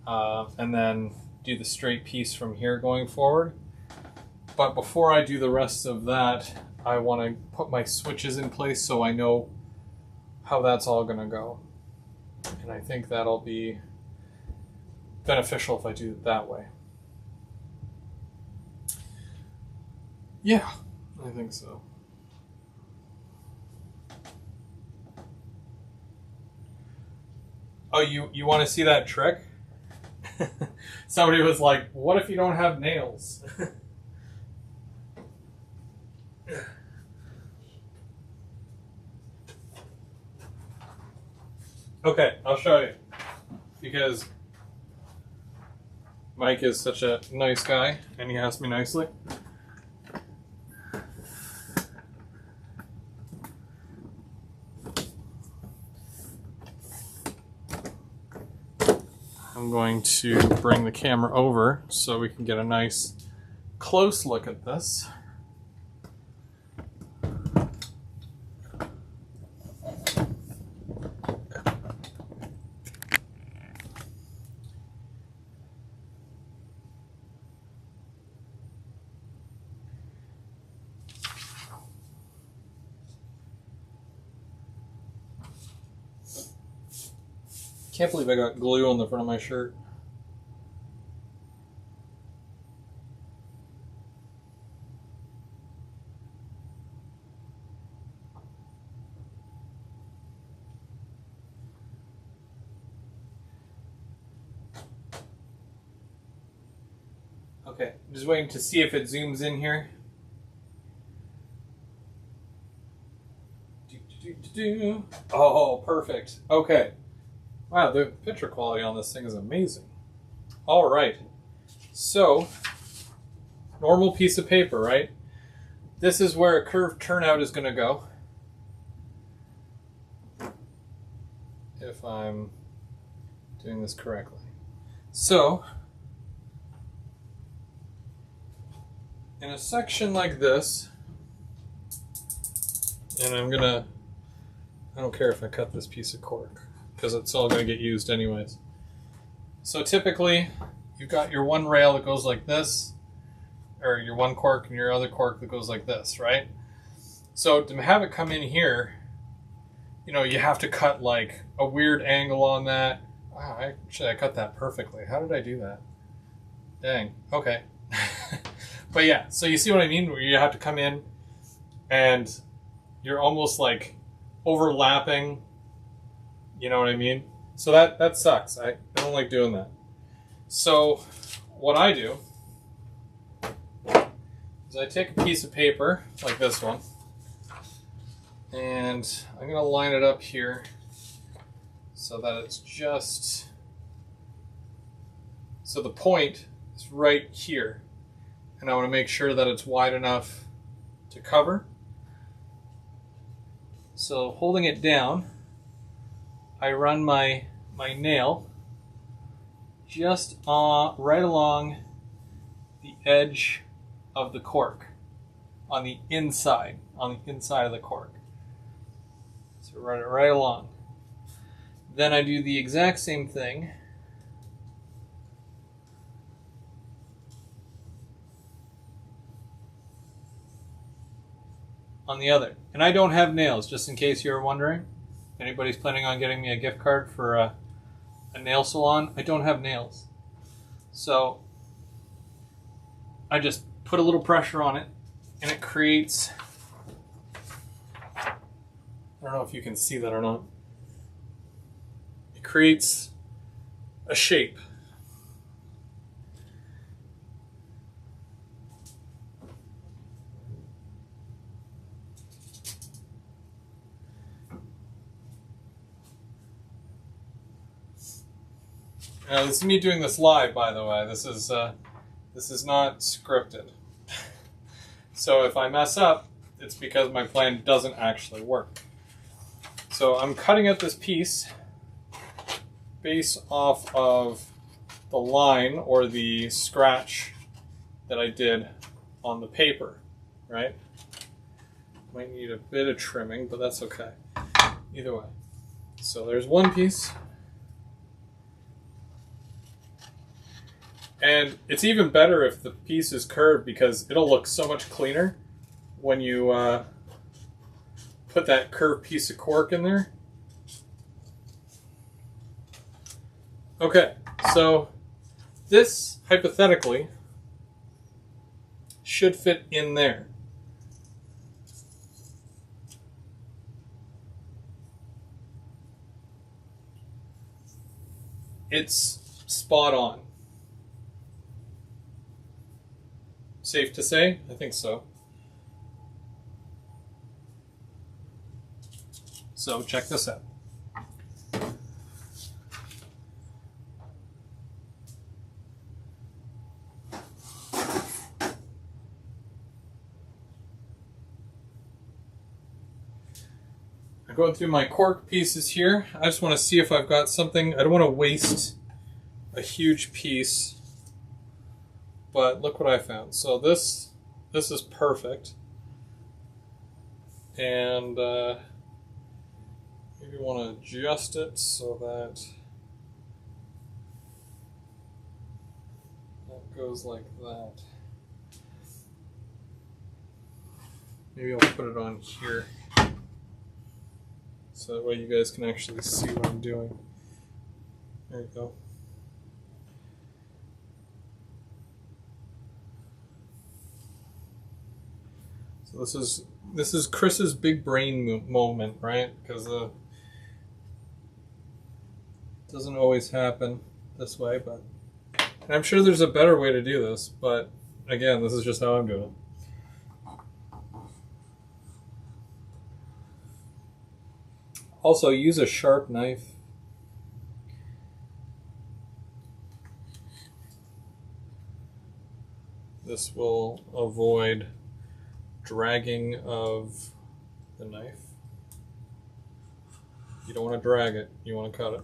and then do the straight piece from here going forward. But before I do the rest of that, I want to put my switches in place so I know how that's all going to go. And I think that'll be beneficial if I do it that way. Yeah, I think so. Oh, you want to see that trick? Somebody was like, what if you don't have nails? Okay, I'll show you. Because Mike is such a nice guy, and he asked me nicely. I'm going to bring the camera over so we can get a nice close look at this. Can't believe I got glue on the front of my shirt. Okay, just waiting to see if it zooms in here. Oh, perfect. Okay. Wow, the picture quality on this thing is amazing. All right. So, normal piece of paper, right? this is where a curved turnout is going to go. If I'm doing this correctly. So, in a section like this, and I don't care if I cut this piece of cork, because it's all going to get used anyways. So typically, you've got your one rail that goes like this, or your one cork and your other cork that goes like this, right? So to have it come in here, you know, you have to cut like a weird angle on that. Wow, I cut that perfectly. How did I do that? Dang, okay. But yeah, so you see what I mean? Where you have to come in and you're almost like overlapping, you know what I mean? So that sucks. I don't like doing that. So what I do is I take a piece of paper like this one, and I'm going to line it up here so that it's just, so the point is right here. And I want to make sure that it's wide enough to cover. So holding it down, I run my nail just right along the edge of the cork on the inside of the cork. So run it right along. Then I do the exact same thing on the other. And I don't have nails, just in case you were wondering. If anybody's planning on getting me a gift card for a nail salon, I don't have nails. So I just put a little pressure on it, and it creates, I don't know if you can see that or not, it creates a shape. Now, this is me doing this live, by the way. This is not scripted. So if I mess up, it's because my plan doesn't actually work. So I'm cutting out this piece based off of the line or the scratch that I did on the paper, right? Might need a bit of trimming, but that's okay. Either way. So there's one piece. And it's even better if the piece is curved, because it'll look so much cleaner when you put that curved piece of cork in there. Okay, so this, hypothetically, should fit in there. It's spot on. Safe to say? I think so. So check this out. I'm going through my cork pieces here. I just want to see if I've got something. I don't want to waste a huge piece. But look what I found. So this is perfect. And maybe want to adjust it so that that goes like that. Maybe I'll put it on here so that way you guys can actually see what I'm doing. There you go. So this is Kris's big brain moment, right? Because it doesn't always happen this way, but and I'm sure there's a better way to do this, but again, this is just how I'm doing it. Also, use a sharp knife. This will avoid
dragging of the knife. You don't want to drag it, you want to cut it.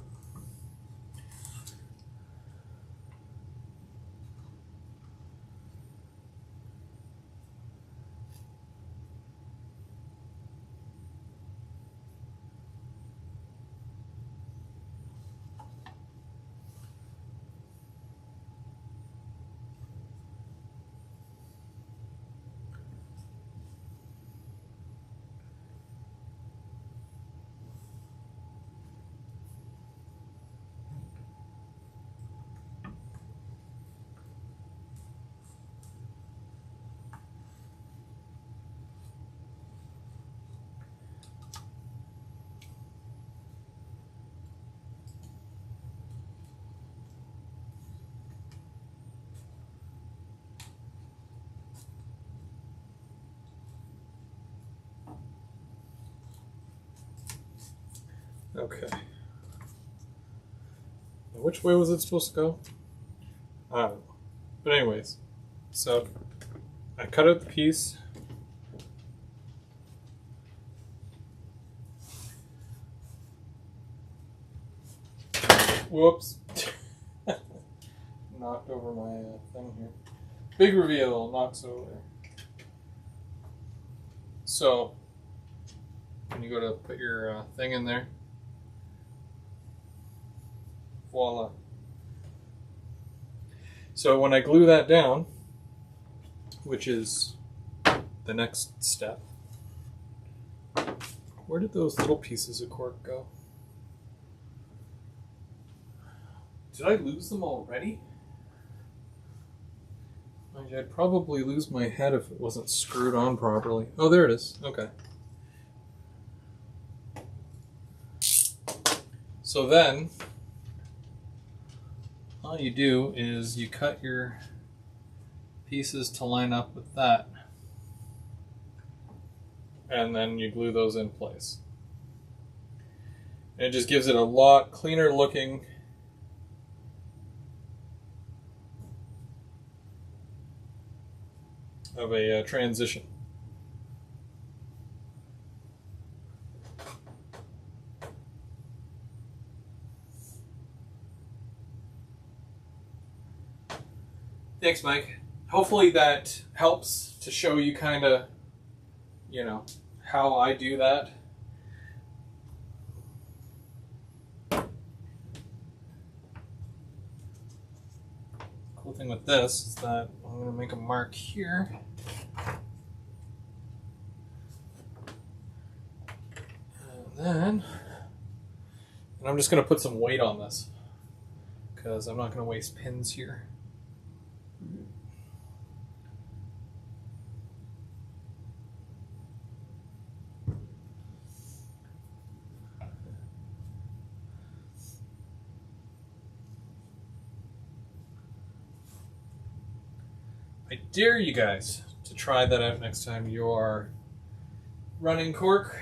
Okay. Now, which way was it supposed to go? I don't know. But anyways, so I cut out the piece. Whoops. Knocked over my thing here. Big reveal, knocks over. So, when you go to put your thing in there, voila. So when I glue that down, which is the next step, where did those little pieces of cork go? Did I lose them already? I'd probably lose my head if it wasn't screwed on properly. Oh, there it is. Okay. So then, all you do is you cut your pieces to line up with that. And then you glue those in place. And it just gives it a lot cleaner looking of a transition. Thanks, Mike. Hopefully that helps to show you kind of, you know, how I do that. Cool thing with this is that I'm going to make a mark here. And I'm just going to put some weight on this because I'm not going to waste pins here. I dare you guys to try that out next time you are running cork.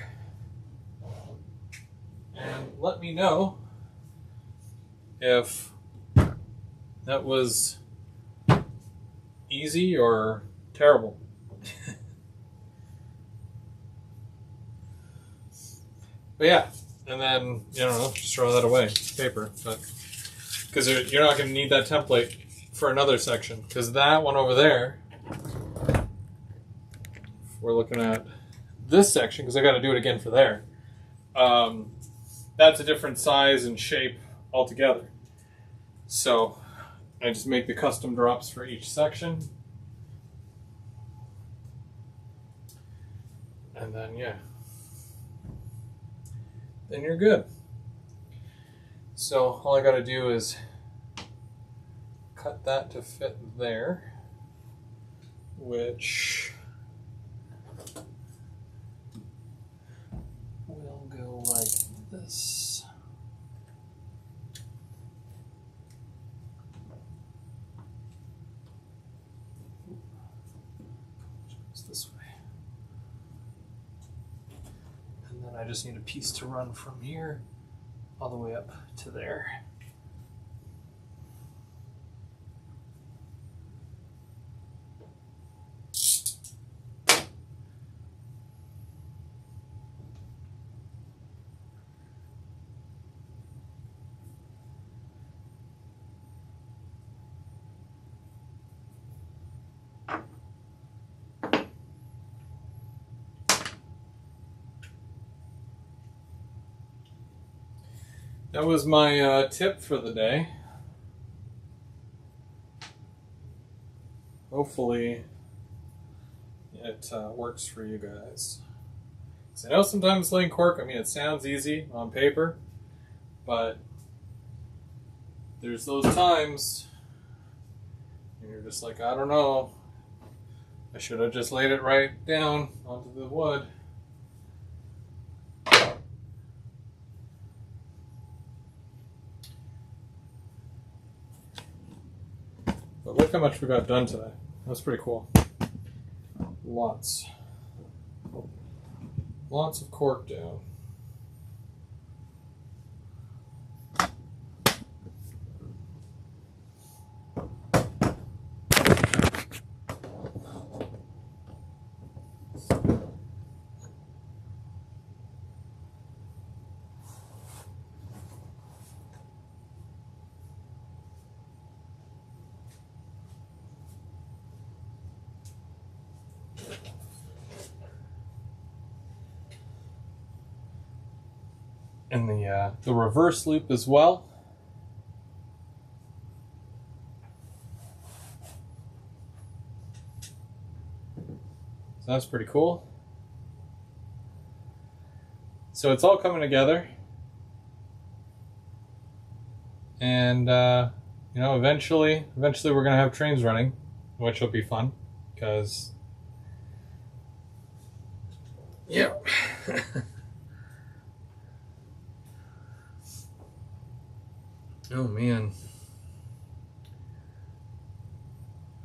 And let me know if that was easy or terrible. But yeah, and then, you know, just throw that away, paper. But because you're not going to need that template for another section, because that one over there, we're looking at this section, because I got to do it again for there. That's a different size and shape altogether. So I just make the custom drops for each section. And then, yeah. Then you're good. So all I got to do is cut that to fit there, which will go like this. It's this way. And then I just need a piece to run from here all the way up to there.
That was my tip for the day. Hopefully it works for you guys. So I know sometimes laying cork, I mean, it sounds easy on paper, but there's those times and you're just like, I don't know, I should have just laid it right down onto the wood. But look how much we got done today. That's pretty cool. Lots of cork down. And the reverse loop as well. So that's pretty cool. So it's all coming together. And you know, eventually we're gonna have trains running, which will be fun, because yeah. Oh man.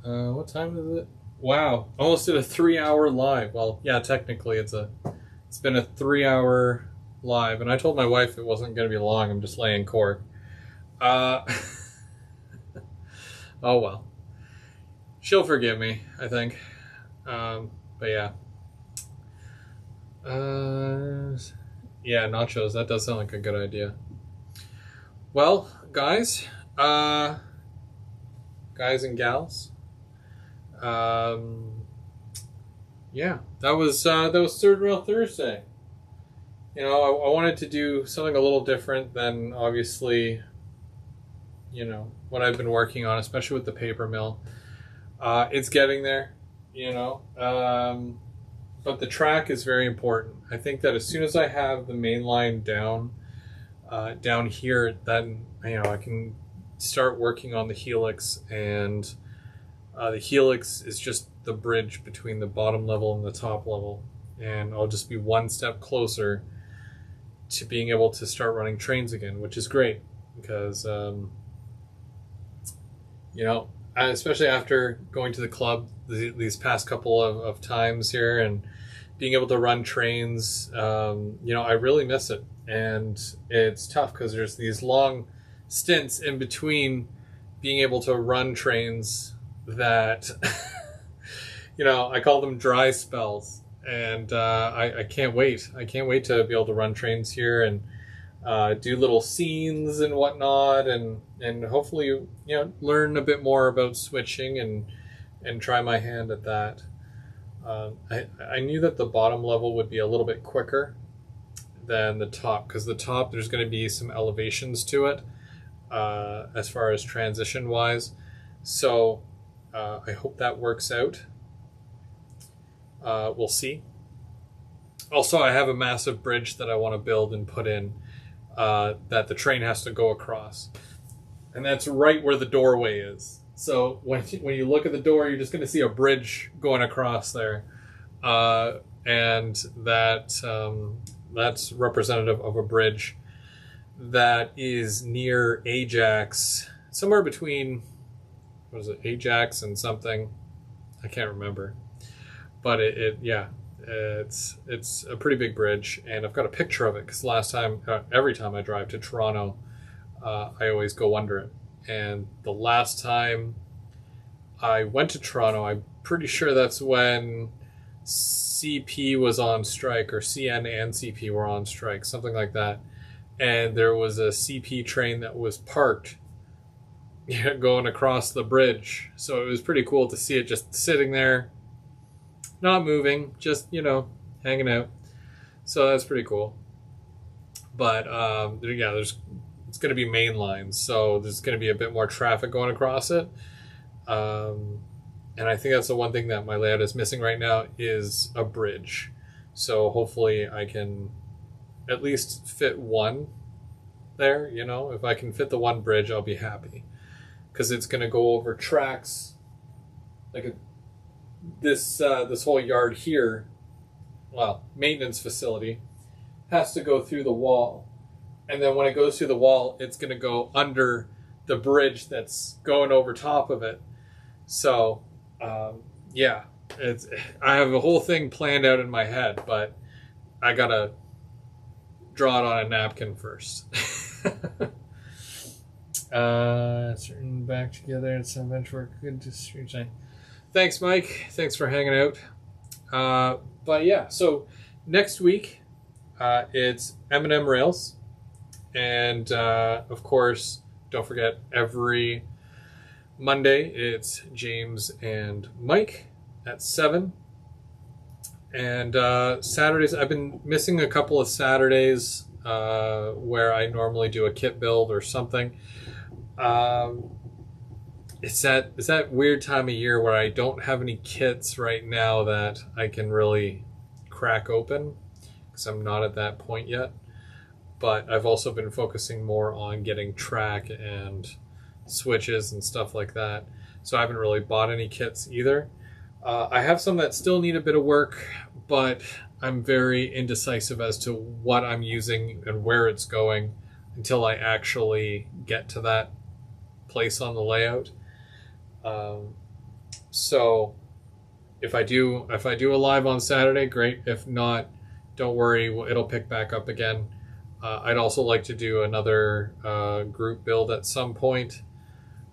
What time is it? Wow, almost did a 3-hour live. Well, yeah, technically it's been a 3-hour live, and I told my wife it wasn't going to be long. I'm just laying cork. Oh well, she'll forgive me, I think. But yeah. Yeah, nachos. That does sound like a good idea. Well, guys and gals, yeah, that was Third Rail Thursday. You know, I wanted to do something a little different than, obviously, you know, what I've been working on, especially with the paper mill. It's getting there, you know, but the track is very important. I think that as soon as I have the main line down here, then, you know, I can start working on the helix, and the helix is just the bridge between the bottom level and the top level, and I'll just be one step closer to being able to start running trains again, which is great, because you know, especially after going to the club these past couple of times here and being able to run trains, you know, I really miss it. And it's tough because there's these long stints in between being able to run trains that, you know, I call them dry spells. And I can't wait. I can't wait to be able to run trains here and do little scenes and whatnot, and hopefully, you know, learn a bit more about switching and try my hand at that. I knew that the bottom level would be a little bit quicker than the top, because the top, there's going to be some elevations to it as far as transition wise. So I hope that works out. We'll see. Also, I have a massive bridge that I want to build and put in that the train has to go across, and that's right where the doorway is. So when you look at the door, you're just going to see a bridge going across there, and that's representative of a bridge that is near Ajax, somewhere between, what is it, Ajax and something, I can't remember, but it's a pretty big bridge, and I've got a picture of it because every time I drive to Toronto, I always go under it. And the last time I went to Toronto, I'm pretty sure that's when CP was on strike, or CN and CP were on strike, something like that. And there was a CP train that was parked going across the bridge. So it was pretty cool to see it just sitting there, not moving, just, you know, hanging out. So that's pretty cool. But yeah, there's
it's going to be main lines, so there's going to be a bit more traffic going across it. And I think that's the one thing that my layout is missing right now is a bridge. So hopefully I can at least fit one there, you know. If I can fit the one bridge, I'll be happy. Because it's going to go over tracks. Like this whole yard here, well, maintenance facility, has to go through the wall. And then when it goes through the wall, it's going to go under the bridge that's going over top of it. So, yeah, I have a whole thing planned out in my head, but I got to draw it on a napkin first. Certain back together and some bench work. Good distribution. Thanks, Mike. Thanks for hanging out. But yeah, so next week, it's M&M Rails. And, of course, don't forget, every Monday, it's James and Mike at 7. And Saturdays, I've been missing a couple of Saturdays where I normally do a kit build or something. It's that weird time of year where I don't have any kits right now that I can really crack open because I'm not at that point yet. But I've also been focusing more on getting track and switches and stuff like that. So I haven't really bought any kits either. I have some that still need a bit of work, but I'm very indecisive as to what I'm using and where it's going until I actually get to that place on the layout. So if I do a live on Saturday, great. If not, don't worry, it'll pick back up again. I'd also like to do another group build at some point.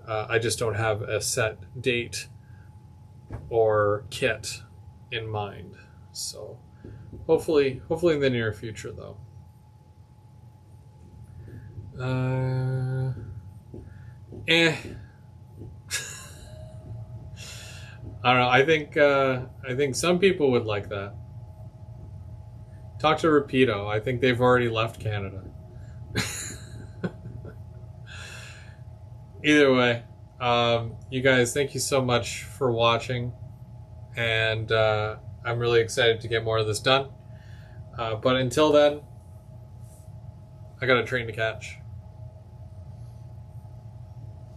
I just don't have a set date or kit in mind. So hopefully in the near future, though. I don't know. I think some people would like that. Talk to Rapido. I think they've already left Canada. Either way, you guys, thank you so much for watching. And I'm really excited to get more of this done. But until then, I got a train to catch.